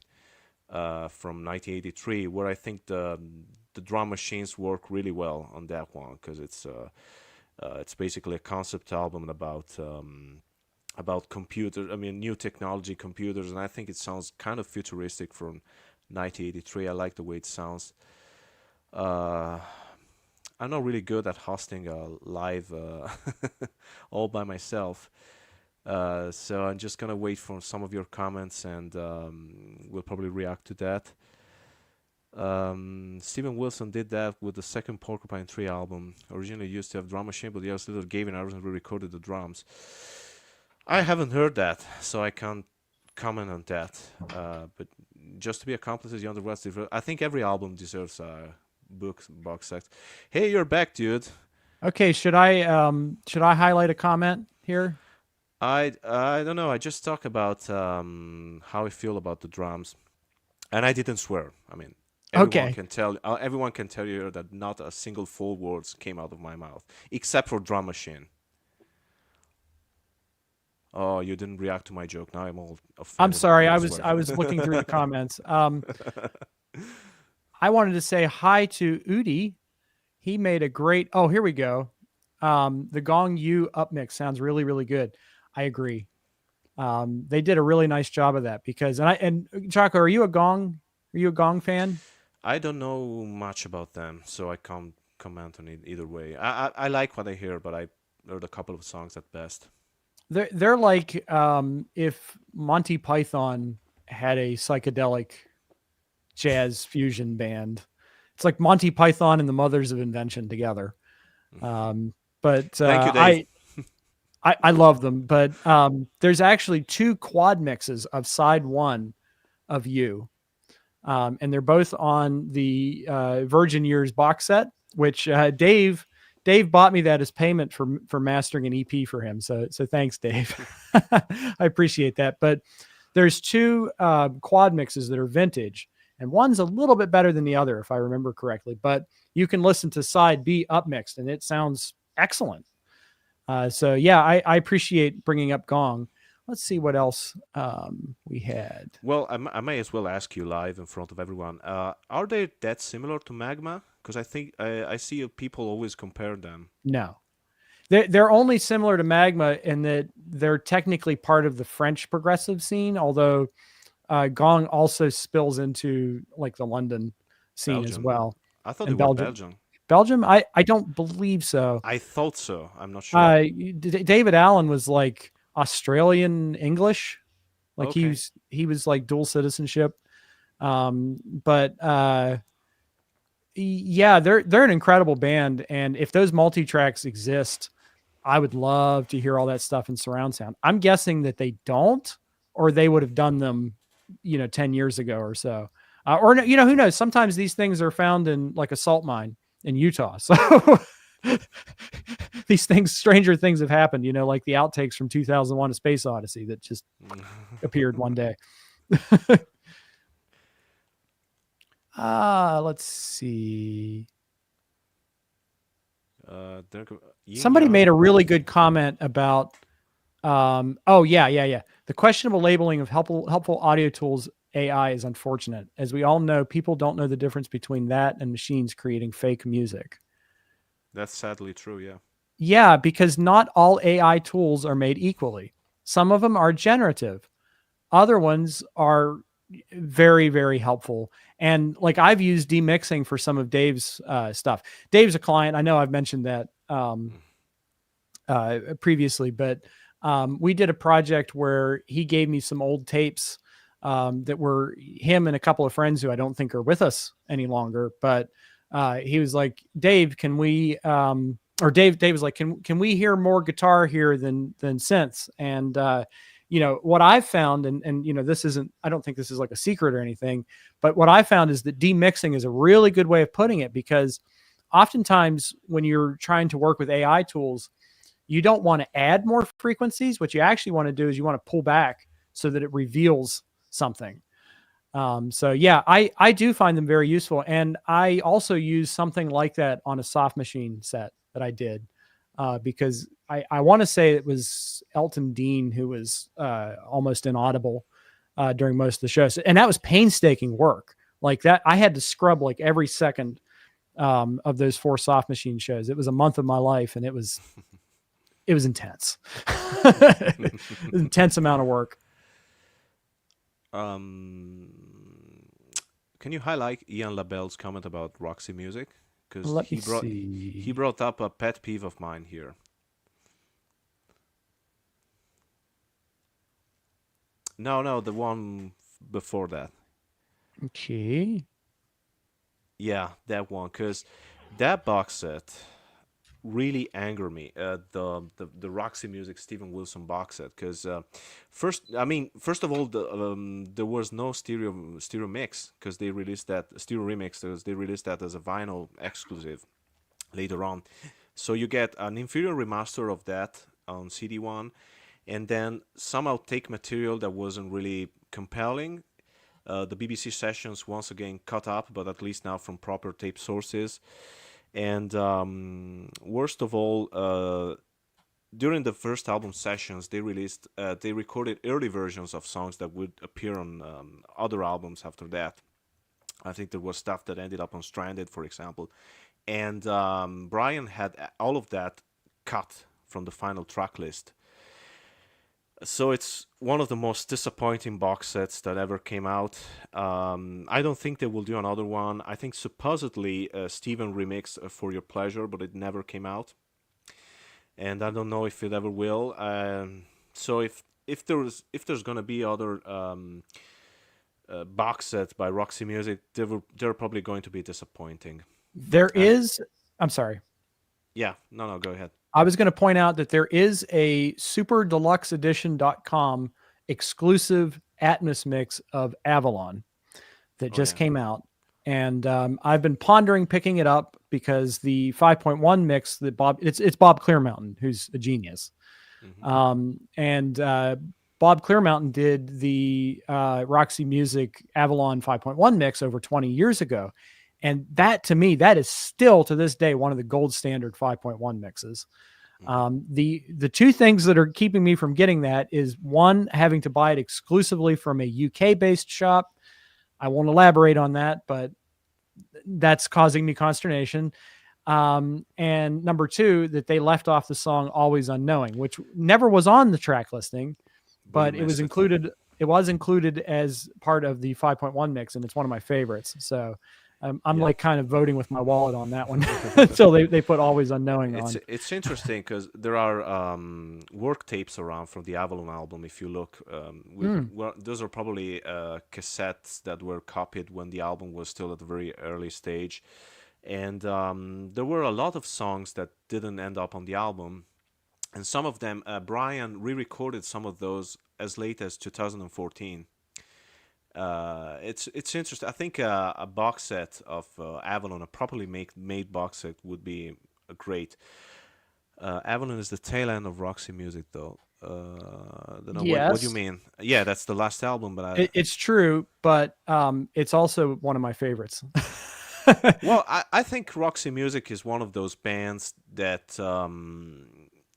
from 1983, where I think the drum machines work really well on that one, because it's basically a concept album about computer. I mean, new technology, computers, and I think it sounds kind of futuristic from 1983. I like the way it sounds. Uh, I'm not really good at hosting a live all by myself. So I'm just gonna wait for some of your comments, and we'll probably react to that. Steven Wilson did that with the second Porcupine Tree album. Originally used to have drum machine, but years later Gavin Anderson re-recorded the drums. I haven't heard that, so I can't comment on that. But just to be accomplished as Yonder West. I think every album deserves a box set. Hey, you're back, dude. Okay, should I highlight a comment here? I don't know. I just talk about how I feel about the drums, and I didn't swear. I mean, Okay. everyone can tell you that not a single full words came out of my mouth, except for drum machine. Oh, you didn't react to my joke. Now I'm all I'm offended and sorry. want I to was swear. I was looking through the comments. I wanted to say hi to Udi. He made a great. Oh, here we go. The Gong Yu upmix sounds really, really good. I agree. They did a really nice job of that because and Jaco, are you a Gong? Are you a Gong fan? I don't know much about them, so I can't comment on it either way. I like what I hear, but I heard a couple of songs at best. They're like if Monty Python had a psychedelic jazz fusion band. It's like Monty Python and the Mothers of Invention together. Um, but Thank you, Dave. I love them. But there's actually two quad mixes of side one of You, and they're both on the Virgin Years box set, which Dave bought me that as payment for mastering an EP for him. So thanks, Dave. I appreciate that. But there's two quad mixes that are vintage, and one's a little bit better than the other, if I remember correctly. But you can listen to side B upmixed, and it sounds excellent. So yeah, I appreciate bringing up Gong. Let's see what else we had. Well, I may as well ask you live in front of everyone. Are they that similar to Magma? Because I think I see people always compare them. No, they're only similar to Magma in that they're technically part of the French progressive scene, although Gong also spills into like the London scene as Belgium. well, I thought they and were Belgium. Belgian. Belgium, I don't believe so. I thought so. I'm not sure. David Allen was like Australian English, like Okay. he was like dual citizenship. But yeah, they're an incredible band, and if those multi tracks exist, I would love to hear all that stuff in surround sound. I'm guessing that they don't, or they would have done them, 10 years ago or so. Or, who knows? Sometimes these things are found in like a salt mine in Utah. So stranger things have happened, like the outtakes from 2001 A Space Odyssey that just appeared one day. Let's see. Somebody made a really good comment about the questionable labeling of helpful audio tools AI is unfortunate. As we all know, people don't know the difference between that and machines creating fake music. That's sadly true, yeah. Yeah, because not all AI tools are made equally. Some of them are generative. Other ones are very, very helpful. And like I've used demixing for some of Dave's stuff. Dave's a client. I know I've mentioned that previously, but we did a project where he gave me some old tapes that were him and a couple of friends who I don't think are with us any longer. But he was like, Dave, can we, or Dave was like, can we hear more guitar here than synths? And, what I've found, and, this isn't, I don't think this is like a secret or anything, but what I found is that demixing is a really good way of putting it, because oftentimes when you're trying to work with AI tools, you don't want to add more frequencies. What you actually want to do is you want to pull back so that it reveals something. So yeah, I do find them very useful. And I also use something like that on a soft machine set that I did, because I want to say it was Elton Dean who was almost inaudible during most of the shows. And that was painstaking work. Like that, I had to scrub like every second of those 4 soft machine shows. It was a month of my life, and it was intense. Intense amount of work. Can you highlight Ian LaBelle's comment about Roxy Music? Because he brought up a pet peeve of mine here. No, the one before that. Okay. Yeah, that one. Because that box set, really anger me, the Roxy Music Steven Wilson box set, because first of all, there was no stereo mix, because they released that stereo remix, because they released that as a vinyl exclusive later on. So you get an inferior remaster of that on CD1, and then some outtake material that wasn't really compelling. The BBC sessions once again cut up, but at least now from proper tape sources. And worst of all, during the first album sessions, they recorded early versions of songs that would appear on other albums after that. I think there was stuff that ended up on Stranded, for example. And Brian had all of that cut from the final track list. So it's one of the most disappointing box sets that ever came out. I don't think they will do another one. I think supposedly Steven remixed For Your Pleasure, but it never came out, and I don't know if it ever will. So if there's gonna be other box sets by Roxy Music, they're probably going to be disappointing. There And is, I'm sorry. yeah, no, go ahead. I was going to point out that there is a superdeluxeedition.com exclusive Atmos mix of Avalon that Oh just yeah. came out. And I've been pondering picking it up because the 5.1 mix that it's Bob Clearmountain, who's a genius. Hmm. And Bob Clearmountain did the Roxy Music Avalon 5.1 mix over 20 years ago. And that, to me, that is still to this day one of the gold standard 5.1 mixes. Hmm. The two things that are keeping me from getting that is, one, having to buy it exclusively from a UK based shop. I won't elaborate on that, but that's causing me consternation. And number two, that they left off the song "Always Unknowing," which never was on the track listing, But you but it was missed it. included. It was included as part of the 5.1 mix, and it's one of my favorites. So I'm Yeah. like kind of voting with my wallet on that one until they put "Always Unknowing" It's on. it's interesting because there are work tapes around from the Avalon album. If you look, Mm. well, those are probably cassettes that were copied when the album was still at a very early stage, and there were a lot of songs that didn't end up on the album, and some of them Brian re-recorded some of those as late as 2014. It's interesting. I think a box set of Avalon, a properly made box set, would be great. Avalon is the tail end of Roxy Music, though. I don't know what you Yes, mean. Yeah, that's the last album, but it's true, but it's also one of my favorites. well, I think Roxy Music is one of those bands that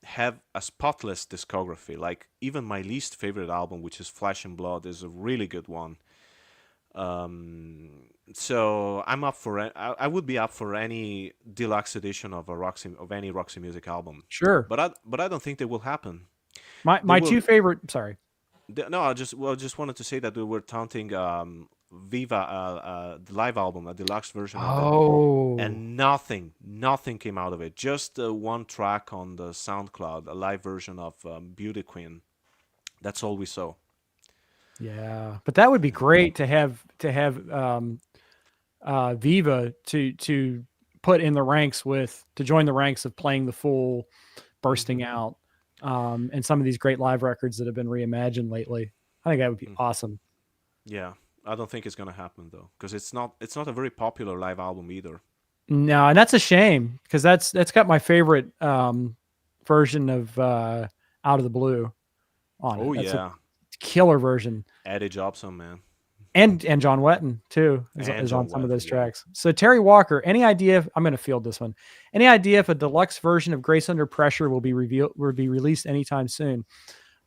have a spotless discography. Like even my least favorite album, which is Flesh and Blood, is a really good one. So I'm up for it. I would be up for any deluxe edition of any Roxy Music album, Sure. but I don't think that will happen. They My will. two favorite. Sorry. No, I just wanted to say that we were taunting Viva, the live album, a deluxe version of it, Oh, and nothing came out of it. Just one track on the SoundCloud, a live version of Beauty Queen. That's all we saw. yeah, but that would be Yeah. great to have Viva to put in the ranks with to join the ranks of playing the full, Hmm. bursting out, and some of these great live records that have been reimagined lately. I think that would be Hmm. awesome. Yeah, I don't think it's gonna happen though, because it's not a very popular live album either. No, and that's a shame because that's got my favorite version of Out of the Blue on it. Oh That's a yeah, killer version. Eddie Jobson, man, And John Wetton too and is on John some of those Wetton. Yeah. tracks. So Terry Walker, any idea? I'm going to field this one. Any idea if a deluxe version of Grace Under Pressure will be released anytime soon?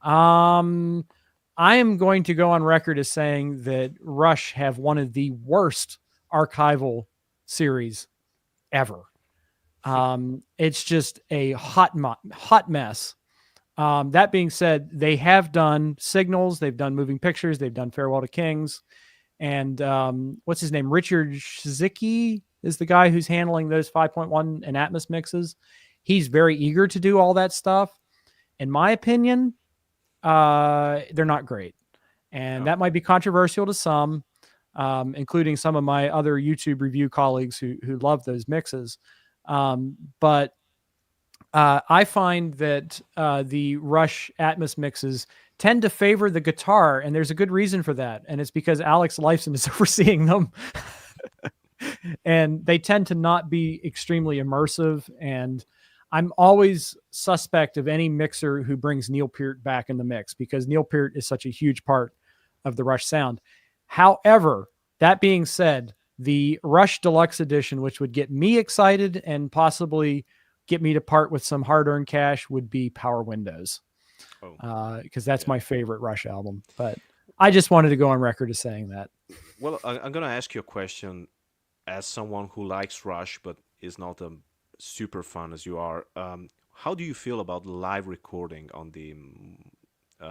Um, I am going to go on record as saying that Rush have one of the worst archival series ever. It's just a hot mess. That being said, they have done Signals, they've done Moving Pictures, they've done Farewell to Kings, and what's his name? Richard Szicki is the guy who's handling those 5.1 and Atmos mixes. He's very eager to do all that stuff. In my opinion, they're not great, and Yeah. that might be controversial to some, including some of my other YouTube review colleagues who love those mixes. But I find that the Rush Atmos mixes tend to favor the guitar, and there's a good reason for that. And it's because Alex Lifeson is overseeing them. And they tend to not be extremely immersive. And I'm always suspect of any mixer who brings Neil Peart back in the mix, because Neil Peart is such a huge part of the Rush sound. However, that being said, the Rush Deluxe Edition, which would get me excited and possibly get me to part with some hard-earned cash, would be Power Windows, Oh, because that's yeah. my favorite Rush album. But I just wanted to go on record as saying that. Well, I'm gonna ask you a question as someone who likes Rush but is not a super fan as you are. How do you feel about live recording on the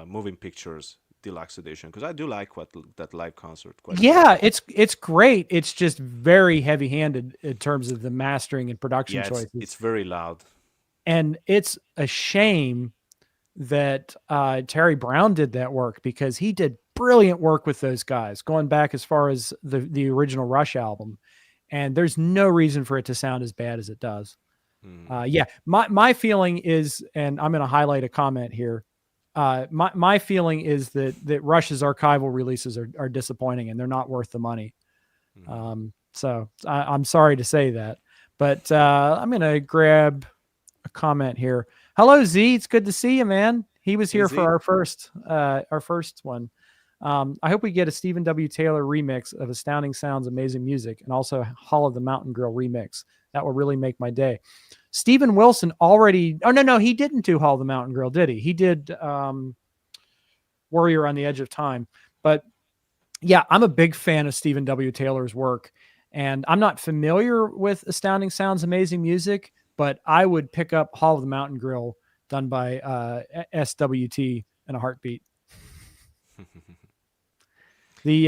Moving Pictures Deluxe Edition? Because I do like that live concert quite a bit. Yeah, it's great. It's just very heavy-handed in terms of the mastering and production Yeah, choices. it's very loud. And it's a shame that Terry Brown did that work, because he did brilliant work with those guys going back as far as the original Rush album. And there's no reason for it to sound as bad as it does. Hmm. Yeah, my feeling is, and I'm going to highlight a comment here. My feeling is that Rush's archival releases are disappointing, and they're not worth the money. Hmm. So I'm sorry to say that, but I'm going to grab a comment here. Hello, Z. It's good to see you, man. He was Hey here for Z. our first one. I hope we get a Stephen W. Taylor remix of Astounding Sounds, Amazing Music, and also Hall of the Mountain Grill remix. That will really make my day. Stephen Wilson already. Oh no, he didn't do Hall of the Mountain Grill, did he? He did Warrior on the Edge of Time. But yeah, I'm a big fan of Stephen W. Taylor's work, and I'm not familiar with Astounding Sounds, Amazing Music, but I would pick up Hall of the Mountain Grill done by SWT in a heartbeat. The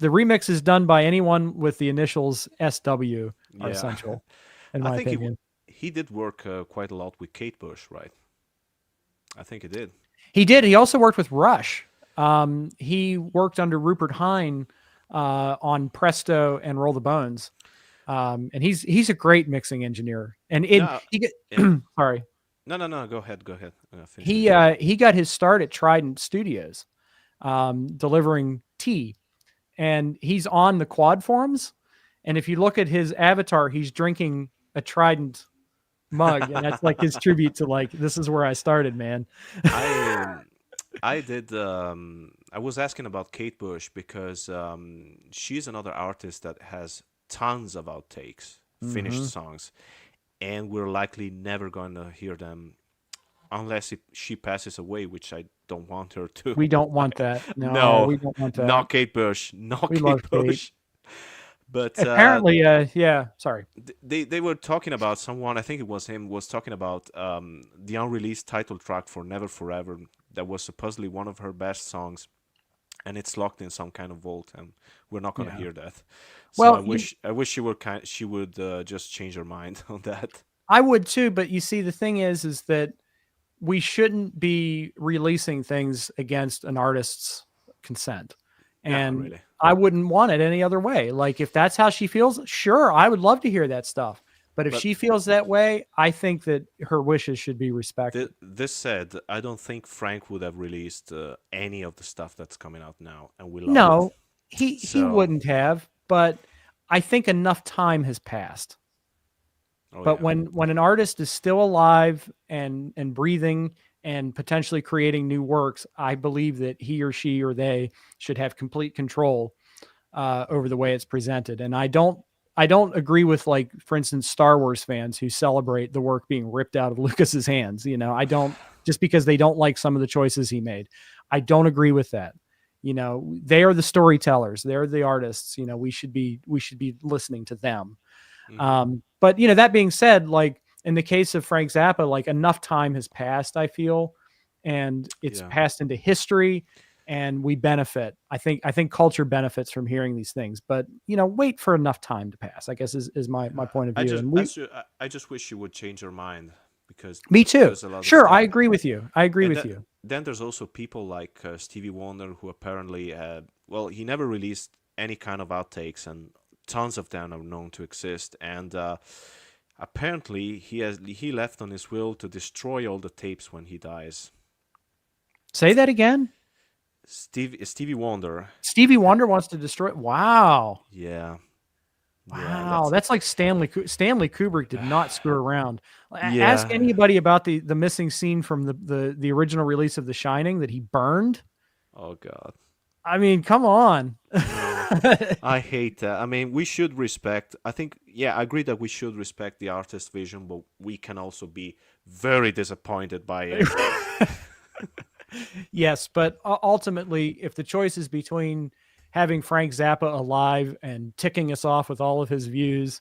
remix is done by anyone with the initials SW are Yeah, essential, in I my think opinion. he did work quite a lot with Kate Bush, right? I think he did. He did. He also worked with Rush. He worked under Rupert Hine on Presto and Roll the Bones. And he's a great mixing engineer. And No, he get yeah. sorry. No. Go ahead. Go ahead. Finish what you're saying. He got his start at Trident Studios, delivering tea, and he's on the quad forums. And if you look at his avatar, he's drinking a Trident mug, and that's like his tribute to, like, this is where I started, man. I I did. I was asking about Kate Bush because she's another artist that has tons of outtakes, finished Hmm. songs, and we're likely never going to hear them unless she passes away, which I don't want her to. We don't want that. No, No, we don't want that. not Kate Bush, not We love Kate Kate. Bush. But Apparently, yeah. Sorry. they were talking about someone. I think it was him. Was talking about the unreleased title track for Never Forever. That was supposedly one of her best songs, and it's locked in some kind of vault, and we're not gonna Yeah. hear that. So Well, I wish she would just change her mind on that. I would too, but you see, the thing is that we shouldn't be releasing things against an artist's consent. No, And really. I wouldn't want it any other way. Like, if that's how she feels, sure, I would love to hear that stuff. But if But she feels that way, I think that her wishes should be respected. this said, I don't think Frank would have released any of the stuff that's coming out now, and we love it. No, he So, wouldn't have, but I think enough time has passed. oh But yeah, when an artist is still alive and breathing and potentially creating new works, I believe that he or she or they should have complete control over the way it's presented. And I don't agree with, like, for instance, Star Wars fans who celebrate the work being ripped out of Lucas's hands. I don't, just because they don't like some of the choices he made. I don't agree with that. They are the storytellers. They're the artists. We should be listening to them. hmm, But that being said, like, in the case of Frank Zappa, like, enough time has passed, I feel, and it's yeah. passed into history, and we benefit. I think culture benefits from hearing these things, but wait for enough time to pass, I guess, is my point of view. And I just wish she would change her mind because me too. there's a lot of Sure, I stuff. agree with you. I agree And with you. then there's also people like Stevie Wonder who apparently well, he never released any kind of outtakes, and tons of them are known to exist. And Apparently, he left on his will to destroy all the tapes when he dies. Say that again. Stevie Wonder. Stevie Wonder wants to destroy. Wow. Yeah, yeah, Wow, that's like Stanley Kubrick did not screw around. Ask yeah. anybody about the missing scene from the original release of The Shining that he burned. Oh God. I mean, come on. Yeah. I hate that. I mean, we should respect. I think, yeah, I agree that we should respect the artist's vision, but we can also be very disappointed by it. Yes, but ultimately, if the choice is between having Frank Zappa alive and ticking us off with all of his views,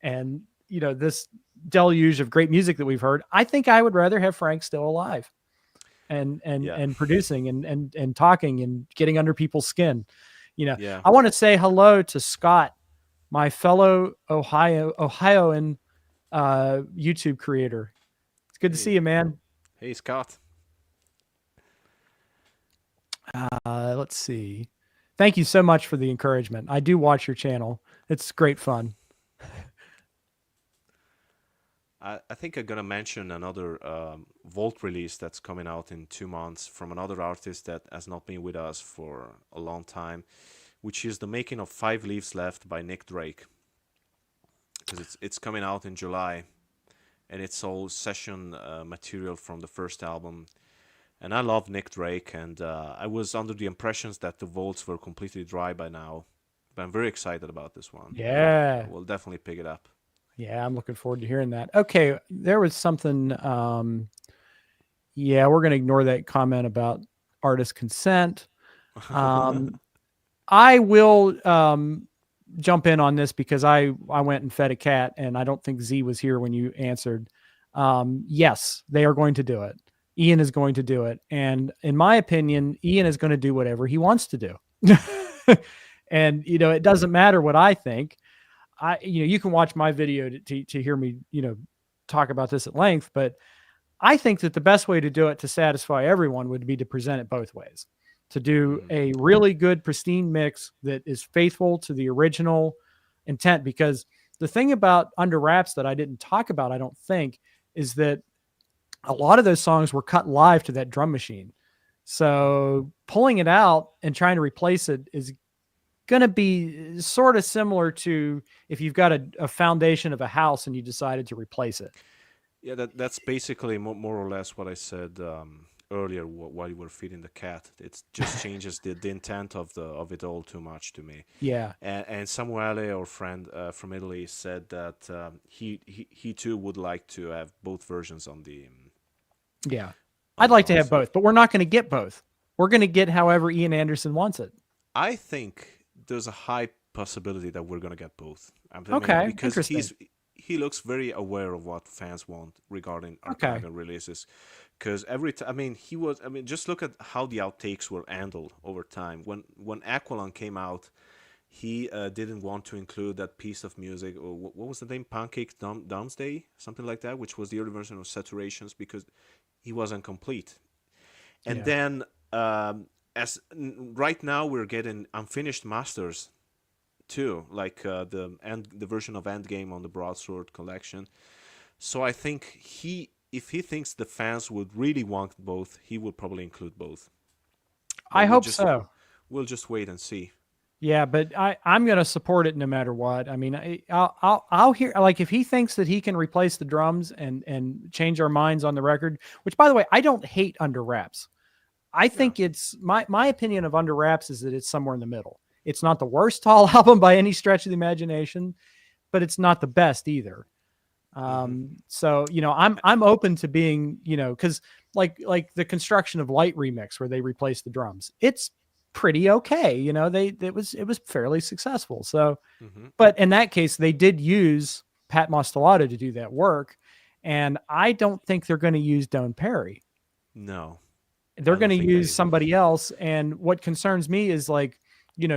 and this deluge of great music that we've heard, I think I would rather have Frank still alive and and Yeah, and producing and talking and getting under people's skin. yeah. I want to say hello to Scott, my fellow Ohioan YouTube creator. It's good to see Hey, you, man. hey, Scott. Let's see. Thank you so much for the encouragement. I do watch your channel. It's great fun. I think I'm gonna mention another Vault release that's coming out in 2 months from another artist that has not been with us for a long time, which is the making of Five Leaves Left by Nick Drake. Because it's coming out in July, and it's all session material from the first album. And I love Nick Drake, and I was under the impressions that the vaults were completely dry by now. But I'm very excited about this one. Yeah. We'll definitely pick it up. Yeah, I'm looking forward to hearing that. Okay, there was something yeah, we're going to ignore that comment about artist consent. I will jump in on this because I went and fed a cat, and I don't think Z was here when you answered. Yes, they are going to do it. Ian is going to do it. And in my opinion, Ian is going to do whatever he wants to do. And, it doesn't matter what I think. You can watch my video to hear me, talk about this at length, but I think that the best way to do it to satisfy everyone would be to present it both ways, to do a really good, pristine mix that is faithful to the original intent. Because the thing about Under Wraps that I didn't talk about, I don't think, is that a lot of those songs were cut live to that drum machine. So pulling it out and trying to replace it is going to be sort of similar to if you've got a foundation of a house and you decided to replace it. Yeah, that's basically more or less what I said earlier while you were feeding the cat. It just changes the intent of it all too much to me. Yeah. And Samuele, our friend from Italy, said that he too would like to have both versions on the. Yeah, I'd like to have both, but we're not going to get both. We're going to get however Ian Anderson wants it. I think there's a high possibility that we're going to get both. Okay, because he looks very aware of what fans want regarding archival releases. Because every time, just look at how the outtakes were handled over time. When Aqualung came out, he didn't want to include that piece of music, or what was the name, Pancake Downsday, something like that, which was the early version of Saturations, because he wasn't complete. And then, right now we're getting unfinished masters too, like the version of Endgame on the Broadsword collection. So I think if he thinks the fans would really want both, he would probably include both. I hope so. We'll just wait and see. Yeah, but I'm going to support it no matter what. I mean, I'll hear, like, if he thinks that he can replace the drums and change our minds on the record, which, by the way, I don't hate Under Wraps. I think it's my opinion of Under Wraps is that it's somewhere in the middle. It's not the worst Tall album by any stretch of the imagination, but it's not the best either. So, I'm open to being, cause like the Construction of Light remix where they replaced the drums, it's pretty okay. It was fairly successful. So, but in that case, they did use Pat Mostolato to do that work. And I don't think they're going to use Doan Perry. No, they're going to use somebody else. And what concerns me is, like,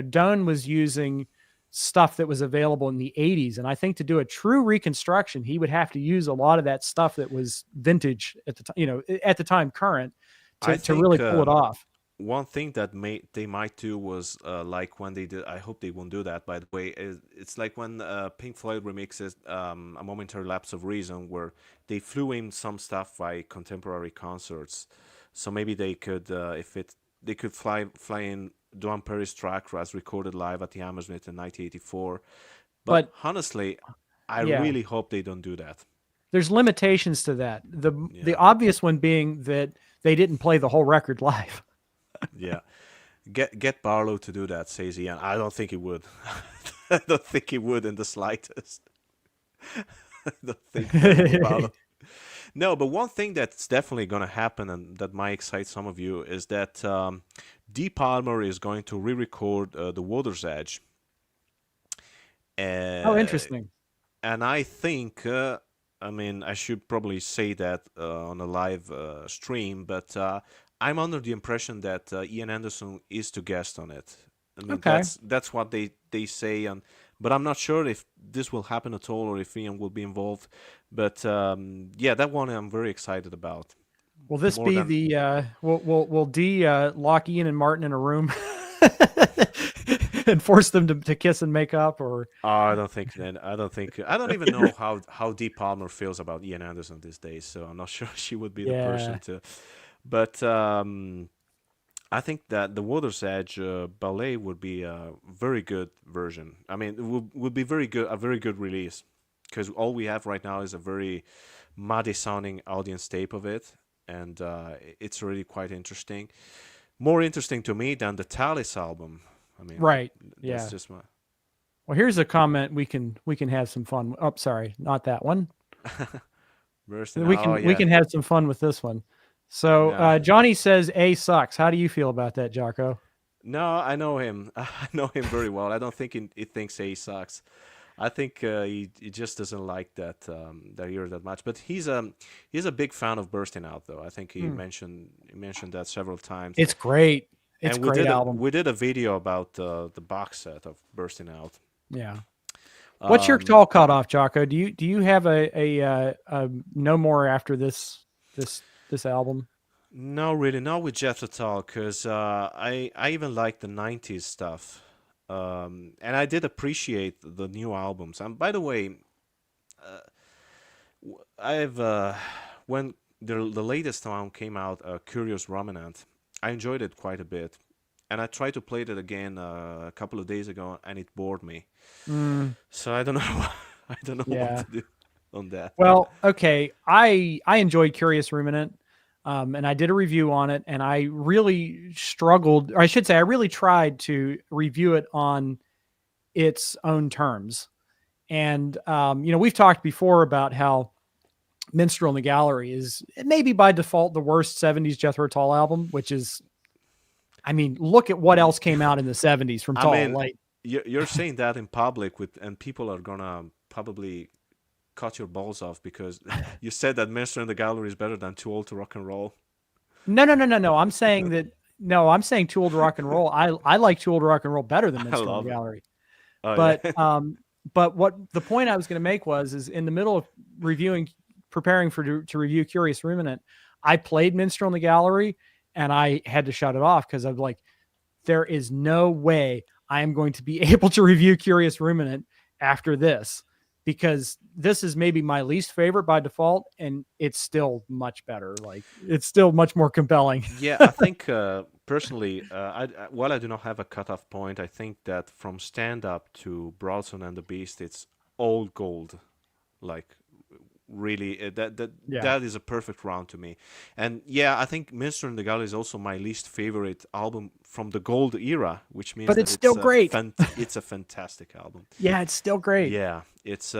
Doan was using stuff that was available in the 80s. And I think to do a true reconstruction, he would have to use a lot of that stuff that was vintage at the time, at the time current to really pull it off. one thing that they might do was like when they did. I hope they won't do that. By the way, it's like when Pink Floyd remixes "A Momentary Lapse of Reason," where they flew in some stuff by contemporary concerts. So maybe they could, if it, they could fly in Duane Perry's track as recorded live at the Hammersmith in 1984. But But honestly, I yeah, really hope they don't do that. there's limitations to that. The Yeah, obvious one being that they didn't play the whole record live. yeah. Get Barlow to do that, says Ian. I don't think he would. I don't think he would in the slightest. I don't think Barlow. No, but one thing that's definitely going to happen and that might excite some of you is that D. Palmer is going to re-record The Water's Edge. Oh, Uh, interesting. and I think, I mean, I should probably say that on a live stream, but I'm under the impression that Ian Anderson is to guest on it. I mean, Okay. that's what they say, and but I'm not sure if this will happen at all or if Ian will be involved. But yeah, that one I'm very excited about. Will this More be than the will D lock Ian and Martin in a room and force them to kiss and make up, or I don't think then I don't think I don't even know how Dee Palmer feels about Ian Anderson these days, so I'm not sure she would be the person yeah. to. But I think that the Water's Edge ballet would be a very good version. I mean, it would be very good, a very good release, because all we have right now is a very muddy sounding audience tape of it, and it's really quite interesting. More interesting to me than the Talis album. I mean, Right. that's Yeah. just my. Well, here's a comment we can have some fun. Oh, sorry, not that one. Bursting We out. Oh can yeah. have some fun with this one. So No. Johnny says A sucks. How do you feel about that, Jaco? No, I know him. I know him very well. I don't think he thinks he sucks. I think he just doesn't like that year that much. But he's a big fan of Bursting Out, though. I think Hmm. he mentioned that several times. It's great. It's And a great album. we did a video about the box set of Bursting Out. Yeah. What's your Um, tall cutoff, Jaco? Do you have a no more after this album? no, really, not with Jeff at all, because I even like the '90s stuff. And I did appreciate the new albums. And by the way, I've when the latest one came out, Curious Ruminant, I enjoyed it quite a bit, and I tried to play it again a couple of days ago, and it bored me. Mm, So I don't know, I don't know what yeah. to do on that. Well, okay. I enjoyed Curious Ruminant, and I did a review on it, and I really struggled, or I should say, I really tried to review it on its own terms. And we've talked before about how Minstrel in the Gallery is maybe by default the worst '70s Jethro Tull album, which is, I mean, look at what else came out in the '70s from I Tull. mean, Like, you're saying that in public and people are gonna probably cut your balls off because you said that Minister in the Gallery is better than Too Old to Rock and Roll. no. I'm saying that no, I'm saying Too Old to Rock and Roll. I like Too Old to Rock and Roll better than I Minstrel in love the it. Gallery. Oh yeah. But what the point I was going to make is in the middle of preparing to review Curious Ruminant, I played Minstrel in the Gallery and I had to shut it off because I'm like, there is no way I am going to be able to review Curious Ruminant after this, because this is maybe my least favorite by default, and it's still much better. Like, it's still much more compelling. Yeah, I think personally, while I do not have a cutoff point, I think that from Stand Up to Broadson and the Beast, it's all gold. Like really, Yeah. that is a perfect round to me. And yeah, I think Minster in the Gallery is also my least favorite album from the gold era, which means But that it's still great. it's a fantastic album. Yeah, it's still great. Yeah, it's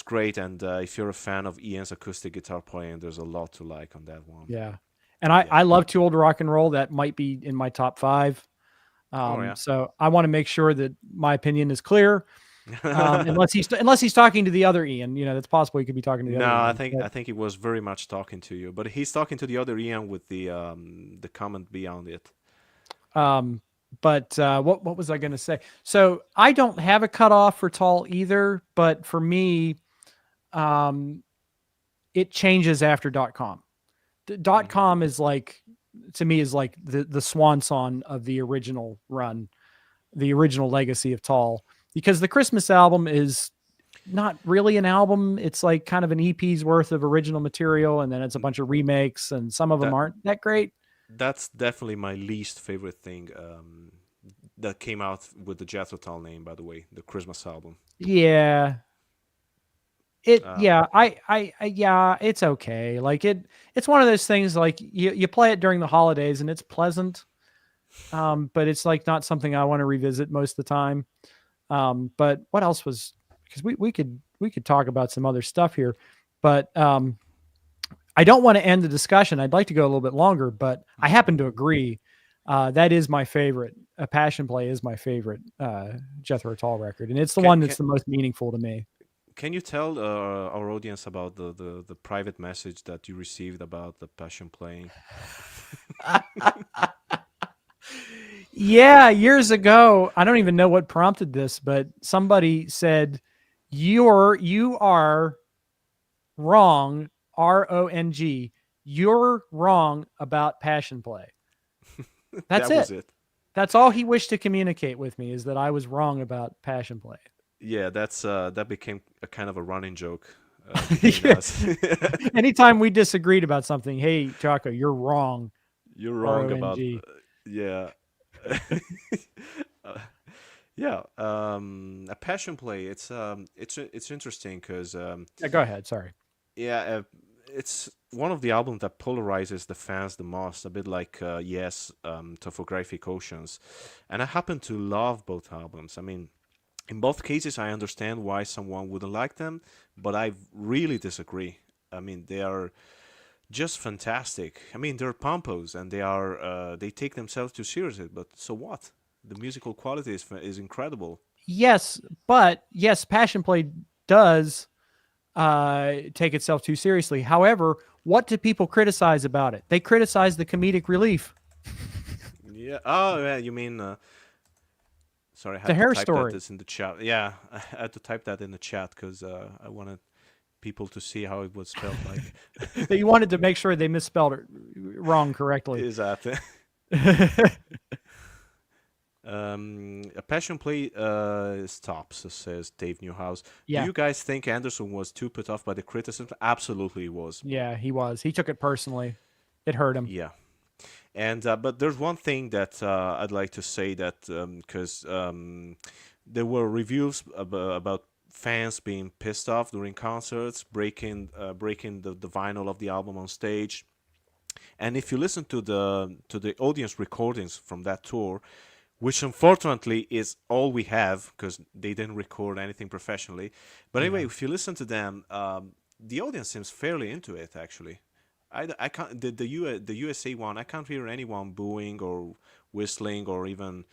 great, and if you're a fan of Ian's acoustic guitar playing, there's a lot to like on that one. Yeah. And I Yeah. love Too Old to Rock and Roll. That might be in my top 5. Oh yeah. So I want to make sure that my opinion is clear. Unless he's talking to the other Ian, that's possible. He could be talking to the No, other I Ian. think I think he was very much talking to you, but he's talking to the other Ian with the comment beyond it. But what was I going to say? So I don't have a cutoff for Tull either, but for me, it changes after .com. Mhm. .com is like to me is like the swan song of the original run, the original legacy of Tall, because the Christmas album is not really an album. It's like kind of an EP's worth of original material, and then it's a bunch of remakes, and some of them That aren't that great. that's definitely my least favorite thing that came out with the Jethro Tull name, by the way, the Christmas album. Yeah, Um, yeah, yeah, it's okay. Like it's one of those things. Like you play it during the holidays, and it's pleasant. But it's like not something I want to revisit most of the time. But what else was, because we could talk about some other stuff here, but I don't want to end the discussion. I'd like to go a little bit longer, but I mhm. happen to agree. That is my favorite. A Passion Play is my favorite Jethro Tull record, and it's the Can, one can that's the most meaningful to me. can you tell our audience about the private message that you received about the passion playing? Yeah, years ago, I don't even know what prompted this, but somebody said, You are wrong, RONG. You're wrong about Passion Play." That's That was it. it. That's all he wished to communicate with me, is that I was wrong about Passion Play. Yeah, that became a kind of a running joke between Yeah. us. Anytime we disagreed about something, "Hey, Jaco, you're wrong, You're wrong about RONG." yeah. Uh, yeah, a passion play. It's interesting because Yeah, go ahead. Sorry. yeah, it's one of the albums that polarizes the fans the most. A bit like Yes, Topographic Oceans, and I happen to love both albums. I mean, in both cases, I understand why someone wouldn't like them, but I really disagree. I mean, they are just fantastic. I mean, they're pompos and they take themselves too seriously. But so what? The musical quality is incredible. Yes, but yes, Passion Play does take itself too seriously. However, what do people criticize about it? They criticize the comedic relief, Yeah. Oh, yeah. You mean? Sorry, I the had to hair type that story. this in the chat. Yeah, I had to type that in the chat because I wanted people to see how it was spelled. Like, That you wanted to make sure they misspelled it wrong correctly. is that? A passion play stops, says Dave Newhouse. Do Yeah, you guys think Anderson was too put off by the criticism? Absolutely, he was. yeah, he was. He took it personally. It hurt him. Yeah. And but there's one thing that I'd like to say that because there were reviews about fans being pissed off during concerts, breaking the vinyl of the album on stage. And if you listen to the audience recordings from that tour, which unfortunately is all we have because they didn't record anything professionally. But anyway, Yeah. if you listen to them, the audience seems fairly into it actually. I can't the USA one. I can't hear anyone booing or whistling or even,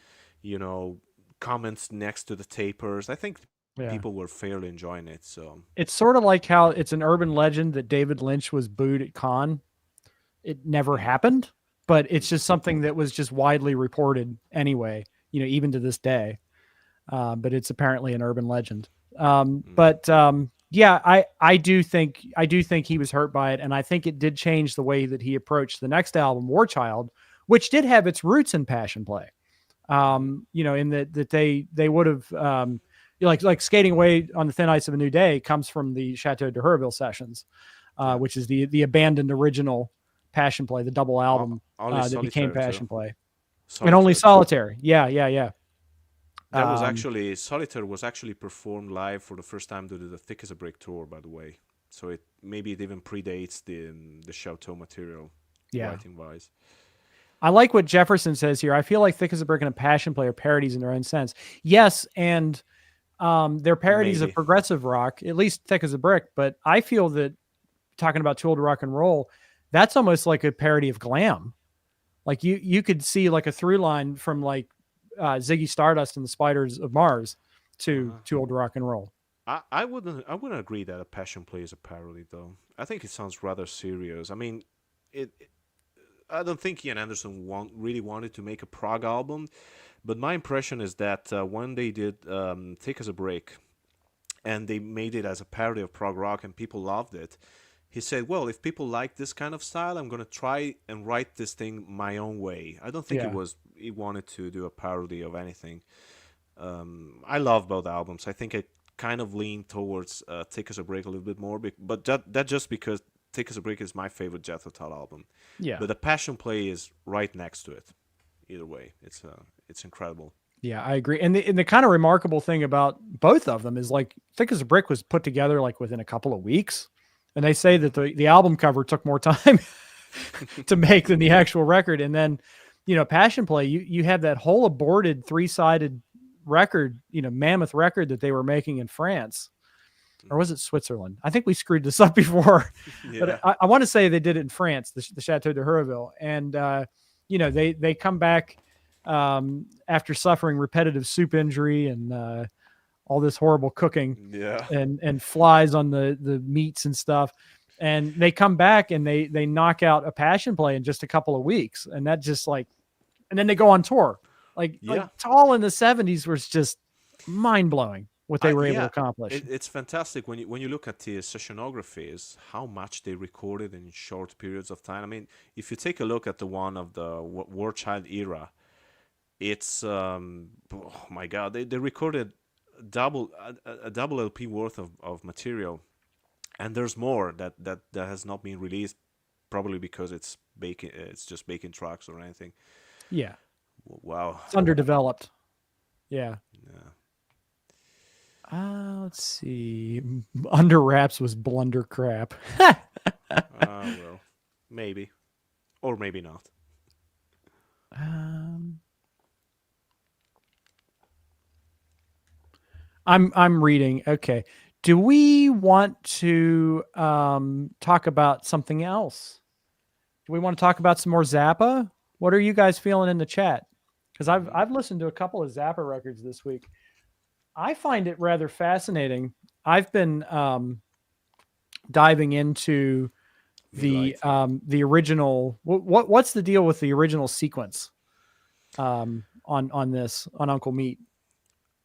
you know, comments next to the tapers. I think Yeah. people were fairly enjoying it. So It's sort of like how it's an urban legend that David Lynch was booed at Cannes. It never mm, happened, but it's mm, just something that was just widely reported anyway, even to this day. But it's apparently an urban legend. mm, But yeah, I do think he was hurt by it, and I think it did change the way that he approached the next album, War Child, which did have its roots in Passion Play. mhm, In that they would have like Skating Away on the Thin Ice of a New Day comes from the Chateau de Herville sessions, yeah. which is the abandoned original Passion Play, the double album Only that became solitaire too. Passion Play, and only Solitaire too. Solitaire. Yeah, yeah, yeah. That was Um, actually Solitaire was actually performed live for the first time due to the Thick as a Brick tour, by the way. So it even predates the Chateau material, yeah. writing wise. I like what Jefferson says here. I feel like Thick as a Brick and a Passion Play are parodies in their own sense. Yes, and they're parodies of Maybe. progressive rock, at least Thick as a Brick. But I feel that talking about Too Old to Rock and Roll, that's almost like a parody of glam. Like you could see like a through line from like Ziggy Stardust and the Spiders of Mars to Uh-huh. Too Old to Rock and Roll. I wouldn't agree that a Passion Play is a parody though. I think it sounds rather serious. I mean, I don't think Ian Anderson really wanted to make a prog album, but my impression is that when they did Take as a Break and they made it as a parody of prog rock and people loved it, he said, "Well, if people like this kind of style, I'm gonna try and write this thing my own way." I don't think Yeah. he wanted to do a parody of anything. I love both albums. I think I kind of lean towards "Take Us a Break" a little bit more, but that just because "Take Us a Break" is my favorite Jethro Tull album. Yeah. But the Passion Play is right next to it. Either way, it's incredible. Yeah, I agree. And the kind of remarkable thing about both of them is like Thick as a Brick was put together like within a couple of weeks. And they say that Hmm. the album cover took more time to make than the actual record. And then, Passion Play, you have that whole aborted three-sided record, mammoth record that they were making in France. Or was Hmm. it Switzerland? I think we screwed this up before, but Yeah. I want to say they did it in France, the Chateau de Hurville. And, they come back after suffering repetitive soup injury and all this horrible cooking Yeah. and flies on the meats and stuff. And they come back and they knock out a Passion Play in just a couple of weeks. And that just like, and then they go on tour. Like Yeah. Tall in the 70s was just mind blowing what they were able to Yeah. accomplish. It's fantastic when you look at the sessionographies, how much they recorded in short periods of time. I mean, if you take a look at the one of the War Child era, it's oh my God, they recorded a double LP worth of material, and there's more that has not been released, probably because it's just bacon tracks or anything. Yeah. Wow. It's underdeveloped. Yeah. Yeah. Let's see. Under Wraps was Blunder Crap. Well, maybe or maybe not. um, I'm reading. Okay. Do we want to talk about something else? Do we want to talk about some more Zappa? What are you guys feeling in the chat? Because Hmm. I've listened to a couple of Zappa records this week. I find it rather fascinating. I've been diving into Midlight. the original. What's the deal with the original sequence on Uncle Meat?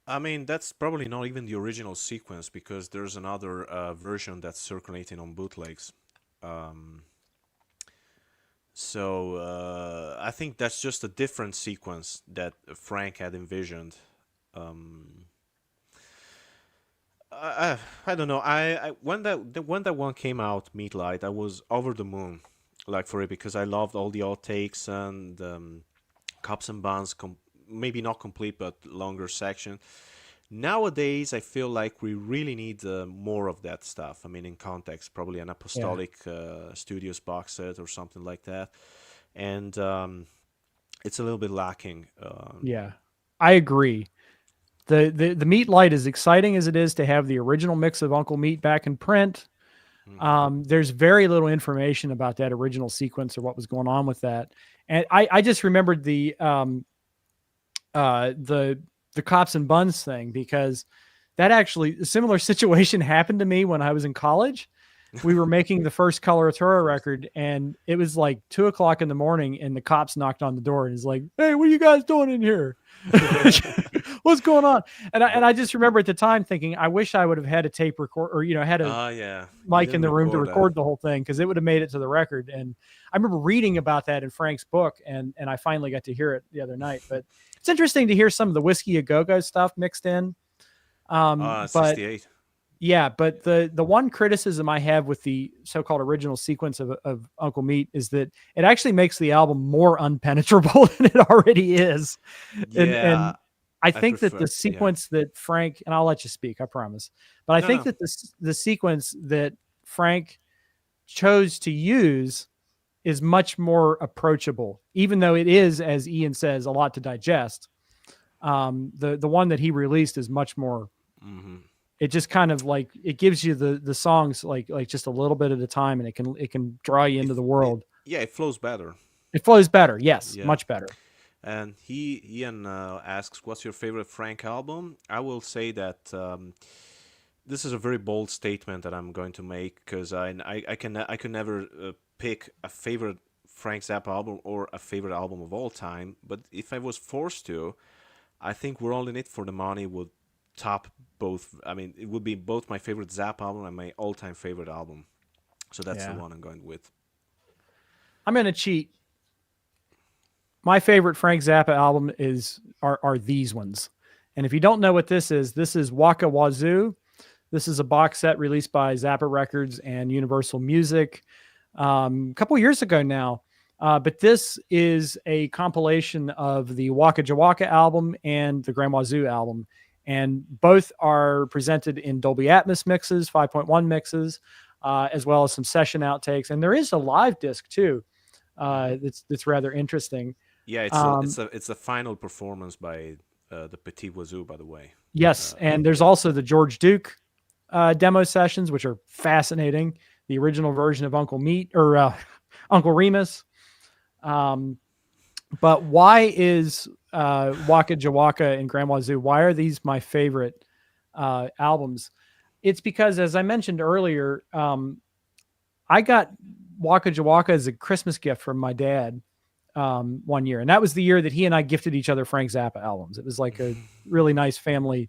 I mean, that's probably not even the original sequence because there's another version that's circulating on bootlegs. Um, I think that's just a different sequence that Frank had envisioned. Um, I don't know. When that one came out, Meatlight, I was over the moon, like for it because I loved all the outtakes and cups and buns. Maybe not complete, but longer section. Nowadays, I feel like we really need more of that stuff. I mean, in context, probably an Yeah, Apostolic Studios box set or something like that. And it's a little bit lacking. yeah, I agree. The Meat Light, as exciting as it is to have the original mix of Uncle Meat back in print, Mhm. there's very little information about that original sequence or what was going on with that. And I just remembered uh, the the cops and buns thing because that actually a similar situation happened to me when I was in college. We were making the first Coloratura First. record, and it was like 2 o'clock in the morning, and the cops knocked on the door and is like, "Hey, what are you guys doing in here? What's going on?" And I just remember at the time thinking, I wish I would have had a tape record or had a Yeah, you mic in didn't the room to record that. record the whole thing because it would have made it to the record. And I remember reading about that in Frank's book, and I finally got to hear it the other night. But it's interesting to hear some of the Whiskey a Go Go stuff mixed in. But 68. yeah, but the one criticism I have with the so-called original sequence of Uncle Meat is that it actually makes the album more unpenetrable than it already is. And Yeah, I I think that prefer. the Yeah. sequence that Frank, and I'll let you speak, I promise. But I No, think no. that the sequence that Frank chose to use is much more approachable, even though it is, as Ian says, a lot to digest. The one that he released is much more. Hmm. It just kind of like it gives you the songs like just a little bit at a time, and it can draw you into the world. Yeah, it flows better. It flows better, yes, Yeah. much better. And Ian asks, "What's your favorite Frank album?" I will say that this is a very bold statement that I'm going to make because I can never pick a favorite Frank Zappa album or a favorite album of all time. But if I was forced to, I think "We're All in It for the Money" would top both. I mean, it would be both my favorite Zappa album and my all-time favorite album. So that's the Yeah. one I'm going with. I'm going to cheat. My favorite Frank Zappa album are these ones. And if you don't know what this is Waka Wazoo. This is a box set released by Zappa Records and Universal Music a couple years ago now. But this is a compilation of the Waka Jawaka album and the Grand Wazoo album. And both are presented in Dolby Atmos mixes, 5.1 mixes, as well as some session outtakes. And there is a live disc too. Hmm. That's rather interesting. Yeah, Um, it's a final performance by the Petit Wazoo, by the way. yes, Uh, and there's also the George Duke demo sessions, which are fascinating. The original version of Uncle Meat or Uncle Remus. Um, but why is Waka Jawaka and Grand Wazoo? Why are these my favorite albums? It's because, as I mentioned earlier, I got Waka Jawaka as a Christmas gift from my dad one year, and that was the year that he and I gifted each other Frank Zappa albums. It was like a really nice family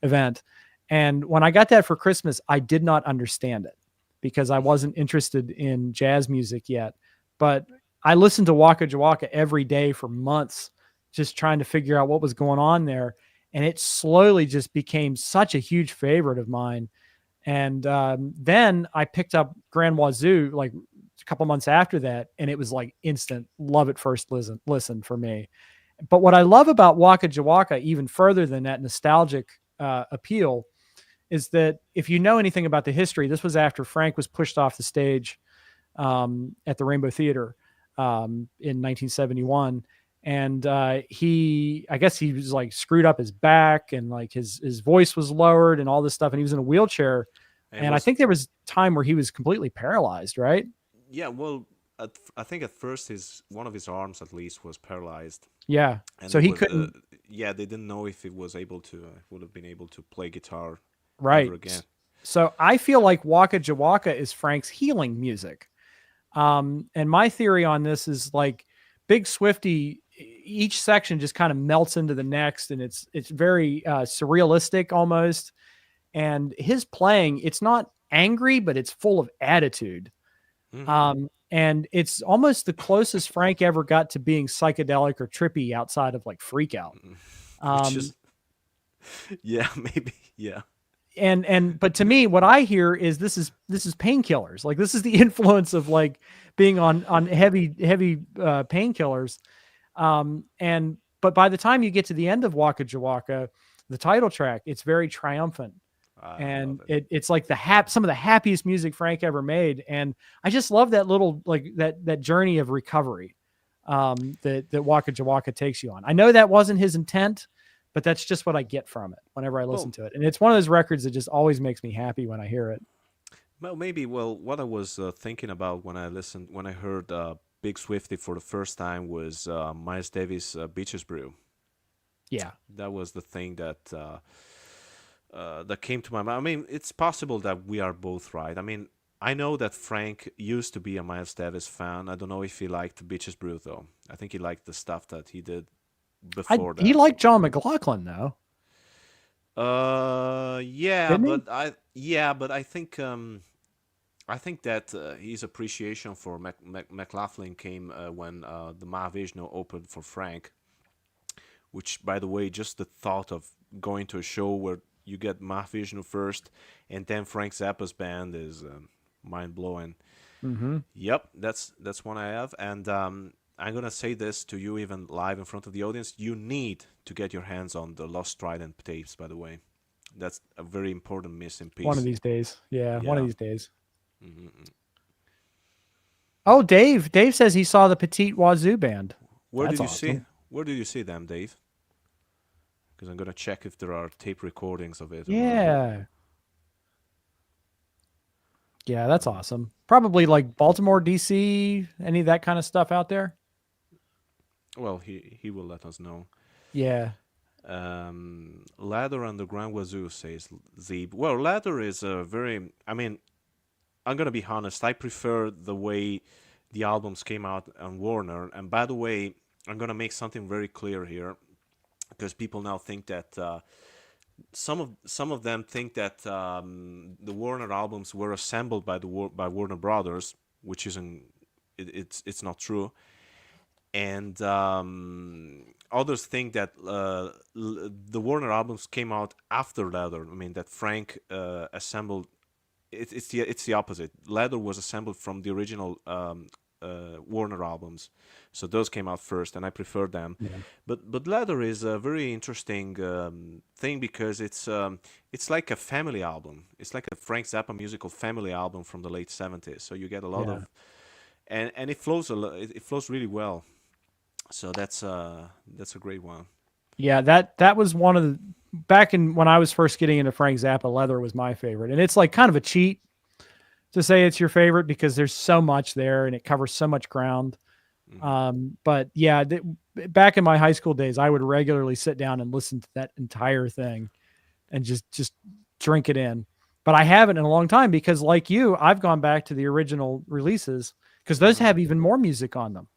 event. And when I got that for Christmas, I did not understand it because I wasn't interested in jazz music yet. But I listened to Waka Jawaka every day for months, just trying to figure out what was going on there. And it slowly just became such a huge favorite of mine. And then I picked up Grand Wazoo like a couple months after that, and it was like instant love at first listen for me. But what I love about Waka Jawaka, even further than that nostalgic appeal, is that if you know anything about the history, this was after Frank was pushed off the stage at the Rainbow Theater in 1971. And I guess he was like screwed up his back and like his voice was lowered and all this stuff. And he was in a wheelchair. and it And I was think there was time where he was completely paralyzed, right? Yeah, well, I think at first his one of his arms at least was paralyzed, Yeah. and So it he was couldn't, yeah, they didn't know if it was able to would have been able to play guitar ever right. again. So I feel like Waka Jawaka is Frank's healing music. And my theory on this is like Big Swifty, each section just kind of melts into the next, and it's very surrealistic almost. And his playing, it's not angry, but it's full of attitude. Hmm. And it's almost the closest Frank ever got to being psychedelic or trippy outside of like Freak Out. Which Um, is yeah, maybe yeah. and but to me what I hear is this is painkillers, like this is the influence of like being on heavy painkillers, and but by the time you get to the end of Waka Jawaka, the title track, it's very triumphant, I and love it. it's like some of the happiest music Frank ever made, and I just love that little like that journey of recovery that Waka Jawaka takes you on. I know that wasn't his intent, but that's just what I get from it whenever I listen Well, to it. And it's one of those records that just always makes me happy when I hear it. maybe. Well, what I was thinking about when I heard Big Swifty for the first time was Miles Davis' Beaches Brew. Yeah. That was the thing that came to my mind. I mean, it's possible that we are both right. I mean, I know that Frank used to be a Miles Davis fan. I don't know if he liked Beaches Brew though. I think he liked the stuff that he did before He that. liked John McLaughlin though, Yeah, didn't he? but I think that his appreciation for McLaughlin came when the Mahavishnu opened for Frank. Which, by the way, just the thought of going to a show where you get Mahavishnu first and then Frank Zappa's band is mind blowing. Mm-hmm. Yep, that's one I have, and I'm gonna say this to you even live in front of the audience. You need to get your hands on the Lost Trident tapes. By the way, that's a very important missing One of piece. these days. Yeah, one of Yeah. these days. Hmm. Oh, Dave says he saw the Petite Wazoo band. Where That's did you see? awesome. Where did you see them, Dave? Because I'm gonna check if there are tape recordings of it or not. Yeah. Yeah, that's Uh, awesome. Probably like Baltimore, DC, any of that kind of stuff out there. well, he will let us know. Yeah. Ladder Underground Wazoo says Zeeb. Well, Ladder is a very. I mean, I'm gonna be honest. I prefer the way the albums came out on Warner. And by the way, I'm gonna make something very clear here because people now think that some of them think that the Warner albums were assembled by by Warner Brothers, which isn't it's not true. And others think that the Warner albums came out after Leather. I mean that Frank assembled. It's the opposite. Leather was assembled from the original Warner albums, so those came out first, and I prefer them. Yeah. But Leather is a very interesting thing because it's like a family album. It's like a Frank Zappa musical family album from the late '70s. So you get a lot Yeah. of and it flows it flows really well. So that's a great one. Yeah, that was one of the back in when I was first getting into Frank Zappa, Leather was my favorite. And it's like kind of a cheat to say it's your favorite because there's so much there and it covers so much ground. Hmm. But yeah, back in my high school days, I would regularly sit down and listen to that entire thing and just drink it in. But I haven't in a long time because, like you, I've gone back to the original releases because those Hmm. have even more music on them.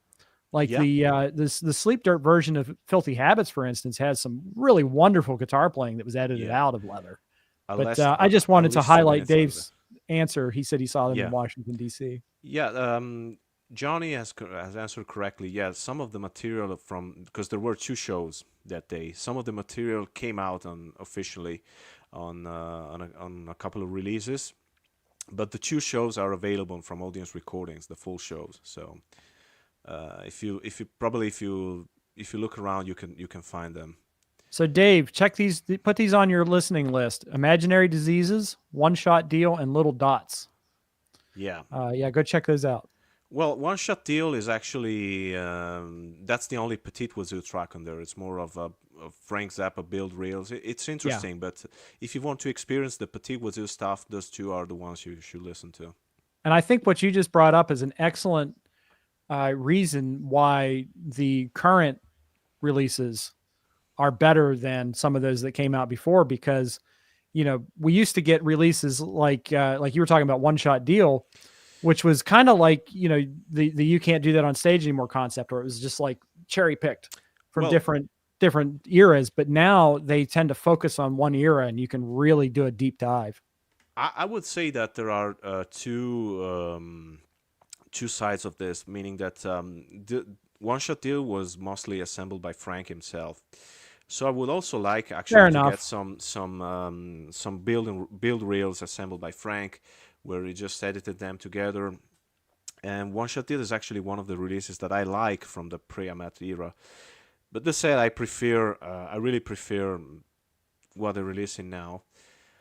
Like Yeah, the Sleep Dirt version of Filthy Habits, for instance, has some really wonderful guitar playing that was edited yeah. out of Leather. But I just At wanted to least 2 minutes highlight out of it. Dave's answer. He said he saw them in Yeah, Washington D.C. yeah. Johnny has answered correctly. Yeah, some of the material from because there were two shows that day. Some of the material came out on officially on a couple of releases, but the two shows are available from audience recordings, the full shows. So if you look around, you can find them. So Dave, check these. Put these on your listening list: Imaginary Diseases, One Shot Deal, and Little Dots. Yeah. Yeah, go check those out. Well, One Shot Deal is actually that's the only Petit Wazoo track on there. It's more of a Frank Zappa build reels. It's Yeah. interesting, but if you want to experience the Petit Wazoo stuff, those two are the ones you should listen to. And I think what you just brought up is an excellent reason why the current releases are better than some of those that came out before because we used to get releases like you were talking about One Shot Deal, which was kind of like the you can't do that on stage anymore concept, or it was just like cherry picked from Well, different eras. But now they tend to focus on one era, and you can really do a deep dive. I would say that there are two sides of this, meaning that the One Shot Deal was mostly assembled by Frank himself. So I would also like Fair actually to get enough. some build reels assembled by Frank, where he just edited them together. And One Shot Deal is actually one of the releases that I like from the pre-Amat era. But this said, I really prefer what they're releasing now.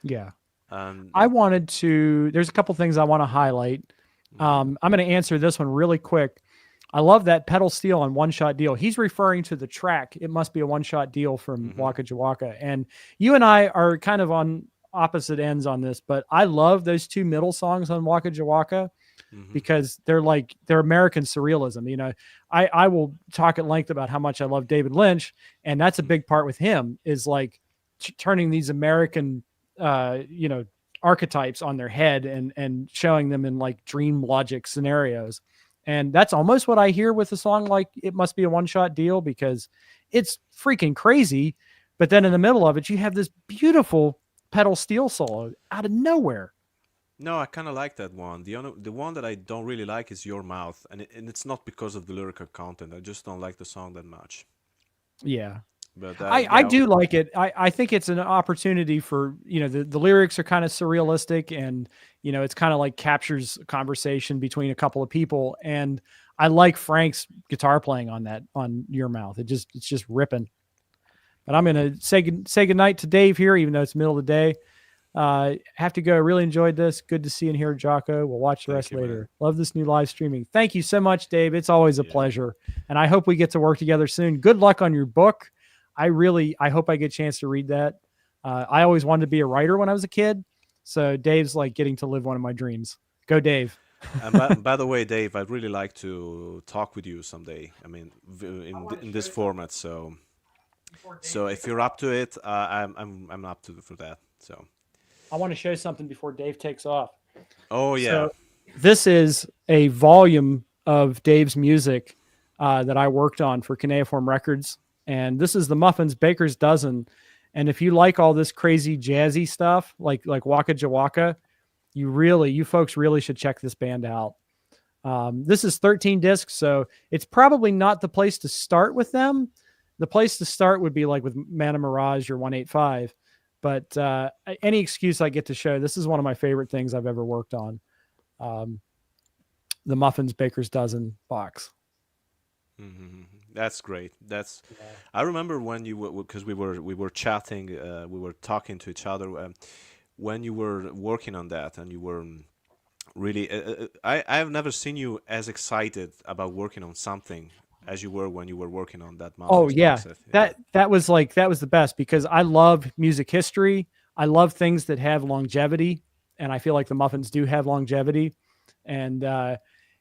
Yeah. And I wanted to. There's a couple things I want to highlight. mhm, I'm going to answer this one really quick. I love that pedal steel on One Shot Deal. He's referring to the track. It must be a One Shot Deal from mhm, Waka Jawaka. And you and I are kind of on opposite ends on this, but I love those two middle songs on Waka Jawaka mhm, because they're American surrealism. I will talk at length about how much I love David Lynch, and that's a mhm, big part with him is like turning these American, uh, you know, archetypes on their head and showing them in like dream logic scenarios. And that's almost what I hear with a song like It Must Be a One Shot Deal because it's freaking crazy. But then in the middle of it, you have this beautiful pedal steel solo out of nowhere. No, I kind of like that one. The one that I don't really like is Your Mouth, and it's not because of the lyrical content. I just don't like the song that much. Yeah. But I yeah, do like it. I think it's an opportunity for, the lyrics are kind of surrealistic and, it's kind of like captures a conversation between a couple of people. And I like Frank's guitar playing on that, on Your Mouth. It's just ripping. But I'm going to say goodnight to Dave here, even though it's middle of the day. Have to go. Really enjoyed this. Good to see you in here, Jaco. We'll watch the thank rest you, man. later. Love this new live streaming. Thank you so much, Dave. It's always a Yeah, pleasure. And I hope we get to work together soon. Good luck on your book. I hope I get a chance to read that. I always wanted to be a writer when I was a kid. So Dave's like getting to live one of my dreams. Go, Dave. and by the way, Dave, I'd really like to talk with you someday. I mean, in this format. So if you're up to it, I'm up to for that. So I want to show something before Dave takes off. oh yeah. So this is a volume of Dave's music that I worked on for Cuneiform Records. And this is the Muffins Baker's Dozen. And if you like all this crazy jazzy stuff, like Waka Jawaka, you folks really should check this band out. This is 13 discs, so it's probably not the place to start with them. The place to start would be like with Mana Mirage or 185. But any excuse I get to show, this is one of my favorite things I've ever worked on. The Muffins Baker's Dozen box. Mm-hmm. That's great. I remember when you were, because we were chatting, we were talking to each other when you were working on that, and you were really. I've never seen you as excited about working on something as you were when you were working on that Oh Muffins yeah, box set. that was the best, because I love music history. I love things that have longevity, and I feel like the Muffins do have longevity. And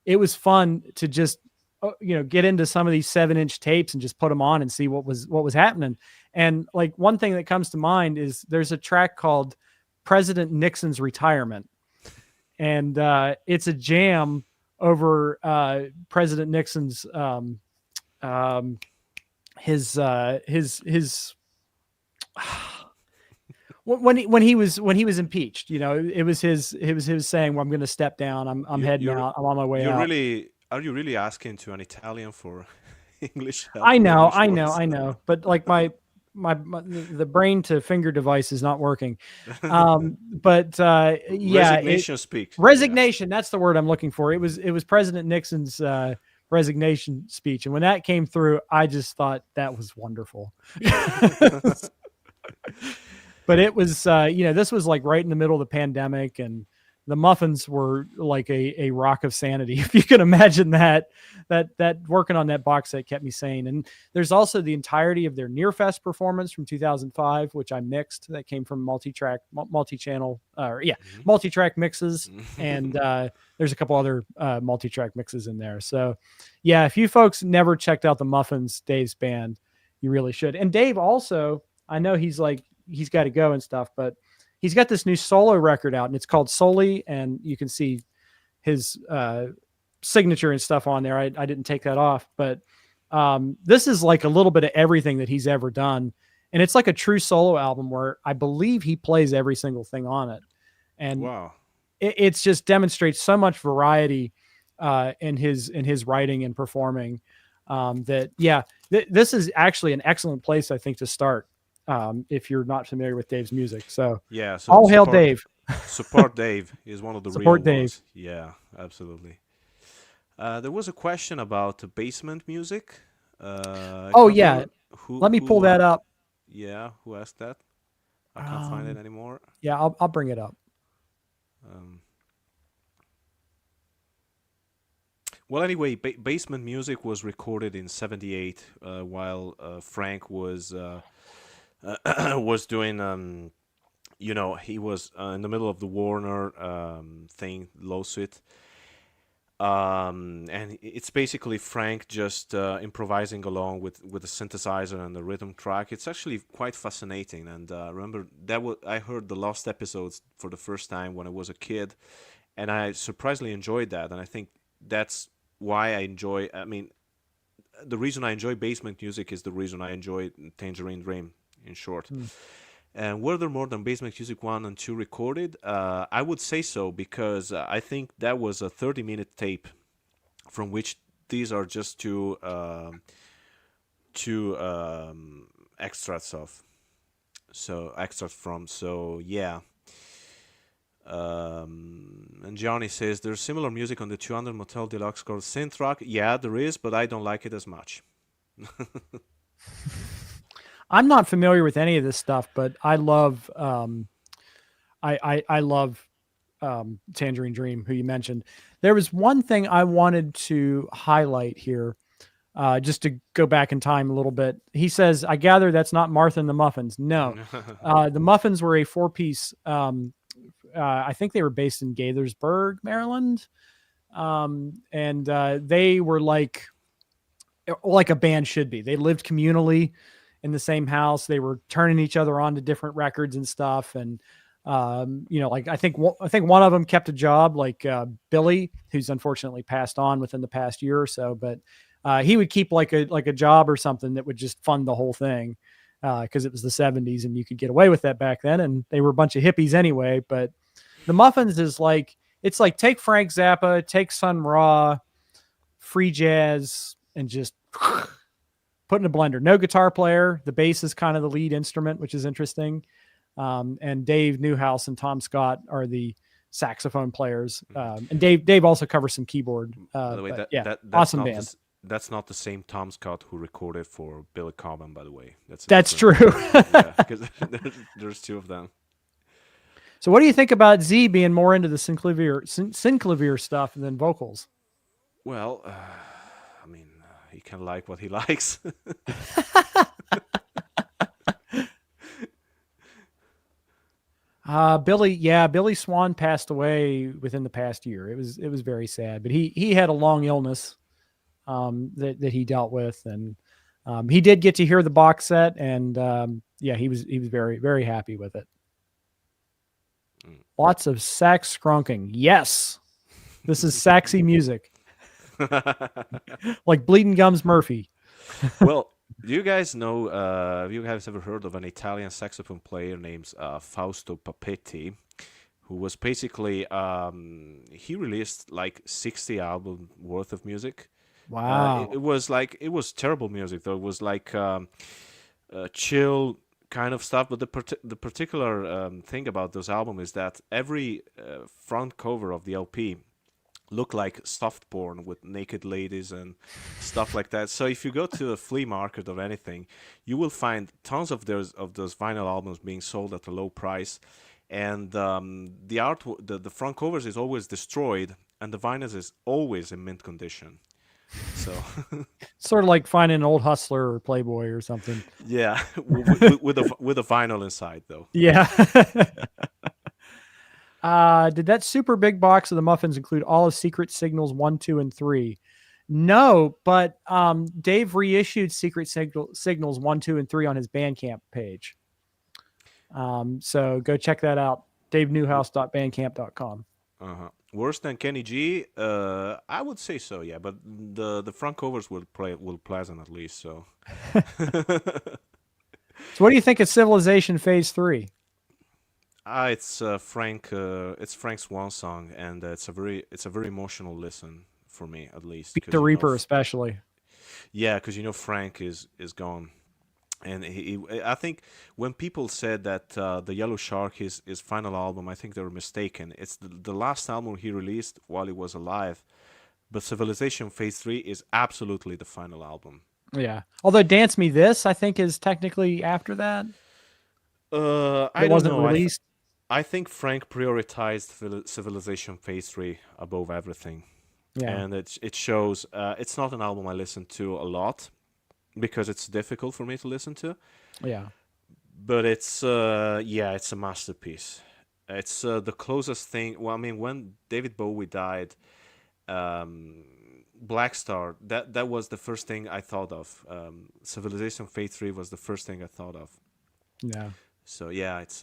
it was fun to just get into some of these 7-inch tapes and just put them on and see what was happening. And like one thing that comes to mind is there's a track called President Nixon's Retirement, and it's a jam over President Nixon's his when he was impeached. It was his saying, well, I'm going to step down, I'm heading out, I'm on my way out. Are you really asking to an Italian for English help? I know, but like my the brain to finger device is not working. But Resignation speak. Resignation, that's the word I'm looking for. It was President Nixon's resignation speech, and when that came through, I just thought that was wonderful. But it was this was like right in the middle of the pandemic, and the Muffins were like a rock of sanity, if you can imagine that working on that box set kept me sane. And there's also the entirety of their Nearfest performance from 2005, which I mixed. That came from multi-track mixes. And there's a couple other multi-track mixes in there. So yeah, if you folks never checked out the Muffins, Dave's band, you really should. And Dave also, I know he's got to go and stuff, but he's got this new solo record out, and it's called Soli, and you can see his signature and stuff on there. I didn't take that off, but this is like a little bit of everything that he's ever done. And it's like a true solo album where I believe he plays every single thing on it. And wow, it's just demonstrates so much variety in his writing and performing this is actually an excellent place, I think, to start. If you're not familiar with Dave's music. So yeah, so all hail Dave. Support Dave is one of the support real Dave. ones. Yeah, absolutely. There was a question about basement music. Let me pull that up. Yeah, who asked that? I can't find it anymore. Yeah, I'll bring it up. Well, anyway, basement music was recorded in '78 while Frank was doing he was in the middle of the Warner thing lawsuit, and it's basically Frank just improvising along with the synthesizer and the rhythm track. It's actually quite fascinating, and remember I heard the Lost episodes for the first time when I was a kid, and I surprisingly enjoyed that, and I think that's why the reason I enjoy basement music is the reason I enjoy Tangerine Dream, in short. And were there more than Basement Music 1 and 2 recorded? I would say so, because I think that was a 30-minute tape from which these are just two extracts of. Extracts from. So yeah. And Johnny says there's similar music on the 200 Motel Deluxe called Synth Rock. Yeah, there is, but I don't like it as much. I'm not familiar with any of this stuff, but I love I love Tangerine Dream, who you mentioned. There was one thing I wanted to highlight here, just to go back in time a little bit. He says, I gather that's not Martha and the Muffins. No, the Muffins were a 4-piece. I think they were based in Gaithersburg, Maryland. And they were like a band should be. They lived communally in the same house. They were turning each other on to different records and stuff. And, I think one of them kept a job, like Billy, who's unfortunately passed on within the past year or so, but he would keep like a job or something that would just fund the whole thing. because it was the 70s and you could get away with that back then. And they were a bunch of hippies anyway. But the Muffins is like, it's like take Frank Zappa, take Sun Ra, free jazz, and just put in a blender. No guitar player. The bass is kind of the lead instrument, which is interesting. And Dave Newhouse and Tom Scott are the saxophone players. And Dave also covers some keyboard. By the way, that's awesome not band. That's not the same Tom Scott who recorded for Billy Cobham, by the way. That's true. Yeah, because there's two of them. So what do you think about Z being more into the synclavier stuff than vocals? Well, I mean, he can like what he likes. Billy Swan passed away within the past year. It was very sad, but he had a long illness that he dealt with, and he did get to hear the box set, and he was very, very happy with it. Lots of sax scrunking. Yes, this is saxy music, like Bleeding Gums Murphy. Well, do you guys know? Have you guys ever heard of an Italian saxophone player named Fausto Papetti, who was basically he released like 60 album worth of music. Wow. It was terrible music though. It was like chill kind of stuff. But the particular thing about this album is that every front cover of the LP look like soft porn with naked ladies and stuff like that. So if you go to a flea market or anything, you will find tons of those vinyl albums being sold at a low price, and the front covers is always destroyed, and the vinyls is always in mint condition. So sort of like finding an old Hustler or Playboy or something. Yeah, with a vinyl inside though. Yeah. Did that super big box of the Muffins include all of Secret Signals 1, 2, and 3? No, but Dave reissued Secret Signals 1, 2, and 3 on his Bandcamp page. So go check that out. DaveNewhouse.bandcamp.com. Worse than Kenny G? I would say so, yeah. But the front covers will pleasant at least. So. So what do you think of Civilization Phase 3? It's Frank. It's Frank's Swan song, and it's a very emotional listen for me, at least. Beat the Reaper, especially. Yeah, because Frank is gone, and I think when people said that the Yellow Shark his final album, I think they were mistaken. It's the last album he released while he was alive, but Civilization Phase 3 is absolutely the final album. Yeah, although Dance Me This, I think, is technically after that. It wasn't released. I think Frank prioritized Civilization Phase 3 above everything. Yeah. And it shows. It's not an album I listen to a lot because it's difficult for me to listen to. Yeah. But it's it's a masterpiece. It's the closest thing. Well, I mean, when David Bowie died, Black Star, that was the first thing I thought of. Civilization Phase 3 was the first thing I thought of. Yeah. So yeah, it's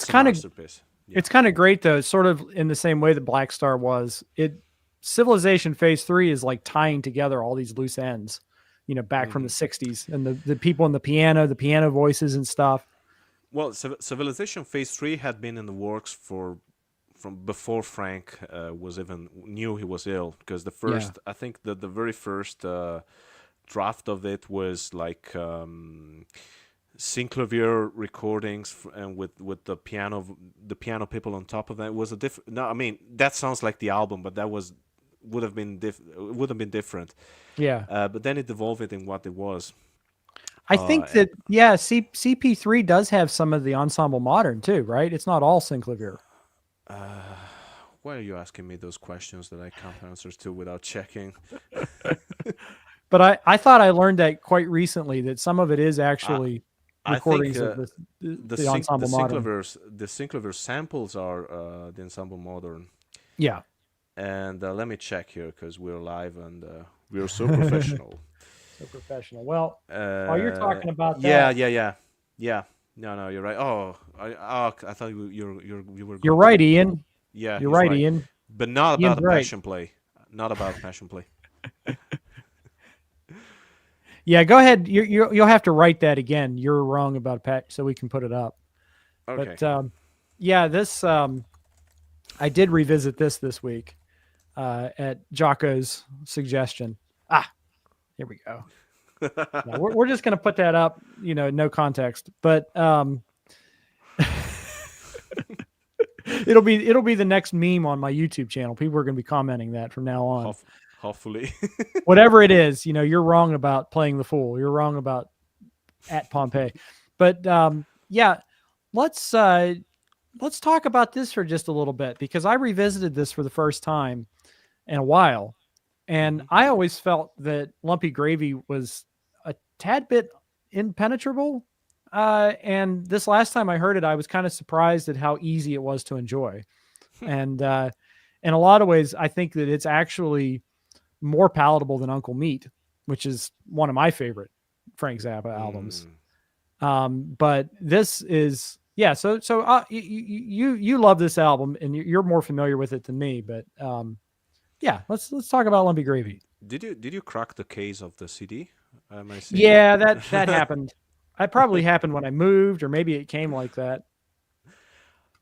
kind of masterpiece. Yeah. It's kind of great though, sort of in the same way that Black Star was. Civilization Phase 3 is like tying together all these loose ends, back from the 60s, and the people in the piano voices and stuff. Well, Civilization Phase 3 had been in the works from before Frank was even knew he was ill, because I think the very first draft of it was like synclavier recordings and with the piano people on top of that. It was a different. No, I mean that sounds like the album, but that would have been different. Yeah. But then it evolved in what it was. I think that CP3 does have some of the ensemble modern too, right? It's not all synclavier. Why are you asking me those questions that I can't answer to without checking? But I thought I learned that quite recently, that some of it is actually recordings of the ensemble modern. The synclavier samples are the ensemble modern. Yeah. And let me check here, because we're live and we're so professional. So professional. Well, while you're talking about that. Yeah. No, you're right. I thought you were. You're right, Ian. Yeah, you're right, Ian. But not about the passion play. Not about passion play. Yeah, go ahead. You'll have to write that again. You're wrong about Pat, so we can put it up. Okay. But yeah, this I did revisit this week at Jaco's suggestion. Ah, here we go. Yeah, we're just gonna put that up. No context, but it'll be the next meme on my YouTube channel. People are gonna be commenting that from now on. Hopefully. Whatever it is, you're wrong about playing the fool. You're wrong about at Pompeii. But yeah, let's talk about this for just a little bit because I revisited this for the first time in a while, and Hmm. I always felt that Lumpy Gravy was a tad bit impenetrable. And this last time I heard it, I was kind of surprised at how easy it was to enjoy. And in a lot of ways, I think that it's actually more palatable than Uncle Meat, which is one of my favorite Frank Zappa albums. Mm. But this is yeah. So you love this album and you're more familiar with it than me. But yeah, let's talk about Lumpy Gravy. Did you crack the case of the CD? Am I seeing? Yeah, that happened. That probably happened when I moved, or maybe it came like that.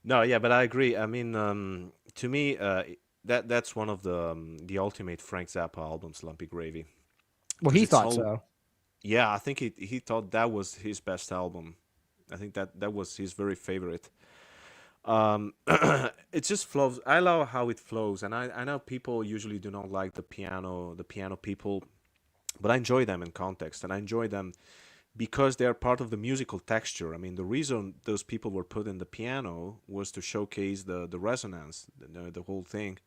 No, yeah, but I agree. I mean, to me, that's one of the ultimate Frank Zappa albums, Lumpy Gravy, Well, because he it's thought all. so. Yeah, I think he thought that was his best album. I think that was his very favorite. Um, it just flows. I love how it flows, and I know people usually do not like the piano people, but I enjoy them in context, and I enjoy them because they are part of the musical texture. I mean, the reason those people were put in the piano was to showcase the resonance, the whole thing,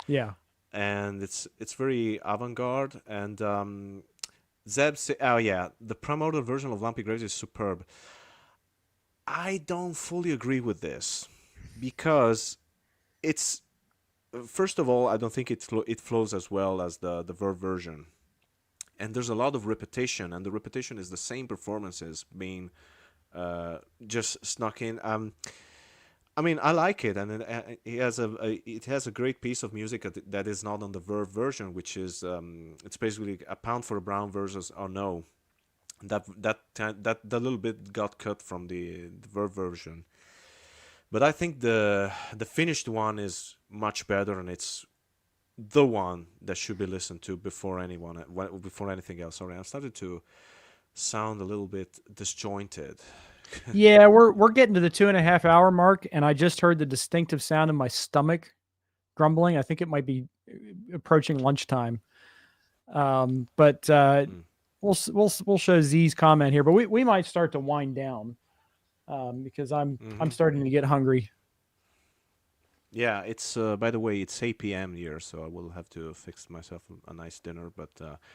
Yeah. and it's very avant-garde. And Zeb say, oh yeah, the promoted version of Lumpy Graves is superb. I don't fully agree with this because it's first of all, I don't think it flows as well as the Verve version, and there's a lot of repetition, and the repetition is the same performances being just snuck in. I mean, I like it, and it has a great piece of music that is not on the Verve version, which is it's basically a pound for a brown versus or no. That little bit got cut from the Verve version, but I think the finished one is much better, and it's the one that should be listened to before anything else. Sorry, I started to sound a little bit disjointed. Yeah, we're getting to the 2.5 hour mark, and I just heard the distinctive sound in my stomach grumbling. I think it might be approaching lunchtime. But Mm. we'll show Z's comment here, but we might start to wind down because I'm Hmm. starting to get hungry. Yeah, it's by the way, it's 8 p.m. here, so I will have to fix myself a nice dinner. But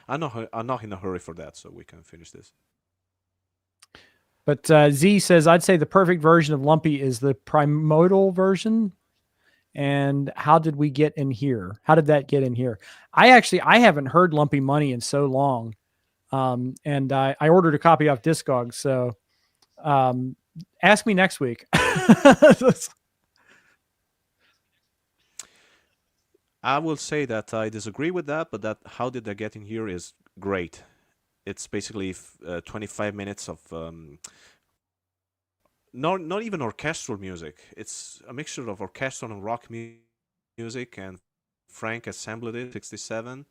I'm not in a hurry for that, so we can finish this. But Z says I'd say the perfect version of Lumpy is the primordial version. And how did we get in here? How did that get in here? I haven't heard Lumpy Money in so long. And I ordered a copy off Discogs. So ask me next week. I will say that I disagree with that, but that how did they get in here is great. It's basically 25 minutes of not even orchestral music. It's a mixture of orchestral and rock music, and Frank assembled it 67.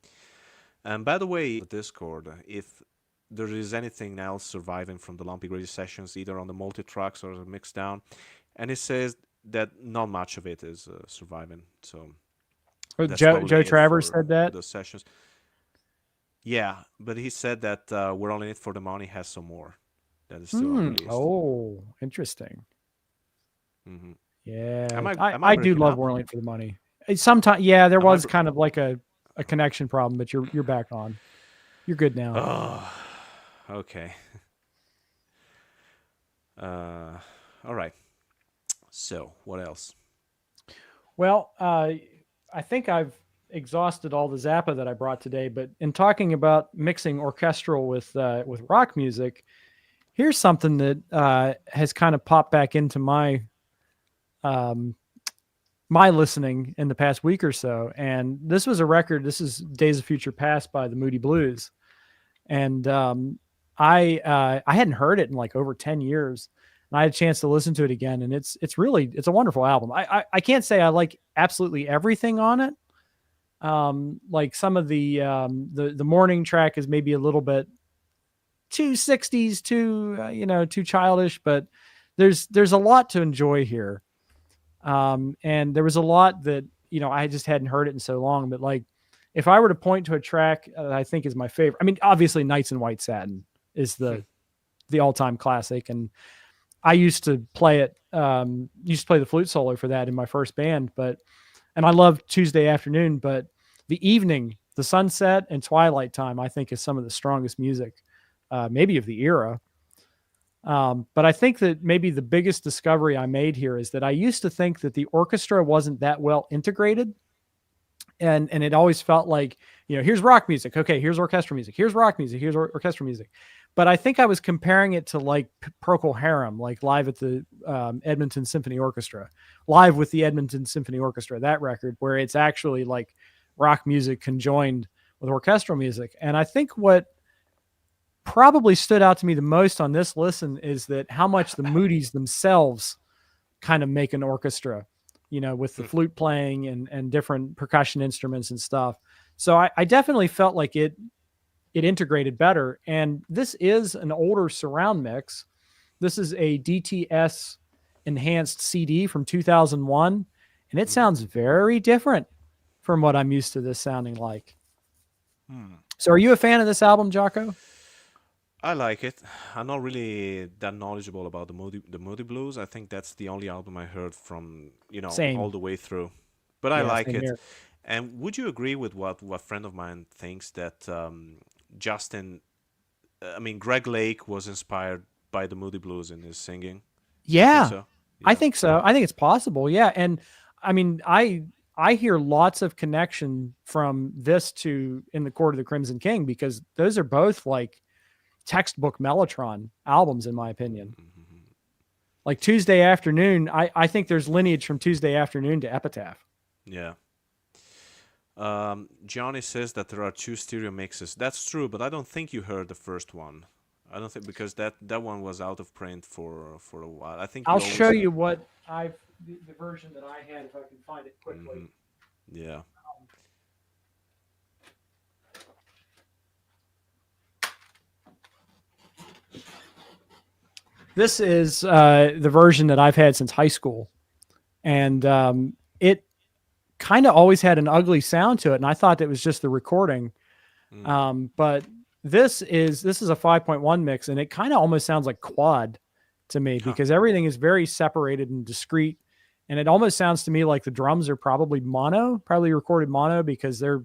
And by the way, the Discord, if there is anything else surviving from the Lumpy Gravy sessions, either on the multi tracks or the mix down, and it says that not much of it is surviving. So that's Joe probably it Travers said for that. the sessions. Yeah, but he said that We're All In It For The Money has some more that is still unreleased. Oh, interesting. Hmm. Yeah, Am I I do breaking love up? Whirling for the Money. Sometimes, yeah, there Am I? was kind of like a connection problem, but you're back on. You're good now. Oh, okay. Uh, all right. So, what else? Well, I think I've exhausted all the Zappa that I brought today. But in talking about mixing orchestral with rock music, here's something that has kind of popped back into um, my listening in the past week or so. And this was a record. This is Days of Future Past by the Moody Blues. and I hadn't heard it in like over 10 years, and I had a chance to listen to it again, and it's a wonderful album. I can't say I like absolutely everything on it. Like some of the morning track is maybe a little bit too 60s, too too childish, but there's a lot to enjoy here. And there was a lot that I just hadn't heard it in so long. But like, if I were to point to a track that I think is my favorite, I mean, obviously, Nights in White Satin is the all time classic, and I used to play it. Used to play the flute solo for that in my first band, and I love Tuesday Afternoon, but the evening, the sunset and twilight time, I think is some of the strongest music, maybe of the era. But I think that maybe the biggest discovery I made here is that I used to think that the orchestra wasn't that well integrated. And it always felt like, here's rock music. Okay, here's orchestral music. Here's rock music. Here's orchestral music. But I think I was comparing it to like Procol Harum, like live at the Edmonton Symphony Orchestra, live with the Edmonton Symphony Orchestra, that record, where it's actually like rock music conjoined with orchestral music. And I think what probably stood out to me the most on this listen is that how much the Moody's themselves kind of make an orchestra, with the flute playing and different percussion instruments and stuff. So I definitely felt like it integrated better. And this is an older surround mix. This is a DTS enhanced CD from 2001, and it sounds very different from what I'm used to this sounding like. So are you a fan of this album, Jaco? I like it. I'm not really that knowledgeable about the Moody Blues. I think that's the only album I heard from, Same. all the way through. But I Yeah, like same it. here. And would you agree with what a friend of mine thinks that Justin, I mean, Greg Lake was inspired by the Moody Blues in his singing? Do you think Yeah, so? I Yeah. think so. I think it's possible. Yeah. And I mean, I hear lots of connection from this to In the Court of the Crimson King, because those are both like textbook Mellotron albums, in my opinion. Mhm. Like Tuesday Afternoon, I think there's lineage from Tuesday Afternoon to Epitaph. Yeah. Johnny says that there are two stereo mixes. That's true, but I don't think you heard the first one. I don't think, because that one was out of print for a while. I think I'll you show always. you what the version that I had, if I can find it quickly. Mhm. Yeah. This is the version that I've had since high school, and it kind of always had an ugly sound to it, and I thought it was just the recording. But this is a 5.1 mix, and it kind of almost sounds like quad to me, because everything is very separated and discrete, and it almost sounds to me like the drums are probably recorded mono, because they're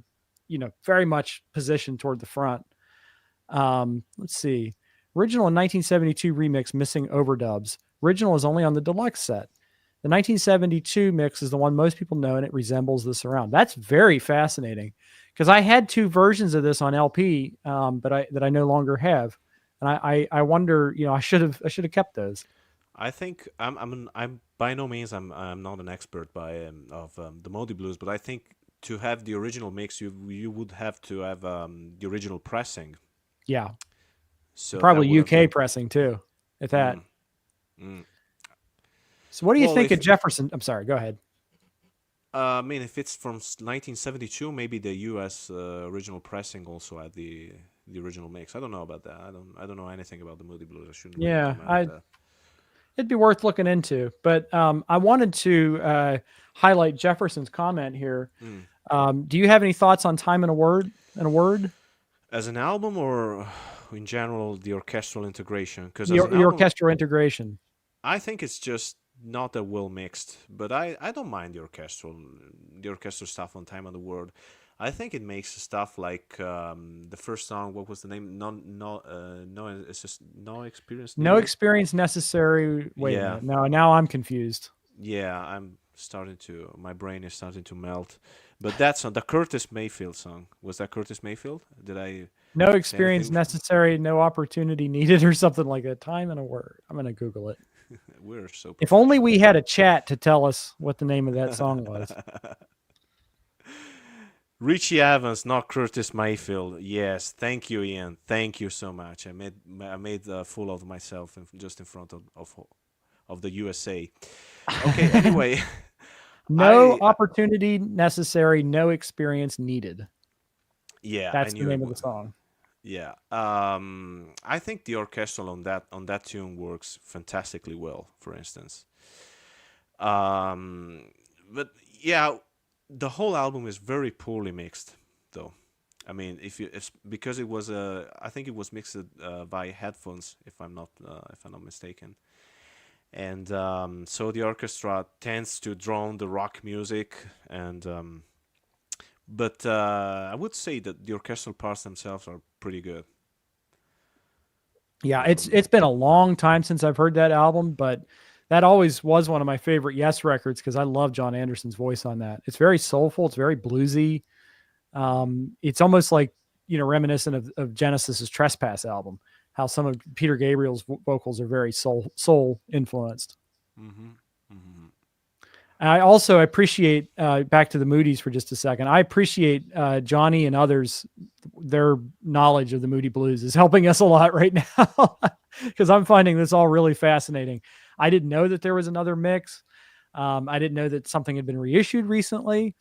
very much positioned toward the front. Let's see. Original in 1972 remix missing overdubs. Original is only on the deluxe set. The 1972 mix is the one most people know, and it resembles the surround. That's very fascinating, because I had two versions of this on LP, but that I no longer have, and I wonder, I should have kept those. I think I'm by no means I'm not an expert of the Moody Blues, but I think to have the original mix, you would have to have the original pressing. Yeah, So that probably would have UK pressing too, at that. Mm. So what do you Well, think of Jefferson? I'm sorry, go ahead. I mean, if it's from 1972, maybe the U.S. Original pressing also had the original mix. I don't know about that. I don't know anything about the Moody Blues. I shouldn't really Yeah, comment on that. it'd be worth looking into. But I wanted to highlight Jefferson's comment here. Do you have any thoughts on Time in a Word? As an album, or in general, the orchestral integration? Because The, as an the album, orchestral integration. I think it's just not that well mixed. But I don't mind the orchestral stuff on Time of the World. I think it makes stuff like the first song. What was the name? No. It's just no experience. No Needed? experience necessary. Wait a Yeah. minute. No, now I'm confused. Yeah, my brain is starting to melt. But that's on the Curtis Mayfield song. Was that Curtis Mayfield? Did I No say experience anything? necessary, no opportunity needed, or something like that. Time in a Word. I'm going to Google it. We're so If only we professional. had a chat to tell us what the name of that song was. Richie Evans, not Curtis Mayfield. Yes, thank you, Ian. Thank you so much. I made a fool of myself just in front of the USA. Okay. Anyway, No I opportunity necessary, no experience needed. yeah, I That's the knew it. name of the song. Yeah. I think the orchestral on that tune works fantastically well. For instance, um, but yeah, the whole album is very poorly mixed, though. I mean, if because it was I think it was mixed by headphones, if I'm not mistaken, and so the orchestra tends to drown the rock music, and but I would say that the orchestral parts themselves are pretty good. Yeah, Um, it's been a long time since I've heard that album, but that always was one of my favorite Yes records because I love John Anderson's voice on that. It's very soulful, it's very bluesy. It's almost like reminiscent of Genesis's Trespass album. How some of Peter Gabriel's vocals are very soul influenced. hmm hmm And I also appreciate back to the Moody's for just a second. I appreciate Johnny and others. Their knowledge of the Moody Blues is helping us a lot right now because I'm finding this all really fascinating. I didn't know that there was another mix. I didn't know that something had been reissued recently.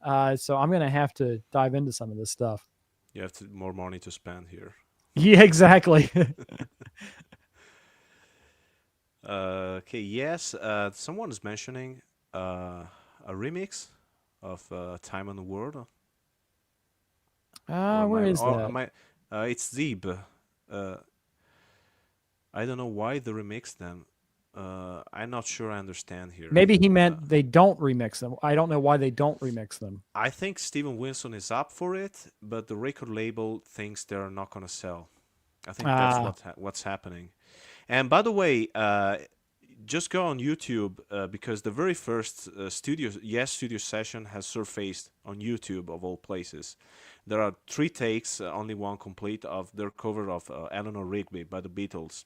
So I'm going to have to dive into some of this stuff. You have more money to spend here. Yeah, exactly. Okay, yes. Someone is mentioning a remix of "Time on the World," or am I? Where is Or that? am I? It's Zeeb. Uh, I don't know why they remixed them. I'm not sure I understand here. Maybe he Uh, meant they don't remix them. I don't know why they don't remix them. I think Steven Wilson is up for it, but the record label thinks they're not gonna sell. I think that's Ah, what's happening. And by the way, just go on YouTube because the very first studio session has surfaced on YouTube of all places. There are 3 takes, only one complete of their cover of Eleanor Rigby by the Beatles.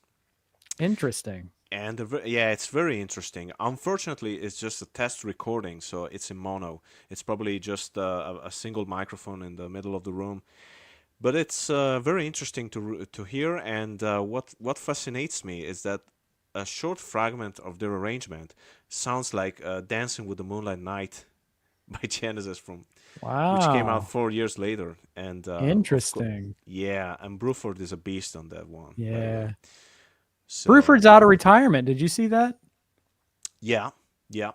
interesting. And yeah, it's very interesting. Unfortunately, it's just a test recording, so it's in mono. It's probably just a single microphone in the middle of the room. But it's very interesting to hear. And what fascinates me is that a short fragment of their arrangement sounds like "Dancing with the Moonlight Night" by Genesis, from which came out Wow. 4 years later. And of course, Interesting. yeah, and Bruford is a beast on that one, by the way. Yeah. So Bruford's out of retirement. Did you see that? yeah, yeah.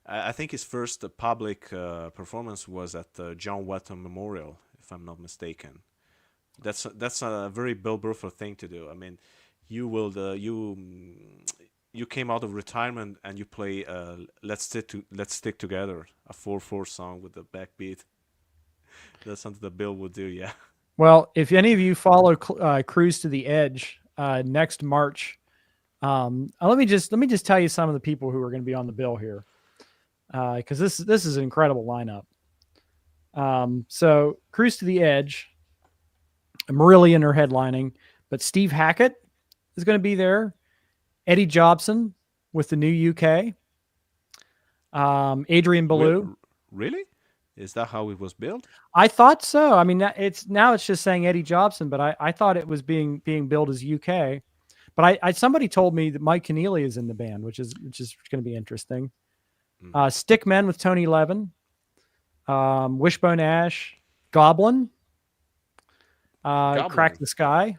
I think his first public performance was at the John Wetton Memorial, if I'm not mistaken. That's a very Bill Bruford thing to do. I mean, you will you came out of retirement and you play Let's Stick Together, a 4/4 song with the backbeat. That's something that Bill would do. Yeah. Well, if any of you follow Cruise to the Edge next March, let me just tell you some of the people who are going to be on the bill here, because this is an incredible lineup. So Cruise to the Edge, Marillion are headlining, but Steve Hackett is going to be there. Eddie Jobson with the new UK. Adrian Re- Ballou. really? Is that how it was built? I thought so. I mean, it's just saying Eddie Jobson, but I thought it was being billed as UK. But somebody told me that Mike Keneally is in the band, which is going to be interesting. Mm. Stickmen with Tony Levin, Wishbone Ash, Goblin, Crack Goblin. the Sky,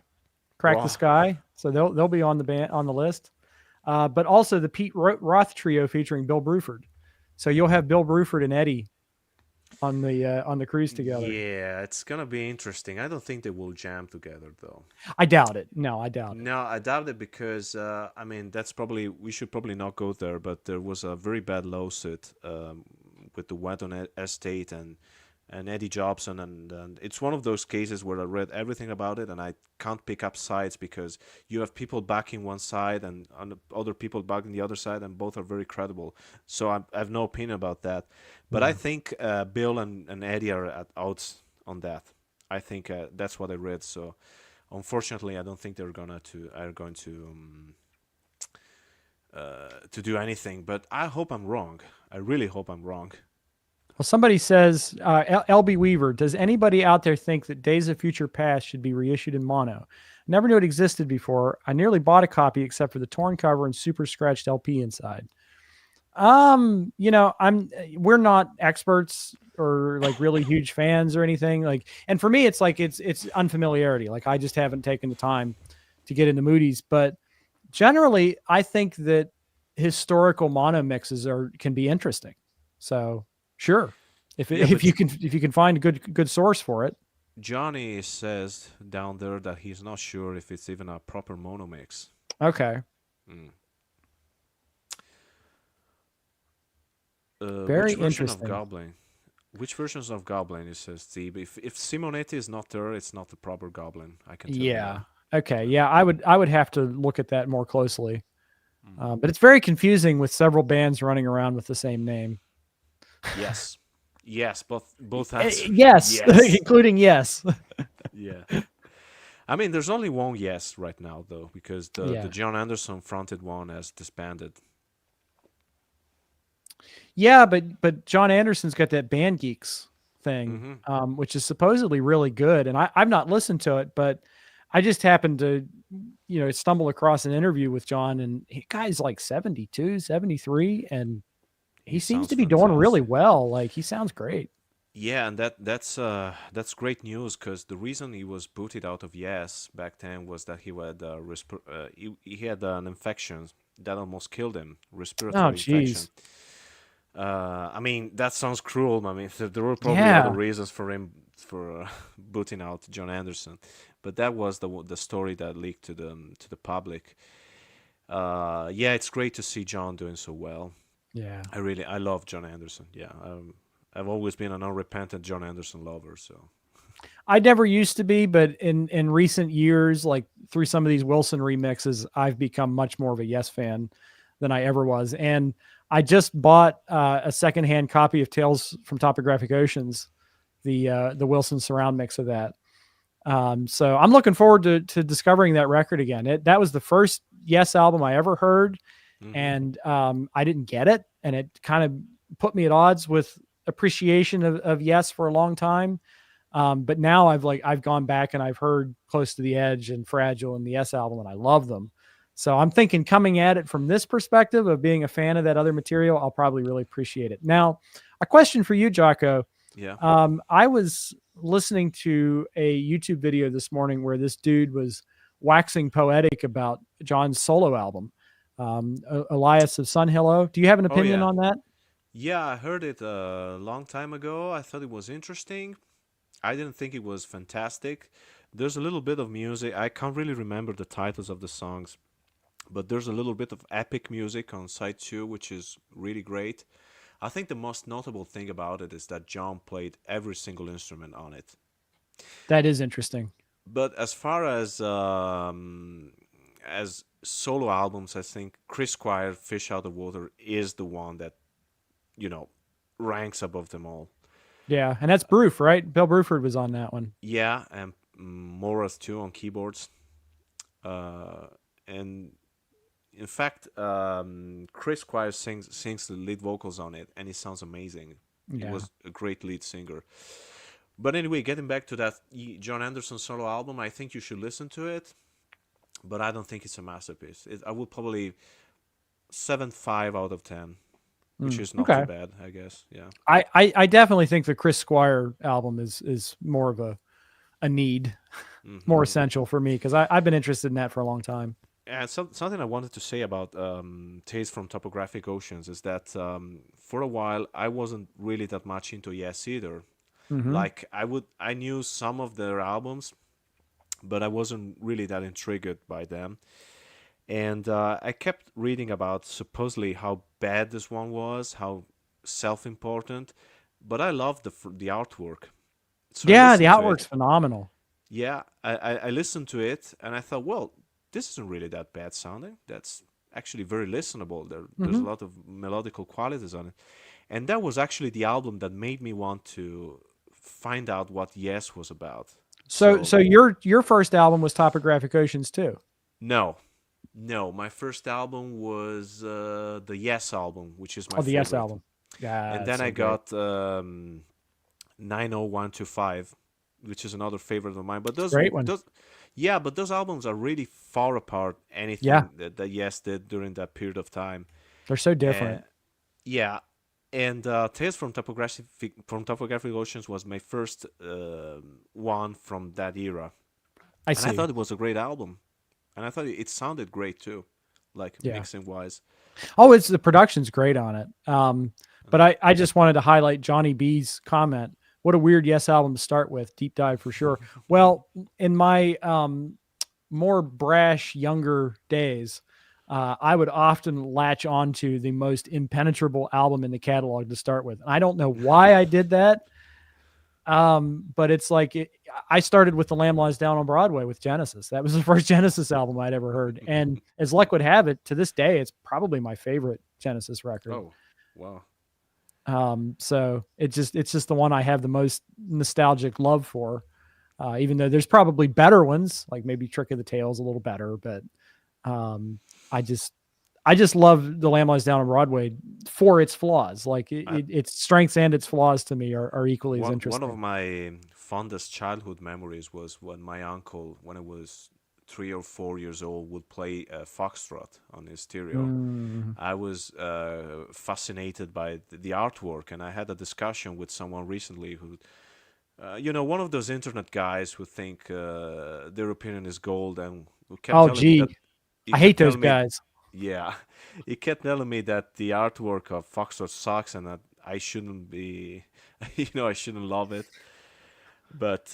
Crack the Wow. Sky. So they'll be on the list. But also the Pete Roth trio featuring Bill Bruford. So you'll have Bill Bruford and Eddie on the cruise together. Yeah, it's gonna be interesting. I don't think they will jam together though. I doubt it. No, I doubt it. No, I doubt it because I mean that's probably we should probably not go there. But there was a very bad lawsuit with the Wetton estate and Eddie Jobson, and it's one of those cases where I read everything about it and I can't pick up sides because you have people backing one side and other people backing the other side, and both are very credible. So I have no opinion about that. But I Yeah. think Bill and Eddie are at outs on that. I think that's what I read. So unfortunately, I don't think they're going to do anything. But I hope I'm wrong. I really hope I'm wrong. Well, somebody says, LB Weaver, does anybody out there think that Days of Future Past should be reissued in mono? Never knew it existed before. I nearly bought a copy except for the torn cover and super scratched LP inside. We're not experts or like really huge fans or anything. Like, and for me, it's like it's unfamiliarity. Like I just haven't taken the time to get into Moody's. But generally, I think that historical mono mixes can be interesting. So sure, if you can find a good source for it. Johnny says down there that he's not sure if it's even a proper mono mix. Okay. Very Which version interesting. of Goblin? Which versions of Goblin? It says Steve. If Simonetti is not there, it's not the proper Goblin. I can tell you that. Okay. Yeah, I would have to look at that more closely. But it's very confusing with several bands running around with the same name. Yes. Yes, both answers. Yes, including yes. Yeah. I mean, there's only one yes right now, though, because the John Anderson fronted one has disbanded. Yeah, but John Anderson's got that Band Geeks thing, which is supposedly really good. And I've not listened to it, but I just happened to, stumble across an interview with John, and the guy's like 72, 73, and he seems to be doing really well. Like, he sounds great. Yeah, and that's great news, because the reason he was booted out of Yes back then was that he had he had an infection that almost killed him, respiratory infection. I mean, that sounds cruel. I mean, there were probably other reasons for him booting out John Anderson, but that was the story that leaked to the public. Yeah, it's great to see John doing so well. Yeah, I love John Anderson. Yeah, I've always been an unrepentant John Anderson lover. So I never used to be, but in recent years, like through some of these Wilson remixes, I've become much more of a Yes fan than I ever was. And I just bought a secondhand copy of Tales from Topographic Oceans, the Wilson surround mix of that. So I'm looking forward to discovering that record again. That was the first Yes album I ever heard, and I didn't get it, and it kind of put me at odds with appreciation of Yes for a long time. But now I've gone back and I've heard Close to the Edge and Fragile and the Yes album, and I love them. So I'm thinking, coming at it from this perspective of being a fan of that other material, I'll probably really appreciate it. Now, a question for you, Jaco. Yeah. I was listening to a YouTube video this morning where this dude was waxing poetic about John's solo album, Elias of Sunhillow. Do you have an opinion on that? Yeah, I heard it a long time ago. I thought it was interesting. I didn't think it was fantastic. There's a little bit of music. I can't really remember the titles of the songs, but there's a little bit of epic music on side 2, which is really great. I think the most notable thing about it is that John played every single instrument on it. That is interesting. But as far as solo albums, I think Chris Squire, Fish Out of Water, is the one that, ranks above them all. Yeah, and that's Broof, right? Bill Bruford was on that one. Yeah, and Morris too on keyboards. And in fact, Chris Squire sings the lead vocals on it, and he sounds amazing. Yeah. He was a great lead singer. But anyway, getting back to that John Anderson solo album, I think you should listen to it, but I don't think it's a masterpiece. I would probably 7.5 out of 10, which is not too bad, I guess. Yeah. I definitely think the Chris Squire album is more of a need, more essential for me, because I've been interested in that for a long time. And something I wanted to say about Tales from Topographic Oceans is that for a while I wasn't really that much into Yes either. Like I knew some of their albums, but I wasn't really that intrigued by them. And I kept reading about supposedly how bad this one was, how self-important, but I loved the artwork. So yeah, the artwork's phenomenal. Yeah, I listened to it and I thought, well, this isn't really that bad sounding. That's actually very listenable. There's a lot of melodical qualities on it. And that was actually the album that made me want to find out what Yes was about. So your first album was Topographic Oceans too? No, my first album was the Yes album, which is my favorite. Yes album. Yeah, And it's then I so great. got 90125, which is another favorite of mine. But It's a great one. yeah, but those albums are really far apart. Yeah, Anything that Yes did during that period of time. they're so Uh, different. yeah, and Tales from Topographic Oceans was my first one from that era, I and I see. thought it was a great album, and I thought it sounded great too, like Yeah. mixing wise. Oh, it's the production's great on it. But Uh, I just wanted to highlight Johnny B's comment. What a weird Yes album to start with. Deep dive for sure. Well, in my more brash younger days, I would often latch onto the most impenetrable album in the catalog to start with. And I don't know why I did that. But it's like I started with The Lamb Lies Down on Broadway with Genesis. That was the first Genesis album I'd ever heard. And as luck would have it, to this day, it's probably my favorite Genesis record. oh, wow. So it's just the one I have the most nostalgic love for. Even though there's probably better ones, like maybe Trick of the Tail's a little better, but um, I just I just love The Lamb Lies Down on Broadway for its flaws. Like I, its strengths and its flaws to me are equally as one of interesting. my fondest childhood memories was when my uncle, when I was 3 or 4 years old, would play Foxtrot on his stereo. Mm. I was fascinated by the artwork, and I had a discussion with someone recently who, one of those internet guys who think their opinion is gold, and who kept Oh, telling me that gee, he I hate kept those telling me, guys. yeah, he kept telling me that the artwork of Foxtrot sucks, and that I shouldn't be, I shouldn't love it. But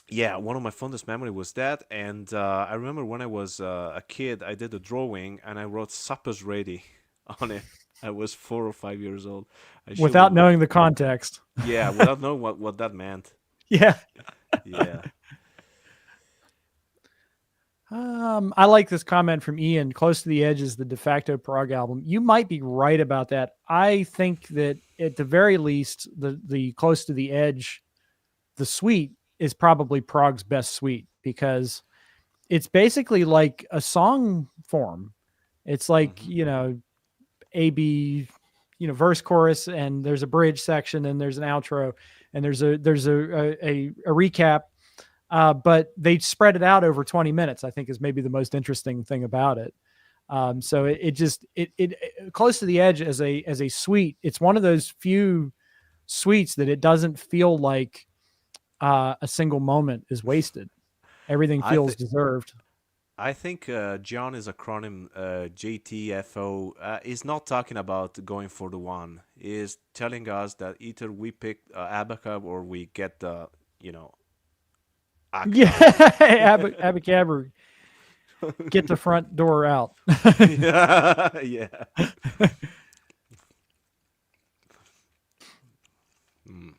yeah, one of my fondest memory was that, and I remember when I was a kid, I did a drawing and I wrote "Supper's ready" on it. I was 4 or 5 years old. I should have Without looked. knowing the context. Yeah, without knowing what that meant. Yeah. Yeah. I like this comment from Ian. Close to the Edge is the de facto prog album. You might be right about that. I think that at the very least, the Close to the Edge, the suite is probably prog's best suite because it's basically like a song form. It's like, Hmm. A B, verse chorus, and there's a bridge section, and there's an outro, and there's a recap. But they spread it out over 20 minutes. I think is maybe the most interesting thing about it. So it Close to the Edge as a suite. It's one of those few suites that it doesn't feel like a single moment is wasted. Everything I feels think deserved. I think John is acronym JTFO is not talking about going for the one. Is telling us that either we pick Abaca or we get the Yeah, Akab. Abacabra, get the front door out. Yeah, yeah. Mm.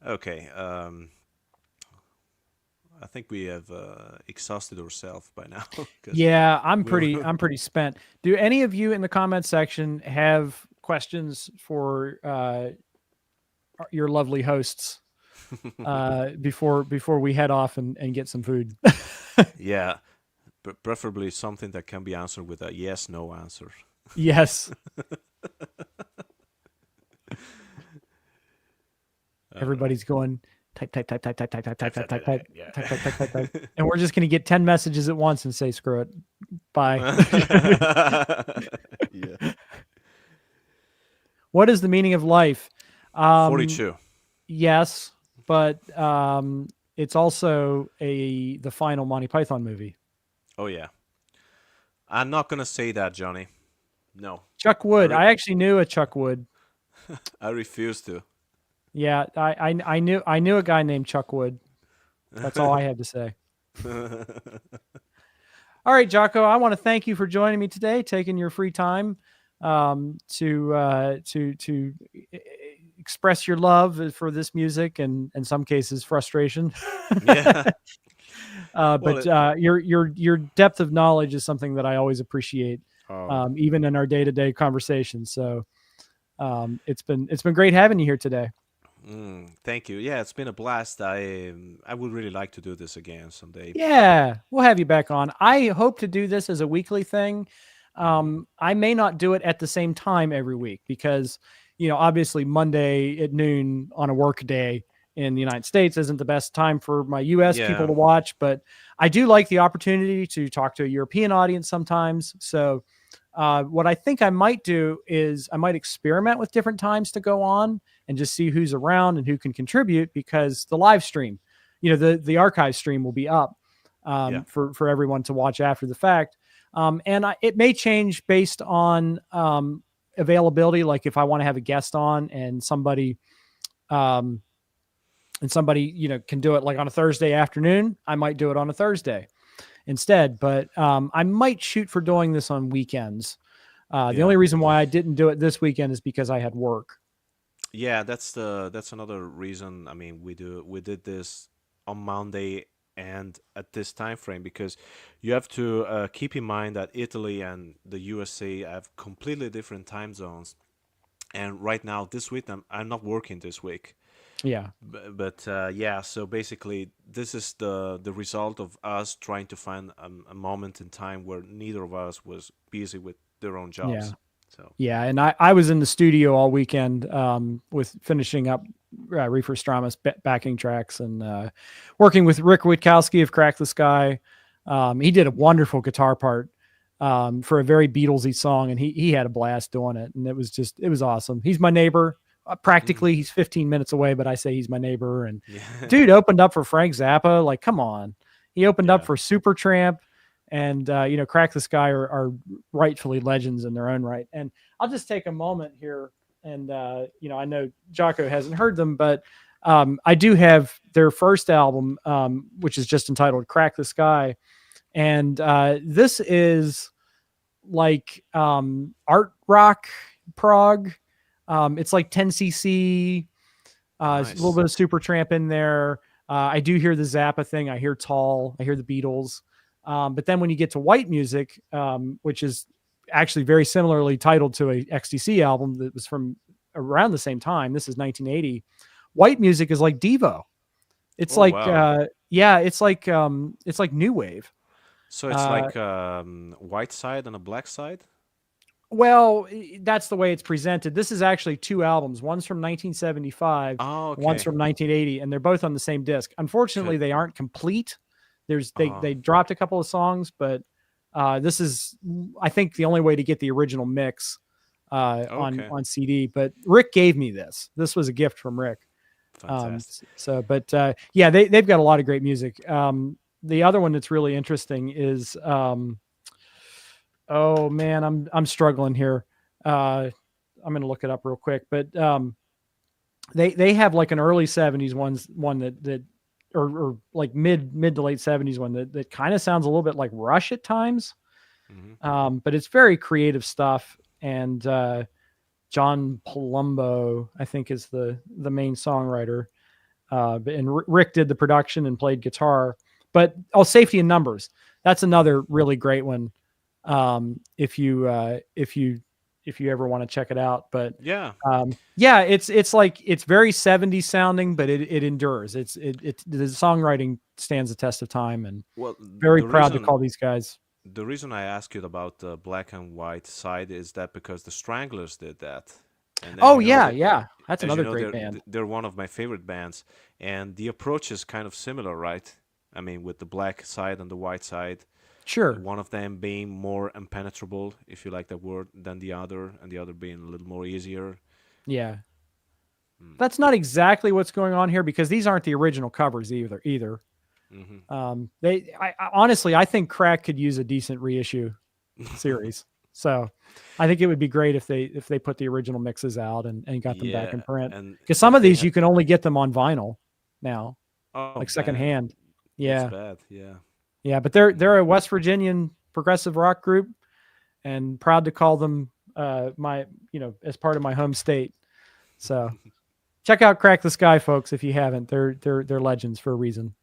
Okay. I think we have exhausted ourselves by now because Yeah, I'm we were. pretty spent. Do any of you in the comment section have questions for your lovely hosts before we head off and get some food? Yeah, preferably something that can be answered with a yes/no answer. Yes. Uh, Everybody's going type type type type type type type type type type type yeah. type type type type type, and we're just gonna get 10 messages at once and say screw it, bye. Yeah. What is the meaning of life? Um, 42. yes, but it's also the final Monty Python movie. Oh yeah. I'm not gonna say that, Johnny. No, Chuck I Wood. re- I actually knew a Chuck Wood. I refuse to. Yeah, I knew a guy named Chuck Wood. That's all I had to say. All right, Jaco, I want to thank you for joining me today, taking your free time to express your love for this music and in some cases frustration. Yeah. Well, But your depth of knowledge is something that I always appreciate, oh, even in our day to day conversations. So it's been great having you here today. thank you. Yeah, it's been a blast. I would really like to do this again someday. Yeah, we'll have you back on. I hope to do this as a weekly thing. Hmm. I may not do it at the same time every week because, obviously Monday at noon on a work day in the United States isn't the best time for my US people Yeah, to watch, but I do like the opportunity to talk to a European audience sometimes. So, what I think I might do is I might experiment with different times to go on and just see who's around and who can contribute because the live stream, the archive stream will be up yeah, for everyone to watch after the fact. It may change based on availability. Like if I want to have a guest on um, and somebody, can do it like on a Thursday afternoon, I might do it on a Thursday instead. But I might shoot for doing this on weekends. The yeah. only reason why I didn't do it this weekend is because I had work. Yeah, that's another reason. I mean, we did this on Monday and at this time frame because you have to keep in mind that Italy and the USA have completely different time zones. And right now, this week, I'm not working this week. Yeah. But yeah, so basically, this is the result of us trying to find a moment in time where neither of us was busy with their own Yeah. jobs. So Yeah, and I was in the studio all weekend with finishing up Reefer Strama's backing tracks and working with Rick Witkowski of Crack the Sky. He did a wonderful guitar part for a very Beatlesy song, and he had a blast doing it, and it was awesome. He's my neighbor. mhm. Practically, he's 15 minutes away, but I say he's my neighbor. And Yeah, dude opened up for Frank Zappa. Like, come on, he opened up yeah, for Supertramp, and Crack the Sky are rightfully legends in their own right. And I'll just take a moment here, and I know Jaco hasn't heard them, but I do have their first album, which is just entitled "Crack the Sky," and this is like art rock prog. It's like 10cc, a little nice. bit of Supertramp in there. I do hear the Zappa thing. I hear Tall. I hear the Beatles. But then when you get to white music, which is actually very similarly titled to a XTC album that was from around the same time. This is 1980. White music is like Devo. It's Oh like wow. yeah, it's like new wave. So it's Uh, like white side and a black side. well, that's the way it's presented. This is actually two albums. One's from 1975, Oh, one's okay. from 1980, and they're both on the same disc. Unfortunately, Could. they aren't complete. They Oh, dropped a couple of songs, but this is, I think, the only way to get the original mix okay. on CD. But Rick gave me this. This was a gift from Rick. Fantastic. But yeah, they've got a lot of great music. The other one that's really interesting is oh man, I'm struggling here. I'm gonna look it up real quick, but they have like an early '70s one that or like mid to late '70s one that kind of sounds a little bit like Rush at times, Hmm. but it's very creative stuff. And John Palumbo, I think, is the main songwriter. And Rick did the production and played guitar. But Safety in Numbers, that's another really great one. If you ever want to check it out, but Yeah. yeah, it's like it's very '70s sounding, but it endures. It the songwriting stands the test of time, and Well, very proud to call these guys. the reason I ask you about the black and white side is that because the Stranglers did that, and as Oh you know yeah, that yeah, that's as you another know great band. they're one of my favorite bands, and the approach is kind of similar, right? I mean, with the black side and the white side, Sure. one of them being more impenetrable, if you like that word, than the other, and the other being a little more easier. Yeah. Mm. That's not exactly what's going on here because these aren't the original covers either. Hmm. Honestly, I think Crack could use a decent reissue series. So I think it would be great if they put the original mixes out and got them back Yeah, in print. and Because some if of they these had, you can only get them on vinyl now, oh like man, secondhand. it's Yeah. bad. Yeah. Yeah. But Mm. they're a West Virginian progressive rock group and proud to call them my, as part of my home state. So check out Crack the Sky, folks, if you haven't. They're legends for a reason.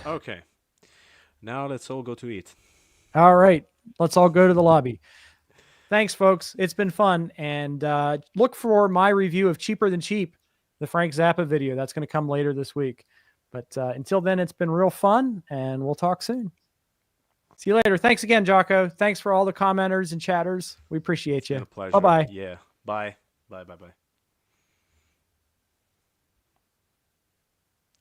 Okay, now let's all go to eat. All right. Let's all go to the lobby. Thanks, folks. It's been fun. And look for my review of Cheaper Than Cheap, the Frank Zappa video. That's going to come later this week. But until then, it's been real fun, and we'll talk soon. See you later. Thanks again, Jaco. Thanks for all the commenters and chatters. We appreciate It's been you. a pleasure. Bye-bye. Yeah. Bye. Bye. Bye. Bye.